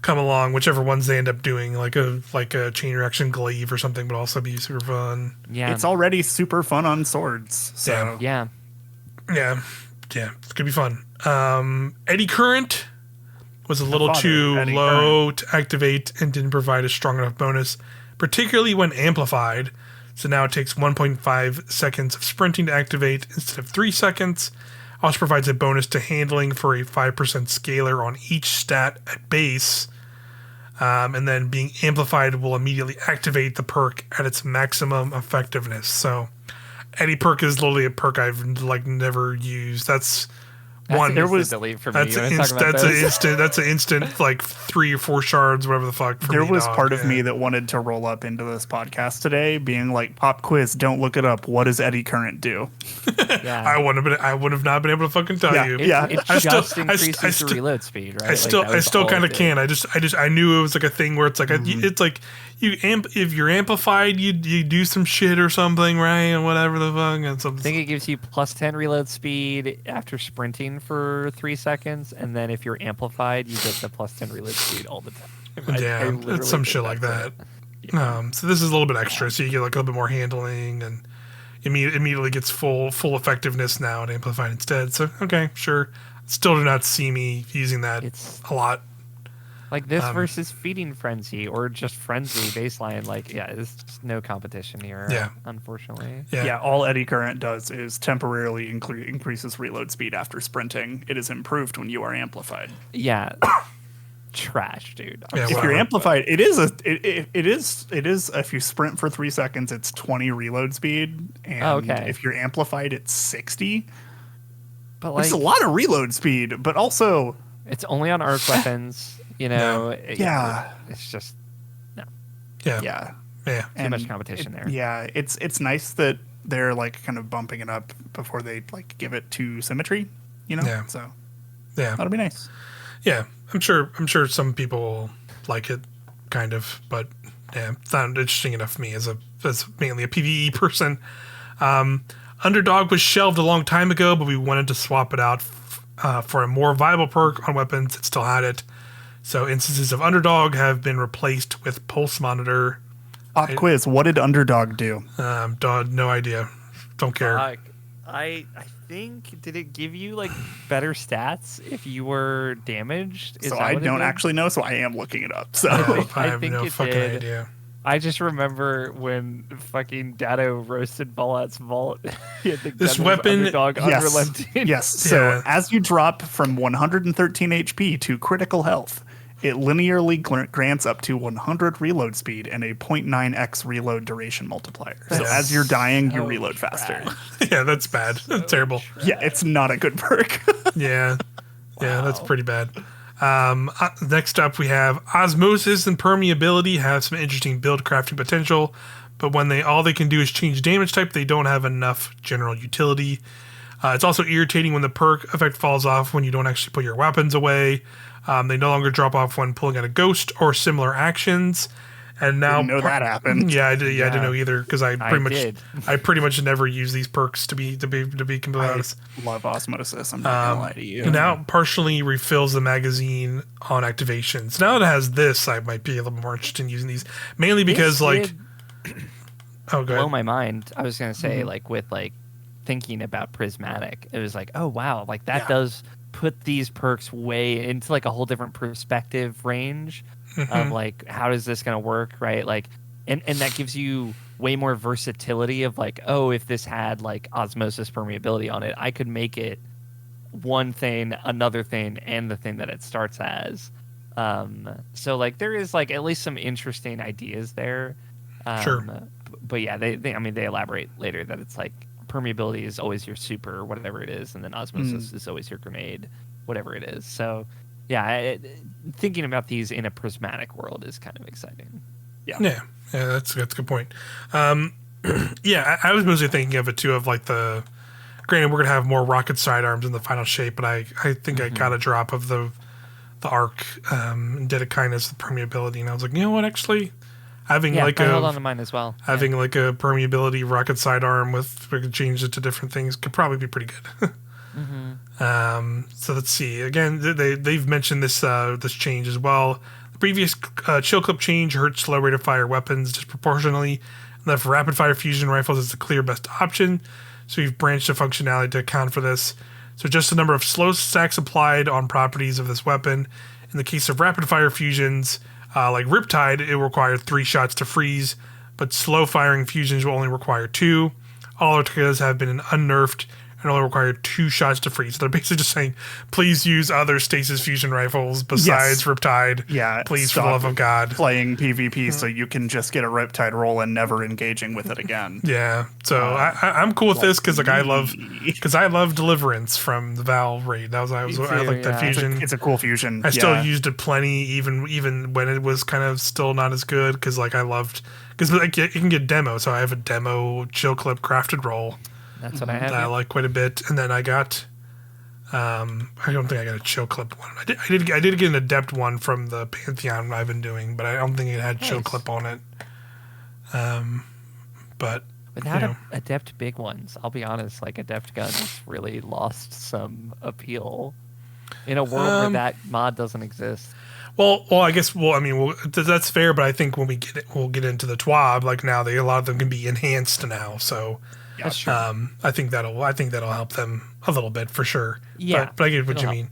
along. Whichever ones they end up doing, like a chain reaction glaive or something, would also be super fun. Yeah, it's already super fun on swords. So yeah. Yeah, it's gonna be fun. Eddy Current was a little too low to activate and didn't provide a strong enough bonus, particularly when amplified. So now it takes 1.5 seconds of sprinting to activate instead of 3 seconds. Also provides a bonus to handling for a 5% scalar on each stat at base. And then being amplified will immediately activate the perk at its maximum effectiveness. So Eddy perk is literally a perk I've never used. That's one. There was delete for me. That's an instant like 3 or 4 shards, whatever the fuck. There was part of me that wanted to roll up into this podcast today, being like, "Pop quiz, don't look it up. What does Eddy Current do?" Yeah. I would have not been able to fucking tell you. It just increases the reload speed, right? I still kind of can. I knew it was like a thing where it's like it's like if you're amplified, you do some shit or something, right? And whatever the fuck. And I think it gives you plus 10 reload speed after sprinting for 3 seconds, and then if you're amplified, you get the plus 10 reload speed all the time. It's some shit like that. Yeah. So this is a little bit extra, so you get like a little bit more handling, and immediately gets full effectiveness now at amplified instead. So okay, sure. Still do not see me using that a lot. Like this versus Feeding Frenzy or just Frenzy baseline, there's just no competition here. Yeah. Unfortunately. Yeah, all Eddy Current does is temporarily increases reload speed after sprinting. It is improved when you are amplified. Yeah. Trash, dude. If you're amplified, it is if you sprint for 3 seconds, it's 20 reload speed. And if you're amplified, it's 60. But it's a lot of reload speed, but also it's only on arc weapons. It's just no. Yeah. Too much competition there. Yeah, it's nice that they're like kind of bumping it up before they like give it to symmetry. So that'll be nice. Yeah, I'm sure some people like it, kind of, but it's not interesting enough for me as mainly a PvE person. Underdog was shelved a long time ago, but we wanted to swap it out for a more viable perk on weapons. It still had it. So instances of Underdog have been replaced with Pulse Monitor. Pop quiz, what did Underdog do? No idea. Don't care. I think, did it give you like better stats if you were damaged? So I don't actually know, so I am looking it up. So I have no fucking idea. I just remember when fucking Dado roasted Fallout's Vault. This weapon, Underdog unrelenting. Yes. So as you drop from 113 HP to critical health, it linearly grants up to 100 reload speed and a 0.9x reload duration multiplier. So as you're dying, you reload faster. Yeah, that's bad. That's terrible. Yeah, it's not a good perk. Yeah, that's pretty bad. Next up, we have Osmosis and Permeability have some interesting build crafting potential, but when all they can do is change damage type, they don't have enough general utility. It's also irritating when the perk effect falls off when you don't actually put your weapons away. They no longer drop off when pulling out a ghost or similar actions. And now didn't know that happened. Yeah, I didn't know either because I pretty much never use these perks to be completely honest. Love Osmosis. I'm not gonna lie to you. Now partially refills the magazine on activations. Now that it has this, I might be a little more interested in using these, mainly because blow my mind. I was gonna say with thinking about Prismatic, it was like, oh wow, that does put these perks way into a whole different perspective range. Of how is this going to work, right? And that gives you way more versatility of if this had osmosis permeability on it, I could make it one thing, another thing, and the thing that it starts as. So there is at least some interesting ideas there. Sure. But yeah, they elaborate later that it's permeability is always your super, whatever it is, and then osmosis is always your grenade, whatever it is. So yeah, thinking about these in a prismatic world is kind of exciting. Yeah, that's a good point. Yeah, I was mostly thinking of it too, of granted we're gonna have more rocket sidearms in the final shape, but I think I got a drop of the arc and did a kindness with permeability, and I was like, you know what, actually having hold on to mine as well. Having a permeability rocket sidearm we could change it to different things could probably be pretty good. So let's see. Again, they've mentioned this change as well. The previous chill clip change hurts slow rate of fire weapons disproportionately, and that for rapid fire fusion rifles is the clear best option. So we've branched the functionality to account for this. So just the number of slow stacks applied on properties of this weapon. In the case of rapid fire fusions, like Riptide, it will require 3 shots to freeze, but slow firing fusions will only require 2. All Ortegas have been unnerfed and only require 2 shots to freeze. So they're basically just saying, please use other stasis fusion rifles besides Riptide. Yeah, please, for the love of God. Playing PvP so you can just get a Riptide roll and never engaging with it again. Yeah, so I'm cool with this because I love Deliverance from the Valve raid. I like that fusion. It's a cool fusion. I still used it plenty, even when it was kind of still not as good because I loved you can get demo. So I have a demo chill clip crafted roll. That's what I have. That I like quite a bit, and then I got. I don't think I got a chill clip one. I did get an adept one from the Pantheon I've been doing, but I don't think it had chill clip on it. But without adept big ones, I'll be honest. Like adept guns really lost some appeal in a world where that mod doesn't exist. Well, I guess. That's fair, but I think when we'll get into the TWAB. Like now, a lot of them can be enhanced now. So, that's true. I think that'll help them a little bit for sure. Yeah, but I get what you mean.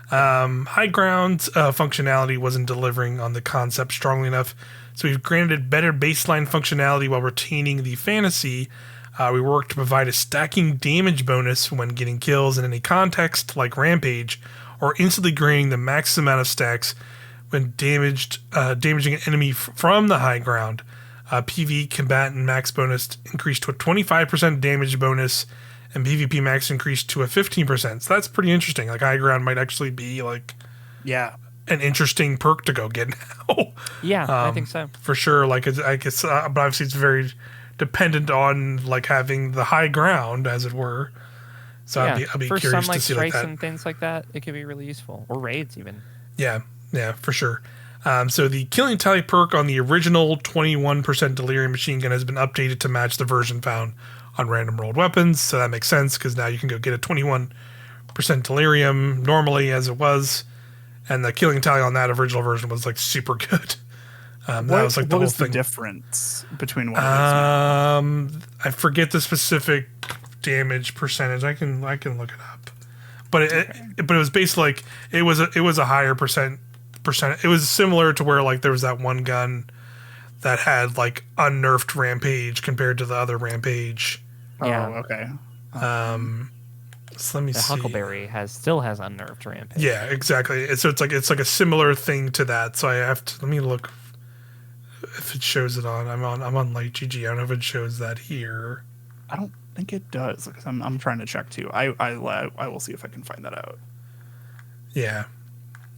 High ground functionality wasn't delivering on the concept strongly enough, so we've granted better baseline functionality while retaining the fantasy. We worked to provide a stacking damage bonus when getting kills in any context, like Rampage, or instantly granting the max amount of stacks when damaging an enemy from the high ground. PvE combatant max bonus increased to a 25% damage bonus, and PvP max increased to a 15%. So that's pretty interesting. Like high ground might actually be like an interesting perk to go get now. Yeah, I think so for sure. Like I guess, but obviously it's very dependent on like having the high ground, as it were. So I'd be for curious some, to see strikes like that. and things like that. It could be really useful, or raids even. Yeah, for sure. So the killing tally perk on the original 21% delirium machine gun has been updated to match the version found on random rolled weapons. So that makes sense because now you can go get a 21% delirium normally as it was, and the killing tally on that original version was like super good. That was like the whole thing. The difference between what it is? I forget the specific damage percentage. I can look it up, but it was basically like it was a higher percent. It was similar to where like there was that one gun that had like unnerfed Rampage compared to the other Rampage. Yeah. Oh, okay. So let me see. The Huckleberry still has unnerved Rampage. Yeah, exactly. So it's like a similar thing to that. So I have to let me look if it shows it on. I'm on Light GG. I don't know if it shows that here. I don't think it does because I'm trying to check too. I will see if I can find that out. Yeah.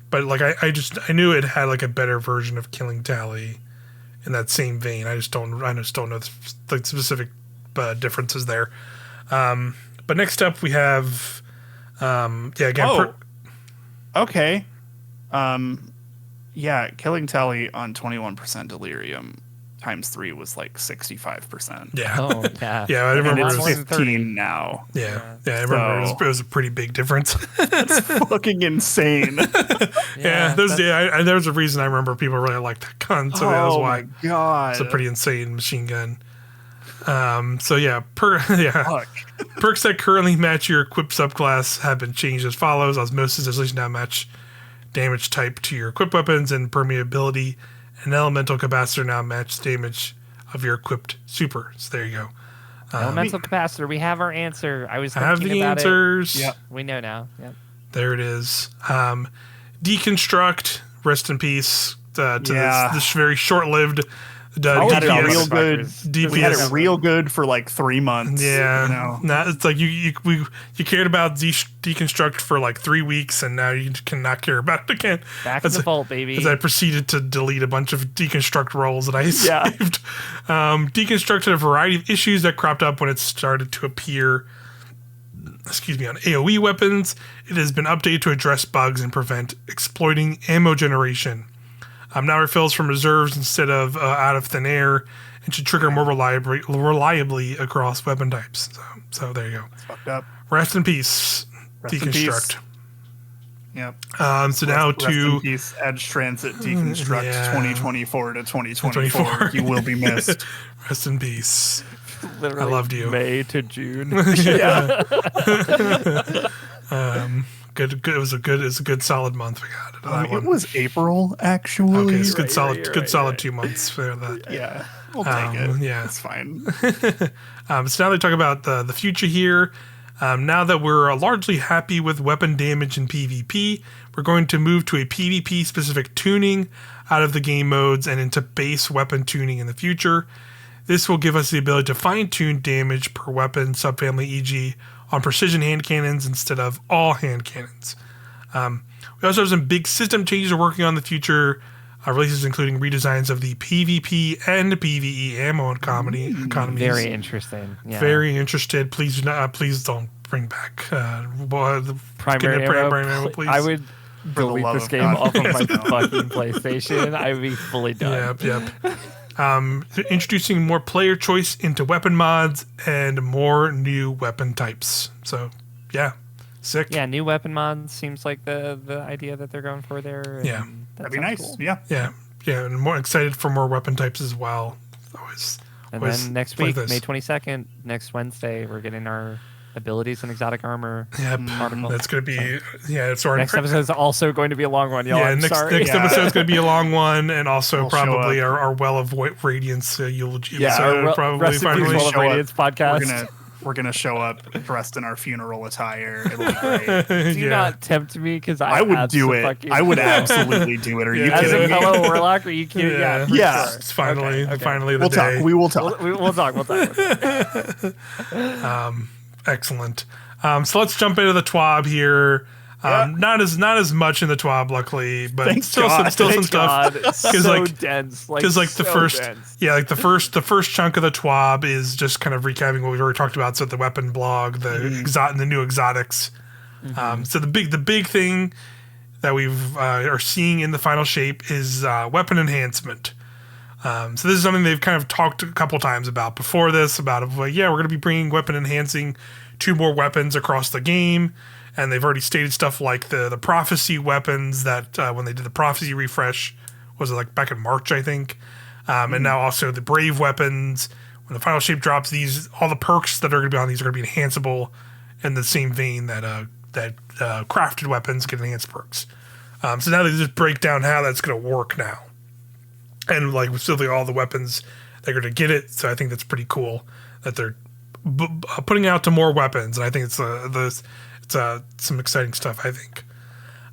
But like I knew it had like a better version of Killing Tally in that same vein. I just don't know the specific differences there. But next up we have okay. Killing Tally on 21% delirium times 3 was like 65%. Yeah. Oh, yeah. Yeah, I remember and it it's was 15 now. Yeah, I remember it was a pretty big difference. It's fucking insane. There was a reason I remember people really liked that gun, so that was why. Oh my god. It's a pretty insane machine gun. Perks that currently match your equipped subclass have been changed as follows. Osmosis at least now match damage type to your equipped weapons, and permeability and elemental capacitor now match damage of your equipped super. So there you go. Elemental capacitor. We have our answer. I was thinking have the about answers. Yep. We know now. Yep. There it is. Deconstruct. Rest in peace to this very short-lived. We had it real good. DPS. We had it real good for like 3 months. Yeah, it's like you cared about deconstruct for like 3 weeks, and now you cannot care about it again. Back in the vault, baby. As I proceeded to delete a bunch of deconstruct rolls that I saved. Deconstructed a variety of issues that cropped up when it started to appear. On AoE weapons. It has been updated to address bugs and prevent exploiting ammo generation. Now refills from reserves instead of out of thin air, and should trigger more reliably across weapon types. So there you go. It's fucked up. Rest in peace, Deconstruct. Yep. So now rest in peace, Edge Transit Deconstruct 2024 to 2024. You will be missed. Rest in peace. Literally I loved you. May to June. Yeah. Good. It was a good solid month we got. That It one. was April, actually. Okay, it's good Right, solid right. 2 months for that. Yeah, we'll take it. yeah. It's fine. So now they talk about the future here. Now that we're largely happy with weapon damage in PvP, we're going to move to a PvP specific tuning out of the game modes and into base weapon tuning in the future. This will give us the ability to fine tune damage per weapon subfamily, e.g., on precision hand cannons instead of all hand cannons. We also have some big system changes we're working on in the future. Releases including redesigns of the PvP and PvE ammo economies. Very interesting. Yeah. Very interested. Please don't bring back the Primary ammo, please. I would the delete love this of game God. off of my fucking PlayStation. I would be fully done. Yep. Introducing more player choice into weapon mods and more new weapon types. So, yeah, sick. Yeah, new weapon mods seems like the idea that they're going for there. And Yeah. That'd be nice. Cool. Yeah. Yeah, and more excited for more weapon types as well. Always. Then next play week, this. May 22nd, next Wednesday, we're getting our abilities and exotic armor. Yep, article. that's gonna be It's our Next episode is also going to be a long one, y'all. Yeah, I'm next sorry. episode is going to be a long one, and also We'll show probably up. our Well of Radiance eulogy. Yeah, episode, our probably Rest in Peace finally. World of show up. Radiance podcast. We're gonna show up dressed in our funeral attire. It'll be great. Do Yeah. not tempt me because I would do it. I would absolutely do it. Are you Yeah. As a kidding me? fellow warlock, are you kidding? Yeah. for Yeah. sure. It's finally Okay. the We'll day. talk. We will talk. We'll talk. We'll talk. Excellent. So let's jump into the TWAB here. Yeah. Not as much in the TWAB, luckily, but Thank still God. some Thank stuff. God. So like- dense. Because the so first, dense. the first chunk of the TWAB is just kind of recapping what we've already talked about. So the weapon blog, the new exotics. So the big thing that we've are seeing in the final shape is weapon enhancement. So this is something they've kind of talked a couple times about before this. We're going to be bringing weapon enhancing 2 more weapons across the game. And they've already stated stuff like the prophecy weapons that when they did the prophecy refresh, was it like back in March, I think. And now also the brave weapons. When the final shape drops, all the perks that are going to be on these are going to be enhanceable in the same vein that crafted weapons get enhanced perks. So now they just break down how that's going to work now. And like specifically all the weapons, they're going to get it. So I think that's pretty cool that they're putting out to more weapons. And I think it's some exciting stuff, I think.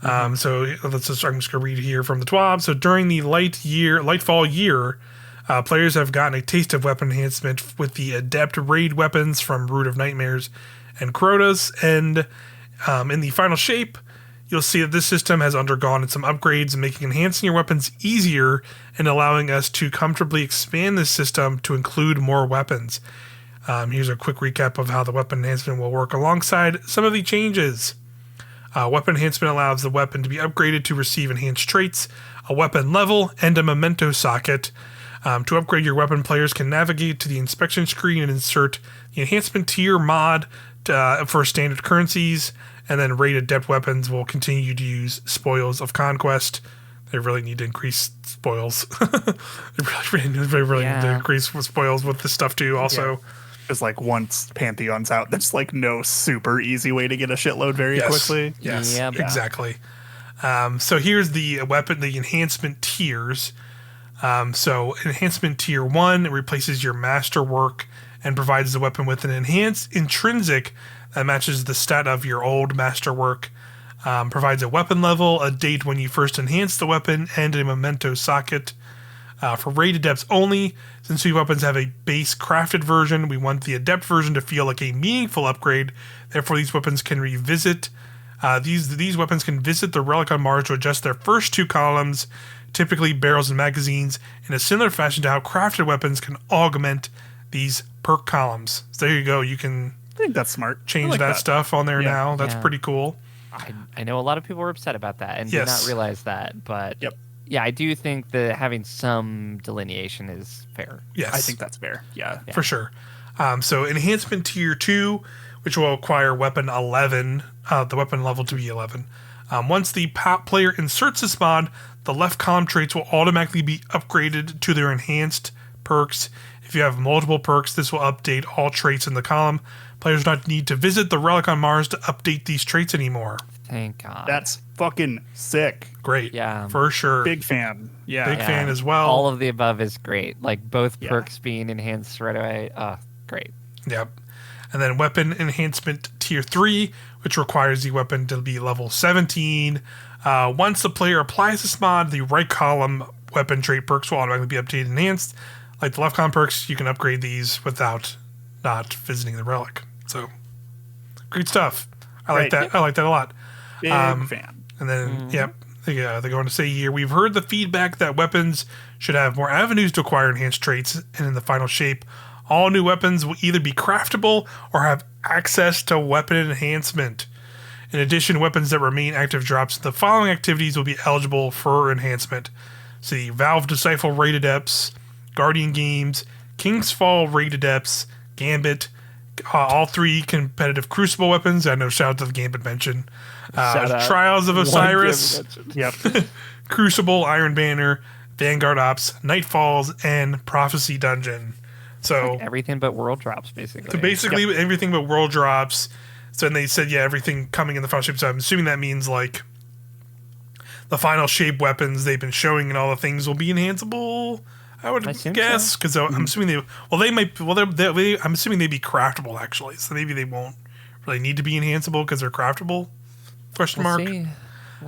So I'm just going to read here from the TWAB. So during the Lightfall year, players have gotten a taste of weapon enhancement with the adept raid weapons from Root of Nightmares and Crotas. And in the final shape, you'll see that this system has undergone some upgrades, making enhancing your weapons easier and allowing us to comfortably expand this system to include more weapons. Here's a quick recap of how the weapon enhancement will work alongside some of the changes. Weapon enhancement allows the weapon to be upgraded to receive enhanced traits, a weapon level, and a memento socket. To upgrade your weapon, players can navigate to the inspection screen and insert the enhancement tier mod for standard currencies, and then raid adept weapons will continue to use spoils of conquest. They really need to increase spoils. they really need to increase spoils with this stuff too. Also. Yeah. Because like once Pantheon's out, there's like no super easy way to get a shitload very quickly. Yes, Yep. exactly. So here's the enhancement tiers. So enhancement tier 1 replaces your masterwork and provides the weapon with an enhanced intrinsic that matches the stat of your old masterwork. Provides a weapon level, a date when you first enhanced the weapon, and a memento socket. For raid adepts only, since these weapons have a base crafted version, we want the adept version to feel like a meaningful upgrade. Therefore, these weapons can revisit. These weapons can visit the relic on Mars to adjust their first 2 columns, typically barrels and magazines, in a similar fashion to how crafted weapons can augment these perk columns. So there you go. You can I think that's smart. change that stuff on there now. That's Yeah. pretty cool. I know a lot of people were upset about that and did not realize that, but Yep. yeah, I do think that having some delineation is fair. Yes. I think that's fair. Yeah. For sure. So enhancement tier 2, which will acquire weapon 11, the weapon level to be 11. Once the player inserts this mod, the left column traits will automatically be upgraded to their enhanced perks. If you have multiple perks, this will update all traits in the column. Players do not need to visit the relic on Mars to update these traits anymore. Thank God. That's fucking sick. Great. Yeah. For sure. Big fan. Yeah. Big fan as well. All of the above is great. Like both perks being enhanced right away. Great. Yep. And then weapon enhancement tier 3, which requires the weapon to be level 17. Once the player applies this mod, the right column weapon trait perks will automatically be updated and enhanced. Like the left column perks, you can upgrade these without not visiting the relic. So, great stuff. I like that. I like that a lot. Big fan. And then, they go on to say here, we've heard the feedback that weapons should have more avenues to acquire enhanced traits, and in the final shape, all new weapons will either be craftable or have access to weapon enhancement. In addition, weapons that remain active drops in the following activities will be eligible for enhancement. See, Valve Disciple Raid Adepts, Guardian Games, King's Fall Raid Adepts, Gambit, all 3 competitive Crucible weapons. I know, shout out to the Gambit mention. Trials of Osiris, Crucible, Iron Banner, Vanguard Ops, Nightfalls, and Prophecy Dungeon. So like everything but world drops, basically. So basically everything but world drops. So then they said, everything coming in the final shape. So I'm assuming that means like the final shape weapons they've been showing and all the things will be enhanceable. I would guess because I'm assuming I'm assuming they'd be craftable actually. So maybe they won't really need to be enhanceable because they're craftable. Question mark. We'll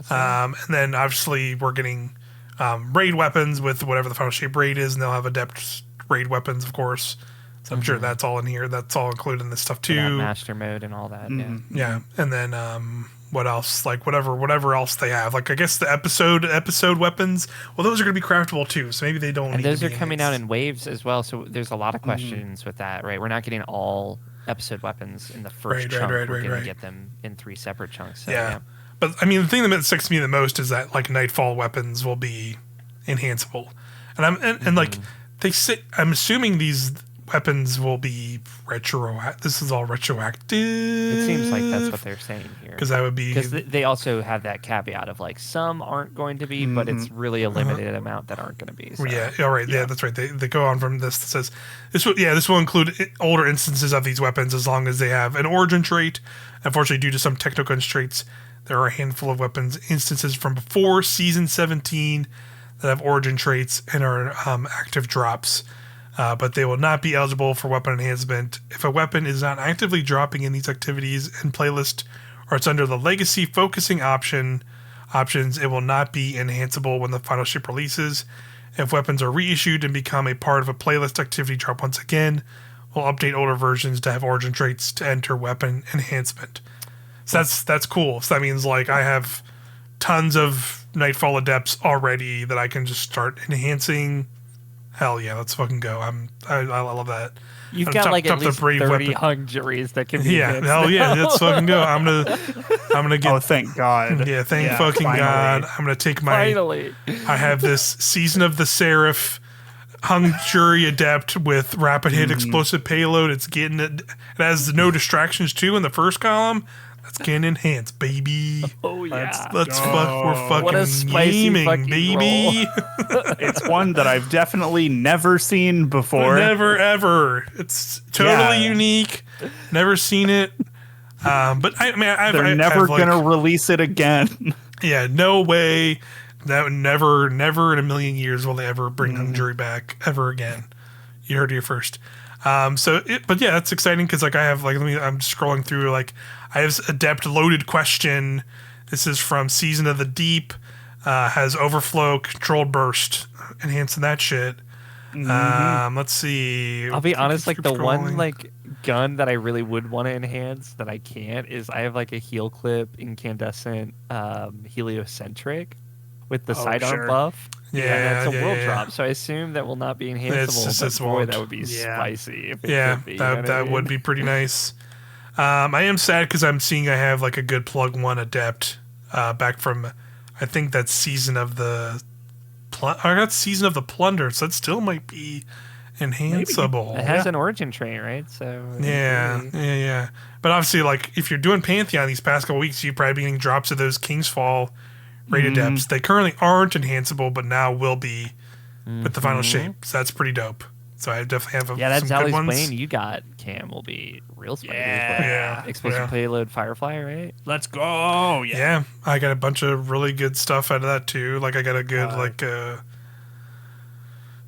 see. And then obviously we're getting raid weapons with whatever the final shape raid is, and they'll have adept raid weapons, of course. So I'm sure that's all in here. That's all included in this stuff too. Master mode and all that. Yeah. And then what else? Like whatever else they have. Like I guess the episode weapons. Well, those are going to be craftable too. So maybe they don't. And those are coming out in waves as well. So there's a lot of questions with that, right? We're not getting all episode weapons in the first chunk. We're going to get them in 3 separate chunks. So, yeah. But I mean, the thing that sticks to me the most is that like Nightfall weapons will be enhanceable, and like. I'm assuming these weapons will be retroactive. This is all retroactive. It seems like that's what they're saying here. Because that would be... Because they also have that caveat of like some aren't going to be, but it's really a limited amount that aren't going to be. So. Yeah, all right. Yeah, that's right. They go on from this that says, this will include older instances of these weapons as long as they have an origin trait. Unfortunately, due to some technical constraints, there are a handful of weapons instances from before Season 17 that have origin traits and are active drops, but they will not be eligible for weapon enhancement. If a weapon is not actively dropping in these activities and playlist, or it's under the legacy focusing options, it will not be enhanceable when the final ship releases. If weapons are reissued and become a part of a playlist activity drop once again, we'll update older versions to have origin traits to enter weapon enhancement. So that's cool. So that means like I have tons of Nightfall Adepts already that I can just start enhancing. Hell yeah, let's fucking go. I love that. You've got like at least 30 hung juries that can be enhanced. Hell yeah, let's fucking go. I'm gonna get... Oh, thank God. Yeah, thank fucking finally. God. I'm gonna take my... Finally. I have this Season of the Seraph hung jury adept with rapid hit explosive payload. It's getting it. It has no distractions too in the first column. That's getting enhanced, baby. Oh yeah, we're fucking gaming, baby. It's one that I've definitely never seen before. Never ever. It's totally unique. Never seen it. But they're never gonna release it again. Yeah, no way. That never in a million years will they ever bring Hung Jury back ever again. You heard it here first. But yeah, that's exciting because like I have like I'm scrolling through like I have adept loaded question. This is from Season of the Deep. Has overflow controlled burst, enhancing that shit. Let's see. I'll be honest, like the one like gun that I really would want to enhance that I can't is I have like a heel clip incandescent heliocentric with the sidearm buff. Yeah, it's a world drop, so I assume that will not be enhanceable. But boy, that would be spicy. If it could be, that would be pretty nice. I am sad because I'm seeing I have like a good plug 1 adept back from, I think that's Season of the I got Season of the Plunder, so that still might be enhanceable. Maybe. It has an origin trait, right? So yeah. But obviously, like if you're doing Pantheon these past couple weeks, you've probably been getting drops of those King's Fall raid adepts. They currently aren't enhanceable, but now will be with the final shape. So that's pretty dope. So I definitely have that some Zally's good ones. plane you got, Cam, will be real spicy. Yeah. Explosive payload Firefly, right? Let's go. Yeah, I got a bunch of really good stuff out of that too. Like I got a good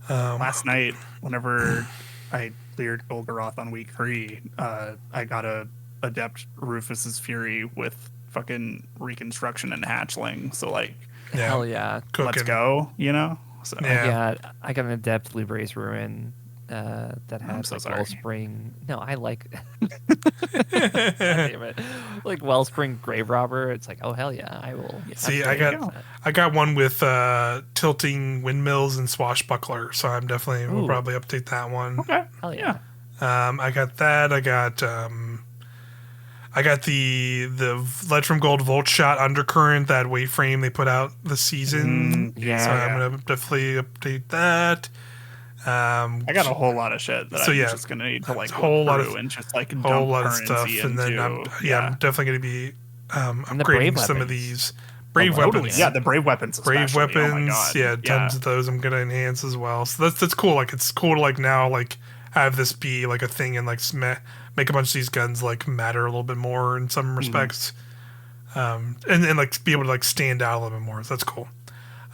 last night, whenever I cleared Golgoroth on week 3, I got a Adept Rufus's Fury with fucking Reconstruction and Hatchling. So like, hell yeah, let's go. You know. So I got an Adept Lubrace Ruin that had Wellspring. No, I like. God damn it. Like Wellspring Grave Robber. It's like, oh hell yeah, I will. See, I got one with tilting windmills and swashbuckler, so I'm definitely will probably update that one. Okay, hell yeah. I got that. I got the Lead from Gold Volt Shot Undercurrent, that Wayframe they put out this season. So I'm gonna definitely update that. I got a whole lot of shit that I'm just gonna need to like whole lot of and just like whole lot of stuff, and then I'm definitely gonna be upgrading some of these Brave weapons. Yeah, the Brave weapons. Brave weapons. Tons of those I'm gonna enhance as well. So that's cool. Like it's cool to like now like have this be like a thing and like make a bunch of these guns like matter a little bit more in some respects, and like be able to like stand out a little bit more. So that's cool.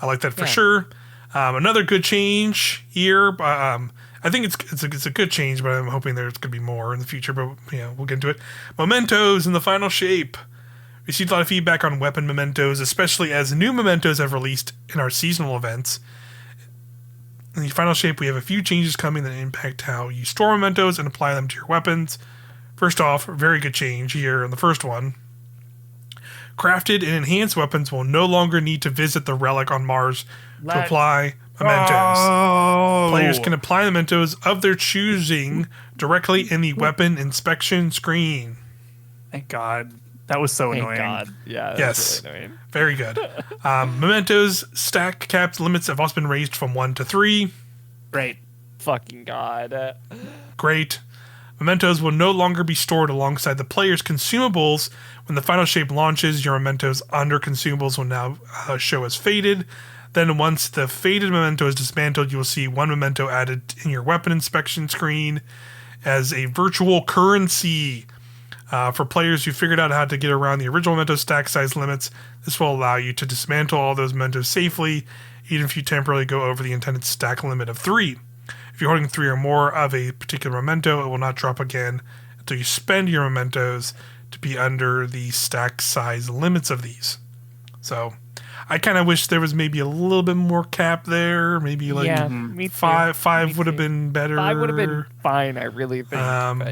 I like that for sure. Another good change here. I think it's a good change, but I'm hoping there's going to be more in the future. But we'll get into it. Mementos in the final shape. We received a lot of feedback on weapon mementos, especially as new mementos have released in our seasonal events. In the final shape, we have a few changes coming that impact how you store mementos and apply them to your weapons. First off, very good change here in the first one. Crafted and enhanced weapons will no longer need to visit the relic on Mars to apply mementos. Players can apply mementos of their choosing directly in the weapon inspection screen. Thank God. That was so annoying. God. Yeah. Yes. Really annoying. Very good. Mementos stack caps limits have also been raised from 1 to 3. Great. Fucking God. Great. Mementos will no longer be stored alongside the player's consumables. When the final shape launches, your mementos under consumables will now show as faded. Then once the faded memento is dismantled, you will see one memento added in your weapon inspection screen as a virtual currency. For players who figured out how to get around the original memento stack size limits, this will allow you to dismantle all those mementos safely, even if you temporarily go over the intended stack limit of 3. If you're holding 3 or more of a particular memento, it will not drop again until you spend your mementos to be under the stack size limits of these. So I kind of wish there was maybe a little bit more cap there. Maybe like me too. five would have been better. 5 would have been fine, I really think.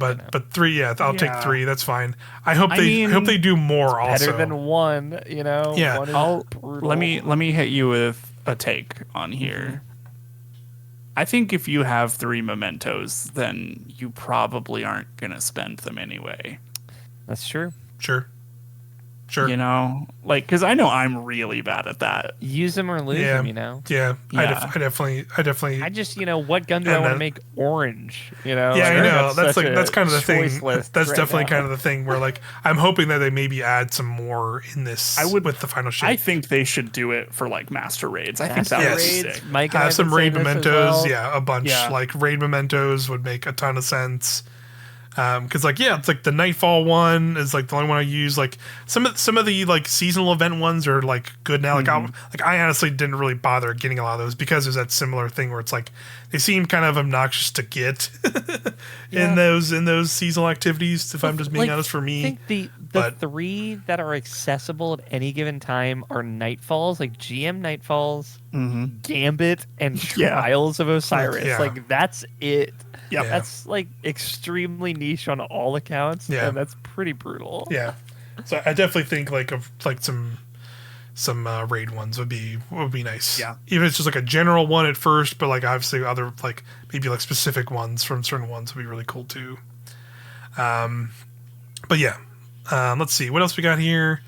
But 3, I'll take 3. That's fine. I hope they do more. Also better than 1. Yeah. 1 is brutal. Let me hit you with a take on here. I think if you have 3 mementos, then you probably aren't gonna spend them anyway. That's true. Sure. Because I know I'm really bad at that. Use them or lose them, Yeah. I definitely. I just, what gun do I want to make orange? Yeah, I know. That's kind of the thing. That's definitely kind of the thing where, like, I'm hoping that they maybe add some more in this with the final shape. I think they should do it for, like, master raids. I think that would be sick. Mike have some raid mementos. Well. A bunch. Yeah. Like, raid mementos would make a ton of sense. Because it's like the Nightfall one is like the only one I use. Like some of the like seasonal event ones are like good now. Like I honestly didn't really bother getting a lot of those because there's that similar thing where it's like they seem kind of obnoxious to get in those seasonal activities. If I'm just being honest, for me, I think the 3 that are accessible at any given time are Nightfalls, like GM Nightfalls, Gambit, and Trials of Osiris. Yeah. Like that's it. Yeah, that's like extremely niche on all accounts, and that's pretty brutal. Yeah, so I definitely think like some raid ones would be nice. Yeah, even if it's just like a general one at first, but like obviously other like maybe like specific ones from certain ones would be really cool too. But yeah, let's see what else we got here.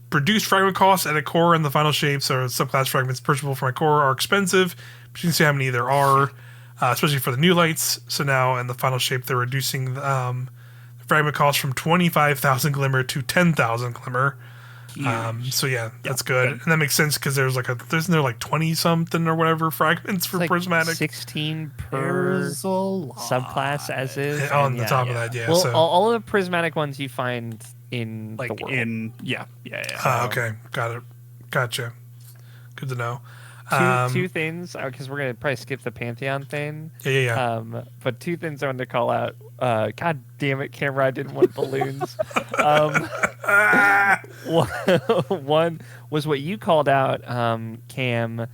Produced fragment costs at a core in the final shape, so subclass fragments purchasable for my core are expensive, but you can see how many there are. Especially for the new lights. So now in the final shape, they're reducing the fragment cost from 25,000 glimmer to 10,000 glimmer. Huge. So yeah, that's good. And that makes sense because there's isn't there like 20 something or whatever fragments for like prismatic? 16 per subclass as is. On the top of that, yeah. Well, so all of the prismatic ones you find in like the world. yeah. Okay, got it. Gotcha. Good to know. Two things, because we're gonna probably skip the Pantheon thing. Yeah. But two things I wanted to call out. God damn it, camera! I didn't want balloons. One was what you called out, Cam,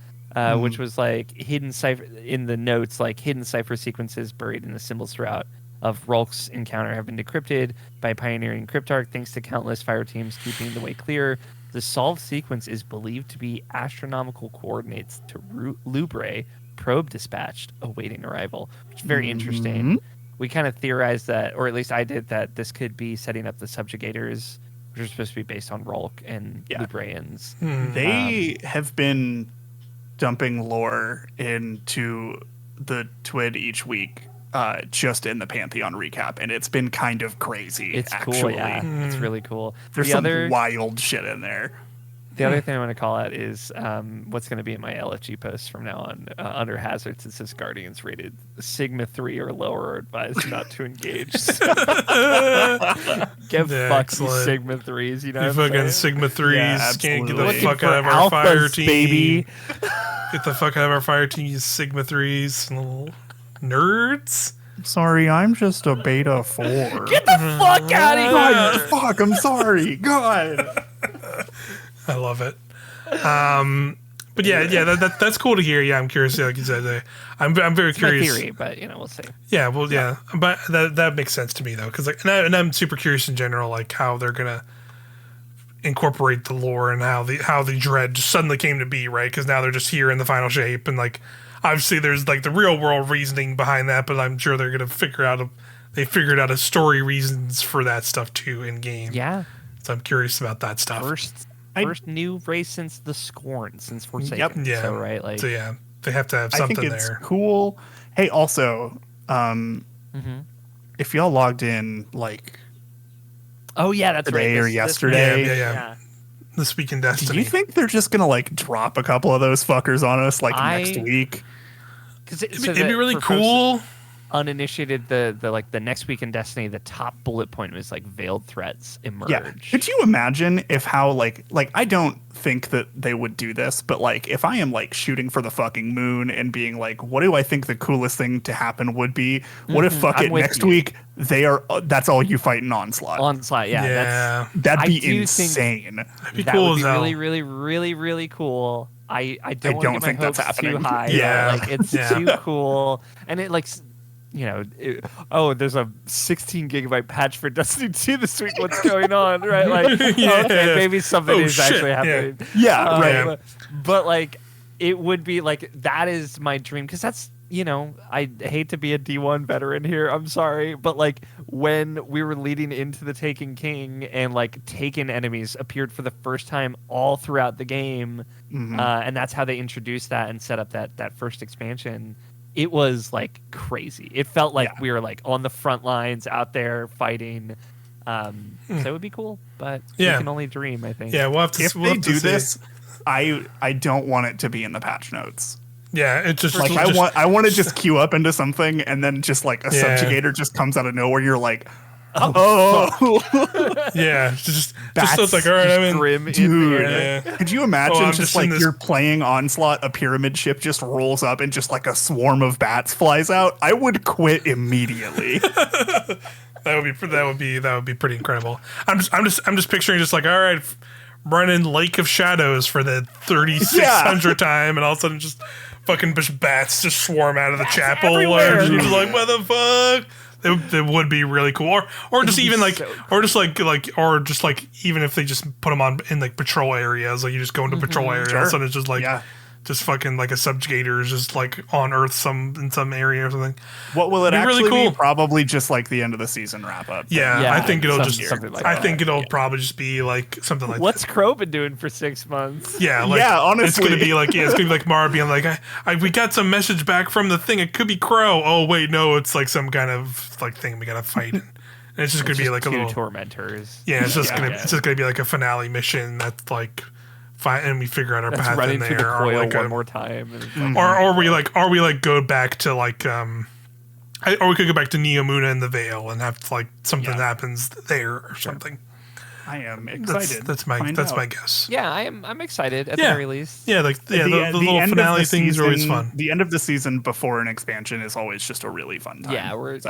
which was like hidden cipher in the notes, like hidden cipher sequences buried in the symbols throughout of Rhulk's encounter have been decrypted by pioneering Cryptarch thanks to countless fire teams keeping the way clear. The solved sequence is believed to be astronomical coordinates to Lubre, probe dispatched, awaiting arrival, which is very interesting. We kind of theorized that, or at least I did, that this could be setting up the subjugators, which are supposed to be based on Rhulk and Lubreans. They have been dumping lore into the TWID each week, just in the Pantheon recap, and it's been kind of crazy. It's actually. cool, yeah. It's really cool. There's some wild shit in there. The other thing I want to call out is what's going to be in my LFG post from now on. Under hazards, it says Guardians rated Sigma 3 or lower are advised not to engage. Get fucked, you Sigma 3s. You know, you fucking Sigma 3s. Yeah, can't get the Looking fuck out of for our alphas, fire team. baby. Get the fuck out of our fire team, you Sigma 3s. Little nerds. Sorry, I'm just a beta 4. Get the fuck out of here! Fuck, I'm sorry. God. I love it. But that's cool to hear. Yeah, I'm curious. Like you said, I'm very curious. My theory, but we'll see. Yeah, well, yeah, but that makes sense to me though, because and I'm super curious in general, like how they're gonna incorporate the lore and how the dread just suddenly came to be, right? Because now they're just here in the final shape, and like obviously there's like the real world reasoning behind that, but I'm sure they're gonna figured out a story reasons for that stuff too in game. Yeah. So I'm curious about that stuff. First new race since the Scorn, since Forsaken. Yep. Yeah. So, right, like. So yeah, they have to have something there. I think it's cool. Hey, also, if y'all logged in like. Oh yeah, that's today right. or yesterday. Yeah. This week in Destiny. Do you think they're just gonna like drop a couple of those fuckers on us like next week? Because it'd be really cool. Uninitiated, the next week in Destiny, the top bullet point was like veiled threats emerge. Yeah. Could you imagine if how like I don't think that they would do this, but like if I am like shooting for the fucking moon and being like, what do I think the coolest thing to happen would be? What if next week that's all you fight in Onslaught? Onslaught, yeah. That'd be insane. That'd be that cool would as be hell. really, really, really, really cool. I don't think my that's hopes happening. too high. Yeah. Like it's too cool, and it like. There's a 16 gigabyte patch for Destiny 2 this week. What's going on, right? Like, okay, maybe something is actually happening. Yeah, right. But like, it would be like that is my dream because that's I hate to be a D1 veteran here. I'm sorry, but like when we were leading into the Taken King and like Taken enemies appeared for the first time all throughout the game, and that's how they introduced that and set up that first expansion. It was like crazy. It felt like we were like on the front lines out there fighting. So it would be cool, but we can only dream, I think. Yeah, we'll have to. If they do this, I don't want it to be in the patch notes. Yeah, it's just like I want to just queue up into something and then just like a subjugator just comes out of nowhere. You're like, yeah, just so it's like, all right, I'm in. Grim Dude, could you imagine just like you're playing Onslaught, a pyramid ship just rolls up and just like a swarm of bats flies out? I would quit immediately. That would be pretty incredible. I'm just picturing just like, all right, running Lake of Shadows for the 3600th time, and all of a sudden just fucking bats just swarm out of the chapel, and you're just like, what the fuck? It would be really cool, or just even like, or just like, even if they just put them on in like patrol areas, like you just go into patrol area, all of a sudden it's just like, just fucking like a subjugator is just like on Earth in some area or something. What will it actually really cool. be? Probably just like the end of the season wrap up. Yeah, I think it'll just. I think it'll probably just be like something like. What's Crow been doing for 6 months? Yeah, like, honestly, it's gonna be like Mara being like, we got some message back from the thing. It could be Crow. Oh wait, no, it's like some kind of like thing we gotta fight And it's just gonna be like a two little tormentors. Yeah, it's just gonna be like a finale mission that's like fine, and we figure out our path running in through there, the coil one more time, or we like go back to like or we could go back to Neomuna and the Veil and have like something happens there or something. I am excited. That's my guess. Yeah, I'm excited at the very least. Yeah, like the little finale things are always fun. The end of the season before an expansion is always just a really fun time. Yeah, we're in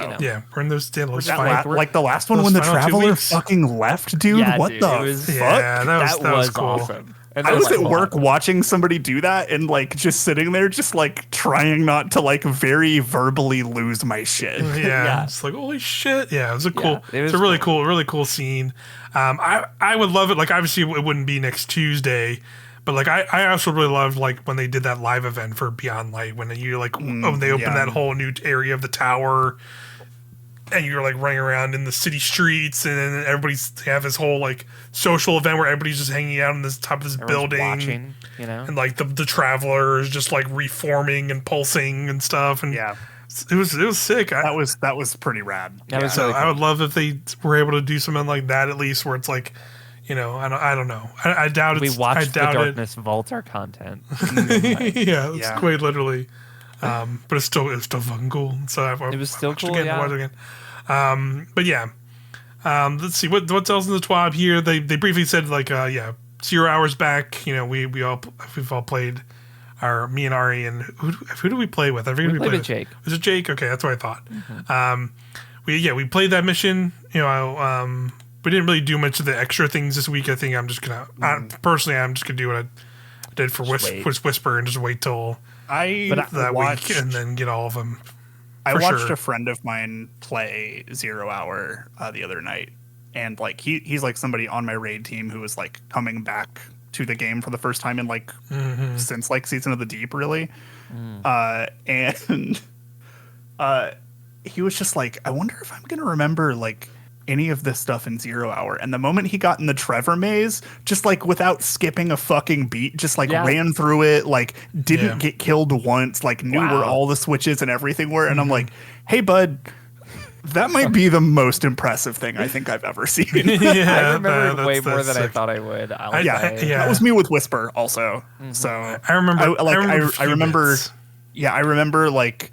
those deals. Like the last one when the Traveler fucking left, dude. Yeah, what dude, the fuck? Yeah, that was cool. Awesome. And I was at work watching somebody do that and like just sitting there, just like trying not to like very verbally lose my shit. Yeah, it's like holy shit. Yeah, it was it's a really cool scene. I would love it. Like obviously it wouldn't be next Tuesday, but like I also really loved like when they did that live event for Beyond Light when you like when they opened that whole new area of the tower. And you're like running around in the city streets, and then they have this whole like social event where everybody's just hanging out on this top of this building, watching, and like the Traveler is just like reforming and pulsing and stuff, and it was sick. That was pretty rad. So I would love if they were able to do something like that at least, where it's like, I don't know. I doubt we watched the Darkness Vault our content. It's quite literally. But it was still fucking cool. So it was still cool. Again. But yeah, let's see what else in the TWAB here. They briefly said like 0 hours back. We've all played me and Ari, and who do we play with? I forget who we played with. Jake. Was it Jake? Okay, that's what I thought. Mm-hmm. We played that mission. We didn't really do much of the extra things this week. I think I'm just gonna personally I'm just gonna do what I did for Whisper and just wait till. That week and then get all of them. I watched a friend of mine play 0 hour the other night, and like he's like somebody on my raid team who was like coming back to the game for the first time in like since like Season of the Deep, really. And he was just like, I wonder if I'm gonna remember like any of this stuff in 0 hour. And the moment he got in the Trevor maze, just like without skipping a fucking beat, just like ran through it, like didn't get killed once, like knew where all the switches and everything were. And I'm like, hey bud, that might be the most impressive thing I think I've ever seen. I remember way more than I thought I would. That was me with Whisper also. So I remember I remember like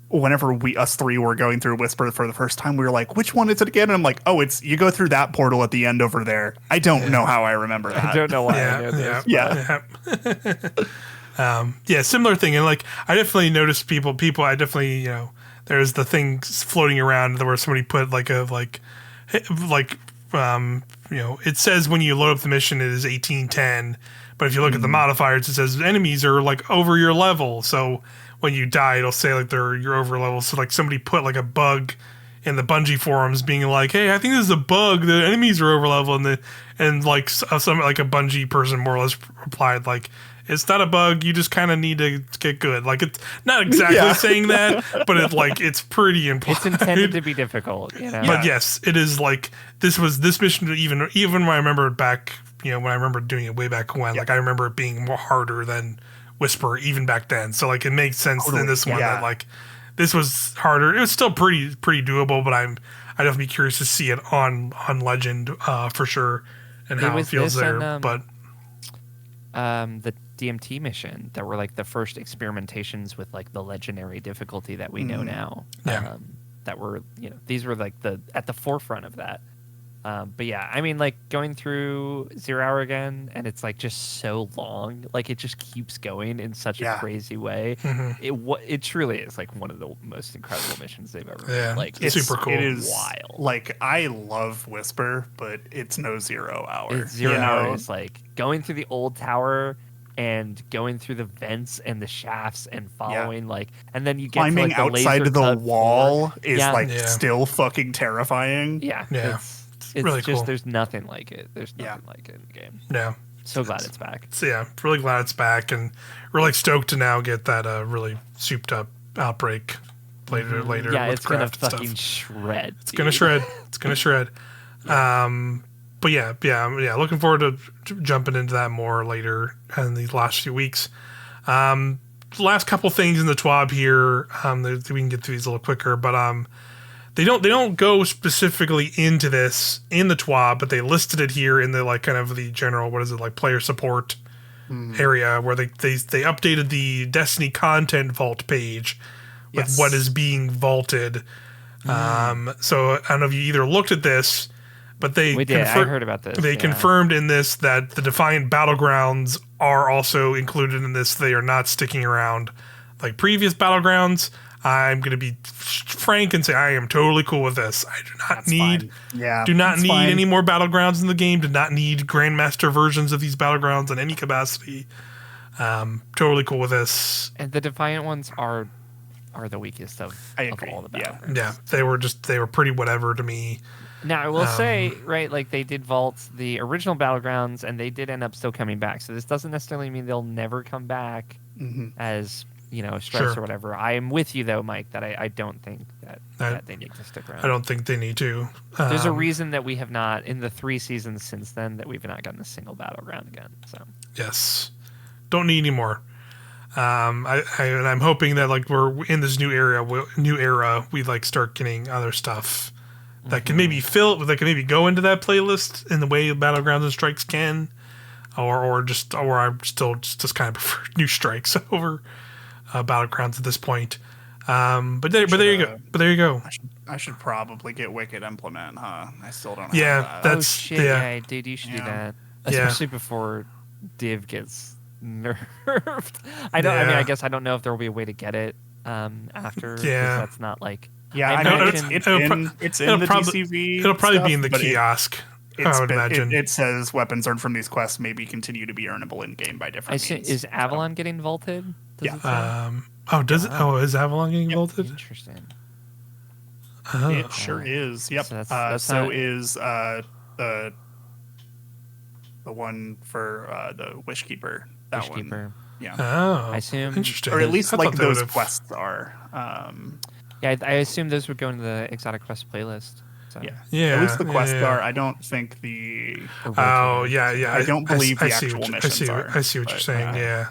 whenever us three were going through Whisper for the first time, we were like, which one is it again? And I'm like, oh, you go through that portal at the end over there. I don't know how I remember that. I don't know why I know this. Similar thing. And like, I definitely noticed people, I definitely, there's the things floating around where somebody put it says when you load up the mission, it is 1810. But if you look at the modifiers, it says enemies are like over your level. So when you die, it'll say like you're over level. So like somebody put like a bug in the Bungie forums, being like, "Hey, I think this is a bug. The enemies are over level." And like some like a Bungie person more or less replied like, "It's not a bug. You just kind of need to get good." Like it's not exactly saying that, but it's pretty implied. It's intended to be difficult, But yes, it is like this mission. Even when I remember it back, when I remember doing it way back when, like I remember it being more harder than Whisper even back then. So like it makes sense in this one that like this was harder. It was still pretty doable, but I'd definitely be curious to see it on Legend for sure and how it feels there. But the DMT mission that were like the first experimentations with like the legendary difficulty that we know now. That were these were like at the forefront of that. But yeah, I mean, like going through 0 hour again, and it's like just so long. Like it just keeps going in such a crazy way. It truly is like one of the most incredible missions they've ever made. Like it's super cool. It is wild. Like I love Whisper, but it's no 0 hour. 0 hour is like going through the old tower and going through the vents and the shafts and following and then you get climbing to, like, the outside laser of the wall is still fucking terrifying. It's really just cool. There's nothing like it. There's nothing like it in the game. Yeah. So glad it's back. So really glad it's back, and really stoked to now get that really souped up Outbreak later. Yeah, with it's gonna craft and fucking stuff. shred. It's gonna shred. It's gonna shred. But looking forward to jumping into that more later in these last few weeks. Last couple things in the TWAB here. We can get through these a little quicker, but they don't go specifically into this in the TWAB, but they listed it here in the like kind of the general, what is it, like player support area, where they updated the Destiny content vault page with what is being vaulted. So I don't know if you either looked at this, but they I heard about this. They confirmed in this that the Defiant Battlegrounds are also included in this. They are not sticking around like previous Battlegrounds. I'm going to be frank and say I am totally cool with this. I do not need any more Battlegrounds in the game. Do not need Grandmaster versions of these Battlegrounds in any capacity. Totally cool with this. And the Defiant ones are the weakest of all the Battlegrounds. Yeah, they were pretty whatever to me. Now, I will say, right, like they did vault the original Battlegrounds, and they did end up still coming back. So this doesn't necessarily mean they'll never come back as, stress or whatever. I am with you, though, Mike, that I don't think that they need to stick around. I don't think they need to. There's a reason that we have not, in the 3 seasons since then, that we've not gotten a single Battleground again. So yes. Don't need any more. And I'm hoping that like we're in this new era, we like start getting other stuff that can maybe go into that playlist in the way Battlegrounds and Strikes can, or I still just kind of prefer new Strikes over Battlegrounds at this point. But there you go. I should probably get Wicked Implement, huh? I still don't have that. That's shit, yeah, dude, you should do that, especially before Div gets nerfed. I mean, I guess I don't know if there will be a way to get it after. Yeah, that's not like. Yeah, I know it's in the DCV. It'll probably be in the kiosk. I would imagine. It says weapons earned from these quests may continue to be earnable in game by different means. Is Avalon getting vaulted? Does it? Oh, is Avalon getting vaulted? Interesting. It sure is. Yep. So is the one for the Wishkeeper. That one. Yeah. Oh, I assume. Interesting. Or at least like those quests are. Yeah, I assume those would go into the Exotic Quest playlist. So. Yeah. At least the quests are. I don't think the. Oh yeah. I don't believe the actual missions are. I see what you're saying. Yeah.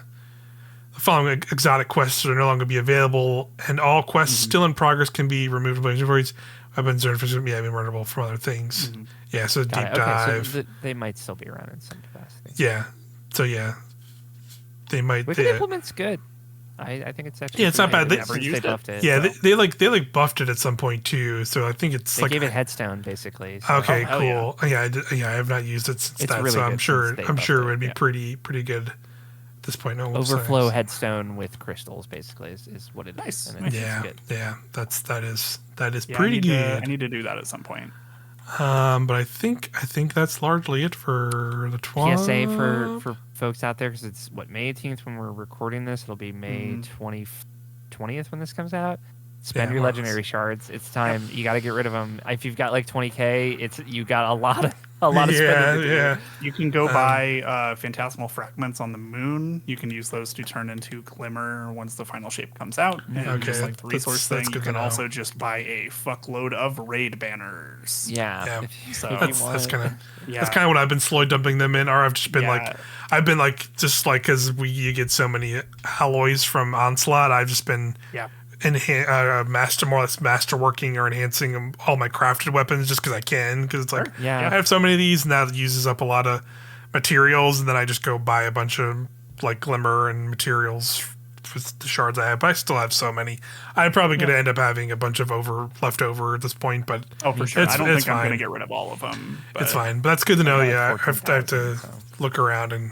The following exotic quests are no longer be available, and all quests still in progress can be removed by inventories. Weapons are being runnable from other things. Yeah, so deep dive. So they might still be around in some capacity. Yeah. So they might. Wicked Implement's good. I think it's actually. Yeah, it's not bad. They buffed it. Yeah, so. they buffed it at some point too. So I think it's they gave it Headstone basically. So. Okay, cool. Yeah, I have not used it since that, really so I'm sure it would be pretty good. This point, no overflow Headstone with crystals basically is what it is. Nice. Yeah, that is pretty good. I need to do that at some point. But I think that's largely it for the TWAB. PSA for folks out there, because it's May 18th when we're recording this. It'll be May 20th when this comes out. Spend your legendary shards. It's time. You got to get rid of them. If you've got like 20k, you got a lot of spending to do. You can go buy phantasmal fragments on the moon. You can use those to turn into glimmer once the final shape comes out. And just like the resource thing, you can also just buy a fuckload of raid banners. Yeah. So that's kind of what I've been slowly dumping them in. Or I've just been because you get so many alloys from Onslaught. I've just been masterworking or enhancing all my crafted weapons just because I can, because it's like I have so many of these now that uses up a lot of materials, and then I just go buy a bunch of like glimmer and materials with the shards I have. But I still have so many. I'm probably going to end up having a bunch of left over at this point, but for sure. I don't think I'm going to get rid of all of them. But it's fine, but that's good to know. I have to look around and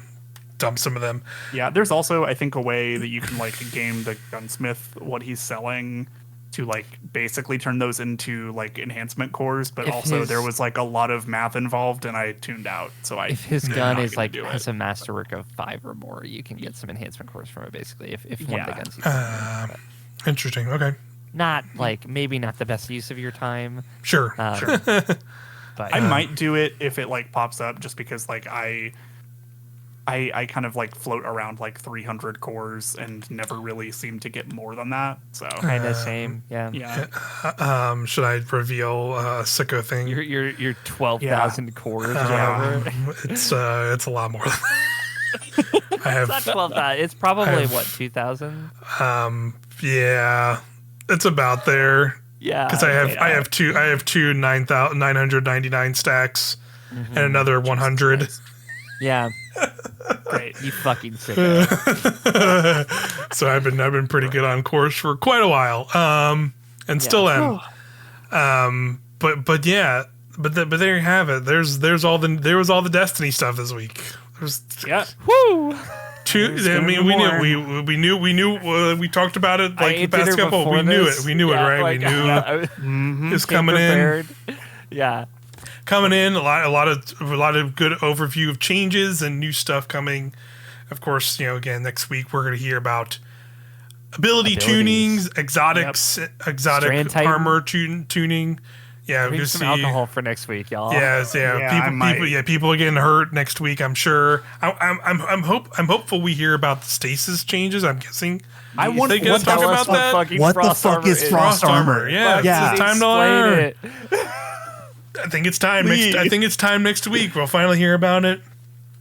dump some of them. Yeah, there's also I think a way that you can like game the gunsmith what he's selling to like basically turn those into like enhancement cores, but there was like a lot of math involved and I tuned out. So if his gun is like has a masterwork of 5 or more, you can get some enhancement cores from it basically. If one of the guns you interesting. Okay. Not like maybe not the best use of your time. Sure. But I might do it if it like pops up, just because like I kind of like float around like 300 cores and never really seem to get more than that. So kind of same, yeah. Should I reveal a sicko thing? Your 12,000 cores. It's a lot more than that. I have. It's not 12,000. It's probably 2,000. Yeah, it's about there. Yeah, because I have two 999 stacks and another 100. Yeah. Great. You fucking sicko. So I've been pretty good on course for quite a while. And still am. But yeah, but there you have it. There was all the Destiny stuff this week. Woo. I mean, we knew we talked about it like the past couple. We knew it, right? Like, we knew it was coming prepared. in. Yeah. Coming in, a lot of good overview of changes and new stuff coming. Of course, again next week we're going to hear about abilities. Tunings, exotic armor tuning. Yeah, bring some alcohol for next week, y'all. People are getting hurt next week. I'm sure. I'm hopeful we hear about the stasis changes. I'm guessing. I want to talk about that. What the fuck is frost armor? Yeah, it's time to learn. It. I think it's time. I think it's time next week. We'll finally hear about it.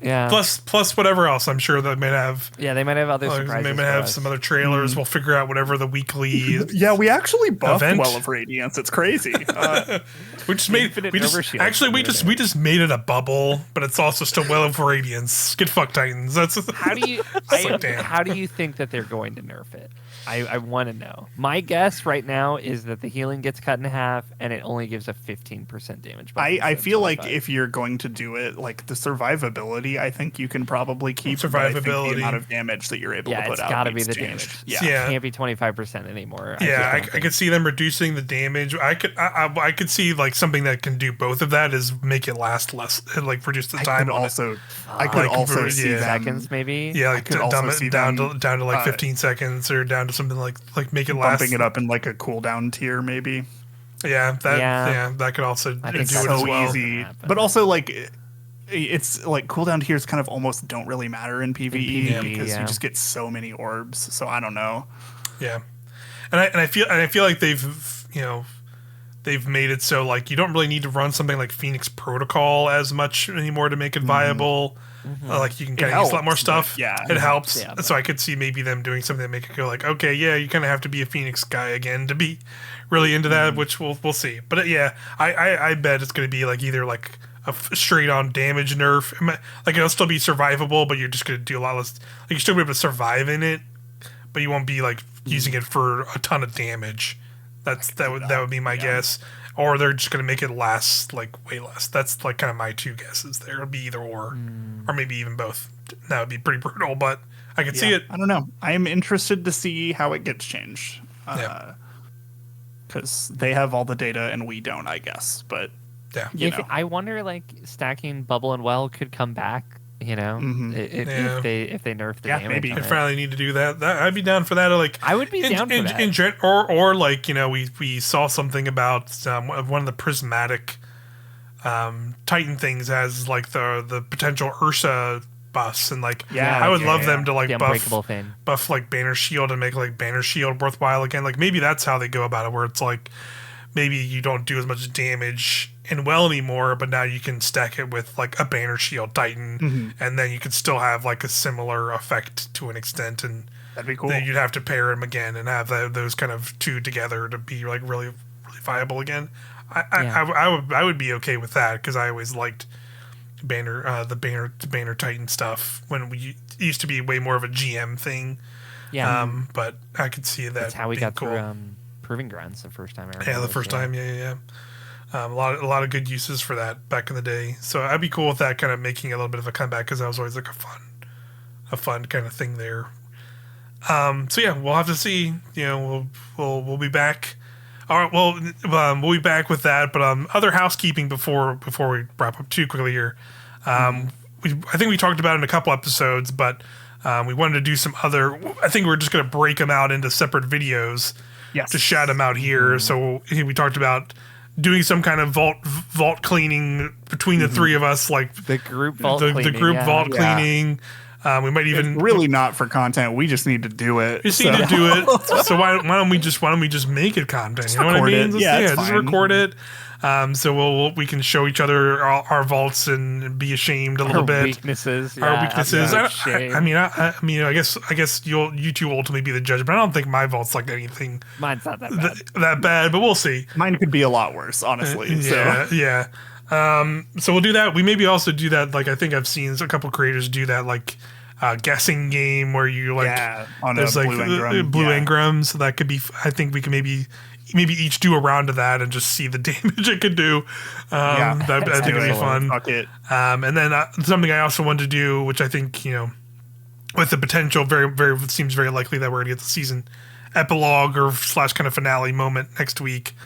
Yeah. Plus whatever else. I'm sure they might have. Yeah, they might have other surprises. They might have some other trailers. We'll figure out whatever the weekly. Yeah, we actually buffed event. Well of Radiance. It's crazy. We just made it a bubble, but it's also still Well of Radiance. Get fucked, Titans. How do you think that they're going to nerf it? I want to know. My guess right now is that the healing gets cut in half and it only gives a 15% damage. I feel like if you're going to do it, like the survivability, I think you can probably keep survivability. The amount of damage that you're able to put out. Yeah, it's got to be the damage. Yeah. It can't be 25% anymore. I could see them reducing the damage. I could see like something that can do both of that is make it last less, like reduce the time. I could also see seconds maybe. Yeah, like dumb it down to like 15 seconds or down to something like make it last. Bumping it up in like a cooldown tier maybe. Yeah, that could also do it so as well. Easy, but also like it's like cooldown tiers kind of almost don't really matter in PvE because you just get so many orbs. So I don't know. Yeah, and I feel like they've made it so like you don't really need to run something like Phoenix Protocol as much anymore to make it viable. Like you can kind of use a lot more stuff. It helps. Yeah, so I could see maybe them doing something to make it go like, okay, yeah, you kind of have to be a Phoenix guy again to be really into that, which we'll see. But I bet it's going to be like either like a straight on damage nerf. Like it'll still be survivable, but you're just going to do a lot less. Like you're still going to be able to survive in it, but you won't be like using it for a ton of damage. That would be my guess. Or they're just going to make it last like way less. That's like kind of my two guesses there. It'll be either or maybe even both. That would be pretty brutal, but I can see it. I don't know. I am interested to see how it gets changed. Because they have all the data and we don't, I guess. But I wonder like stacking Bubble and Well could come back. If they nerf the damage. Maybe I finally need to do that. I'd be down for that. Like I would be down for that. Or like we saw something about one of the prismatic Titan things has like the potential Ursa buffs and like I would love them to like buff like Banner Shield and make like Banner Shield worthwhile again. Like maybe that's how they go about it, where it's like maybe you don't do as much damage in Well anymore, but now you can stack it with like a Banner Shield Titan, and then you could still have like a similar effect to an extent, and that'd be cool. Then you'd have to pair them again and have those kind of two together to be like really, really viable again. I would be okay with that because I always liked the Banner Titan stuff when it used to be way more of a GM thing. Yeah. But I could see that. That's how we got through Proving Grounds the first time. The first time. Yeah. A lot of good uses for that back in the day. So I'd be cool with that kind of making a little bit of a comeback because that was always like a fun kind of thing there. So yeah, we'll have to see. We'll be back. All right. Well, we'll be back with that. But other housekeeping before we wrap up too quickly here. I think we talked about it in a couple episodes, but we wanted to do some other. I think we're just going to break them out into separate videos. Yes. To shout them out here. So we talked about doing some kind of vault cleaning between the three of us, like the group vault cleaning. Vault cleaning. We might even it's really not for content. We just need to do it. We just need to do it. So why don't we just make it content? Just you know what I mean? record it. Yeah, it's just fine. record it. So we can show each other our vaults and be ashamed a little bit. Weaknesses. Our Yeah, weaknesses. shame. I mean, I guess you two will ultimately be the judge, but I don't think my vault's like anything Mine's not that bad. that bad. But we'll see. Mine could be a lot worse, honestly. Yeah. So we'll do that. We maybe also do that. Like I think I've seen a couple creators do that. Like. Guessing game where you like on there's a like blue engram. engram, so that could be. I think we can maybe each do a round of that and just see the damage it could do. I think it'd be fun. Fuck it. And then something I also wanted to do, which I think with the potential, very seems very likely that we're gonna get the season epilogue or / kind of finale moment next week.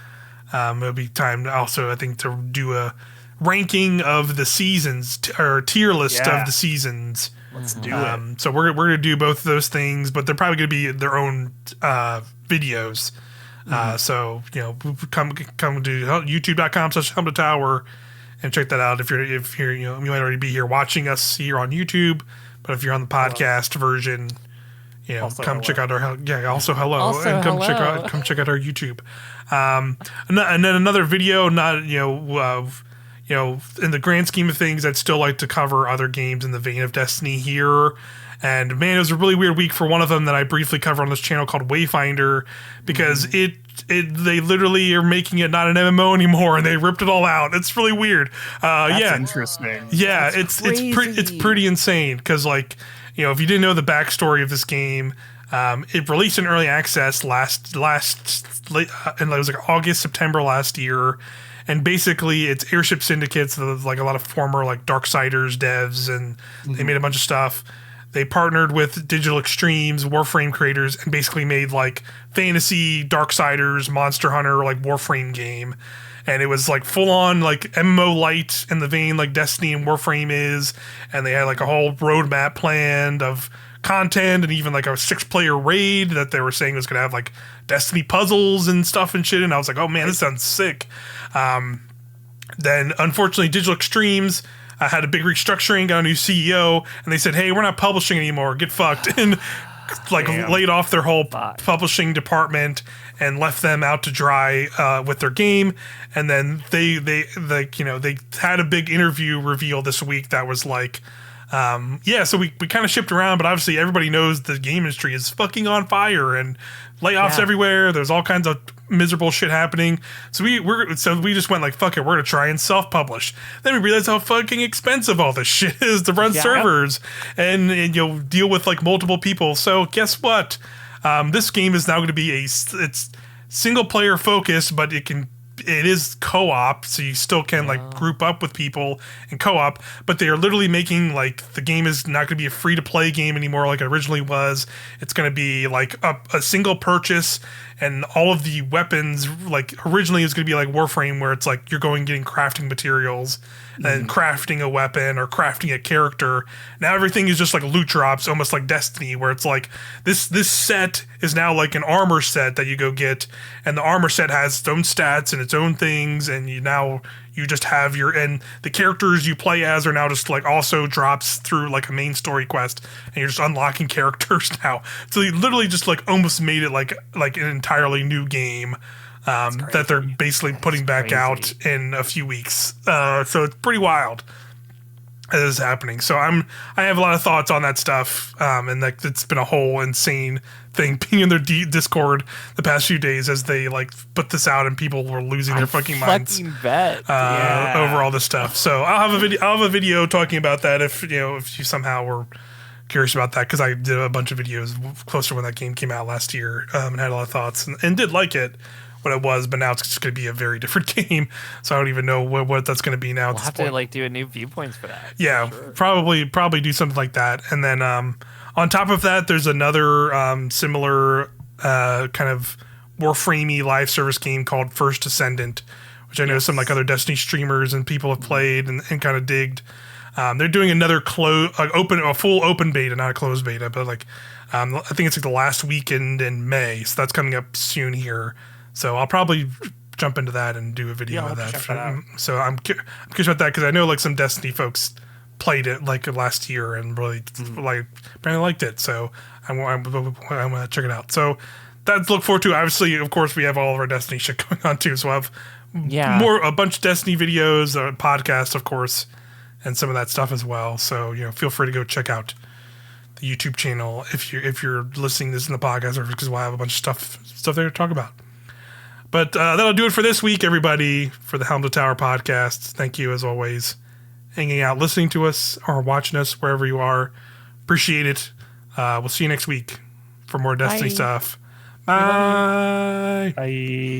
It'll be time to also, I think, to do a ranking of the seasons or tier list of the seasons. Let's do it. So we're gonna do both of those things, but they're probably gonna be their own videos. So come to youtube.com/HelmToTower and check that out. If you're you might already be here watching us here on YouTube, but if you're on the podcast version, Also come hello. check out our also hello Also and come hello. check out our YouTube. And then another video, not in the grand scheme of things, I'd still like to cover other games in the vein of Destiny here. And man, it was a really weird week for one of them that I briefly covered on this channel called Wayfinder, because they literally are making it not an MMO anymore, and they ripped it all out. It's really weird. That's interesting. Yeah, That's it's pretty insane because if you didn't know the backstory of this game, it released in early access and it was like August, September last year. And basically, it's airship syndicates, like a lot of former Darksiders devs, and they made a bunch of stuff. They partnered with Digital Extremes, Warframe creators, and basically made fantasy Darksiders, Monster Hunter, Warframe game. And it was full on MMO light in the vein like Destiny and Warframe is. And they had a whole roadmap planned of content and even a 6-player raid that they were saying was going to have Destiny puzzles and stuff and shit. And I was like, oh man, this sounds sick. Then unfortunately Digital Extremes had a big restructuring, got a new CEO, and they said, hey, we're not publishing anymore, get fucked. And laid off their whole publishing department and left them out to dry with their game. And then they had a big interview reveal this week that was so we kind of shipped around, but obviously everybody knows the game industry is fucking on fire and layoffs everywhere. There's all kinds of miserable shit happening. So we just went fuck it, we're gonna try and self-publish. Then we realized how fucking expensive all this shit is to run servers and you'll deal with multiple people. So guess what? This game is now going to be it's single player focused, but it is co-op, so you still can group up with people and co-op, but they are literally making the game is not going to be a free-to-play game anymore like it originally was. It's going to be a single purchase, and all of the weapons originally it was going to be like Warframe, where it's you're going getting crafting materials and crafting a weapon or crafting a character. Now everything is just loot drops, almost like Destiny, where it's this set is now an armor set that you go get, and the armor set has its own stats and its own things, and you just have and the characters you play as are now just also drops through a main story quest, and you're just unlocking characters now. So they literally just almost made it like an entirely new game. That they're basically putting back out in a few weeks. So it's pretty wild that is happening. So I have a lot of thoughts on that stuff. And it's been a whole insane thing being in their Discord the past few days as they put this out and people were losing their fucking minds over all this stuff. So I'll have a video talking about that if you somehow were curious about that, because I did a bunch of videos closer when that game came out last year and had a lot of thoughts and did like it what it was, but now it's just going to be a very different game, so I don't even know what that's going to be now. We'll have to do a new viewpoints for that. Yeah, sure. Probably do something like that. And then on top of that, there's another similar kind of Warframey live service game called First Ascendant, which I know some other Destiny streamers and people have played and kind of digged. They're doing another a full open beta, not a closed beta, but I think it's the last weekend in May, so that's coming up soon here. So I'll probably jump into that and do a video of that. Check that out. So I'm curious about that, because I know some Destiny folks played it like last year and really like apparently liked it. So I'm gonna check it out. So that's look forward to. Obviously, of course, we have all of our Destiny shit going on too. So I have a bunch of Destiny videos, podcasts, of course, and some of that stuff as well. So feel free to go check out the YouTube channel if you're listening to this in the podcast, or because we'll have a bunch of stuff there to talk about. But that'll do it for this week, everybody, for the Helm to Tower podcast. Thank you, as always, hanging out, listening to us, or watching us wherever you are. Appreciate it. We'll see you next week for more Destiny stuff. Bye. Bye.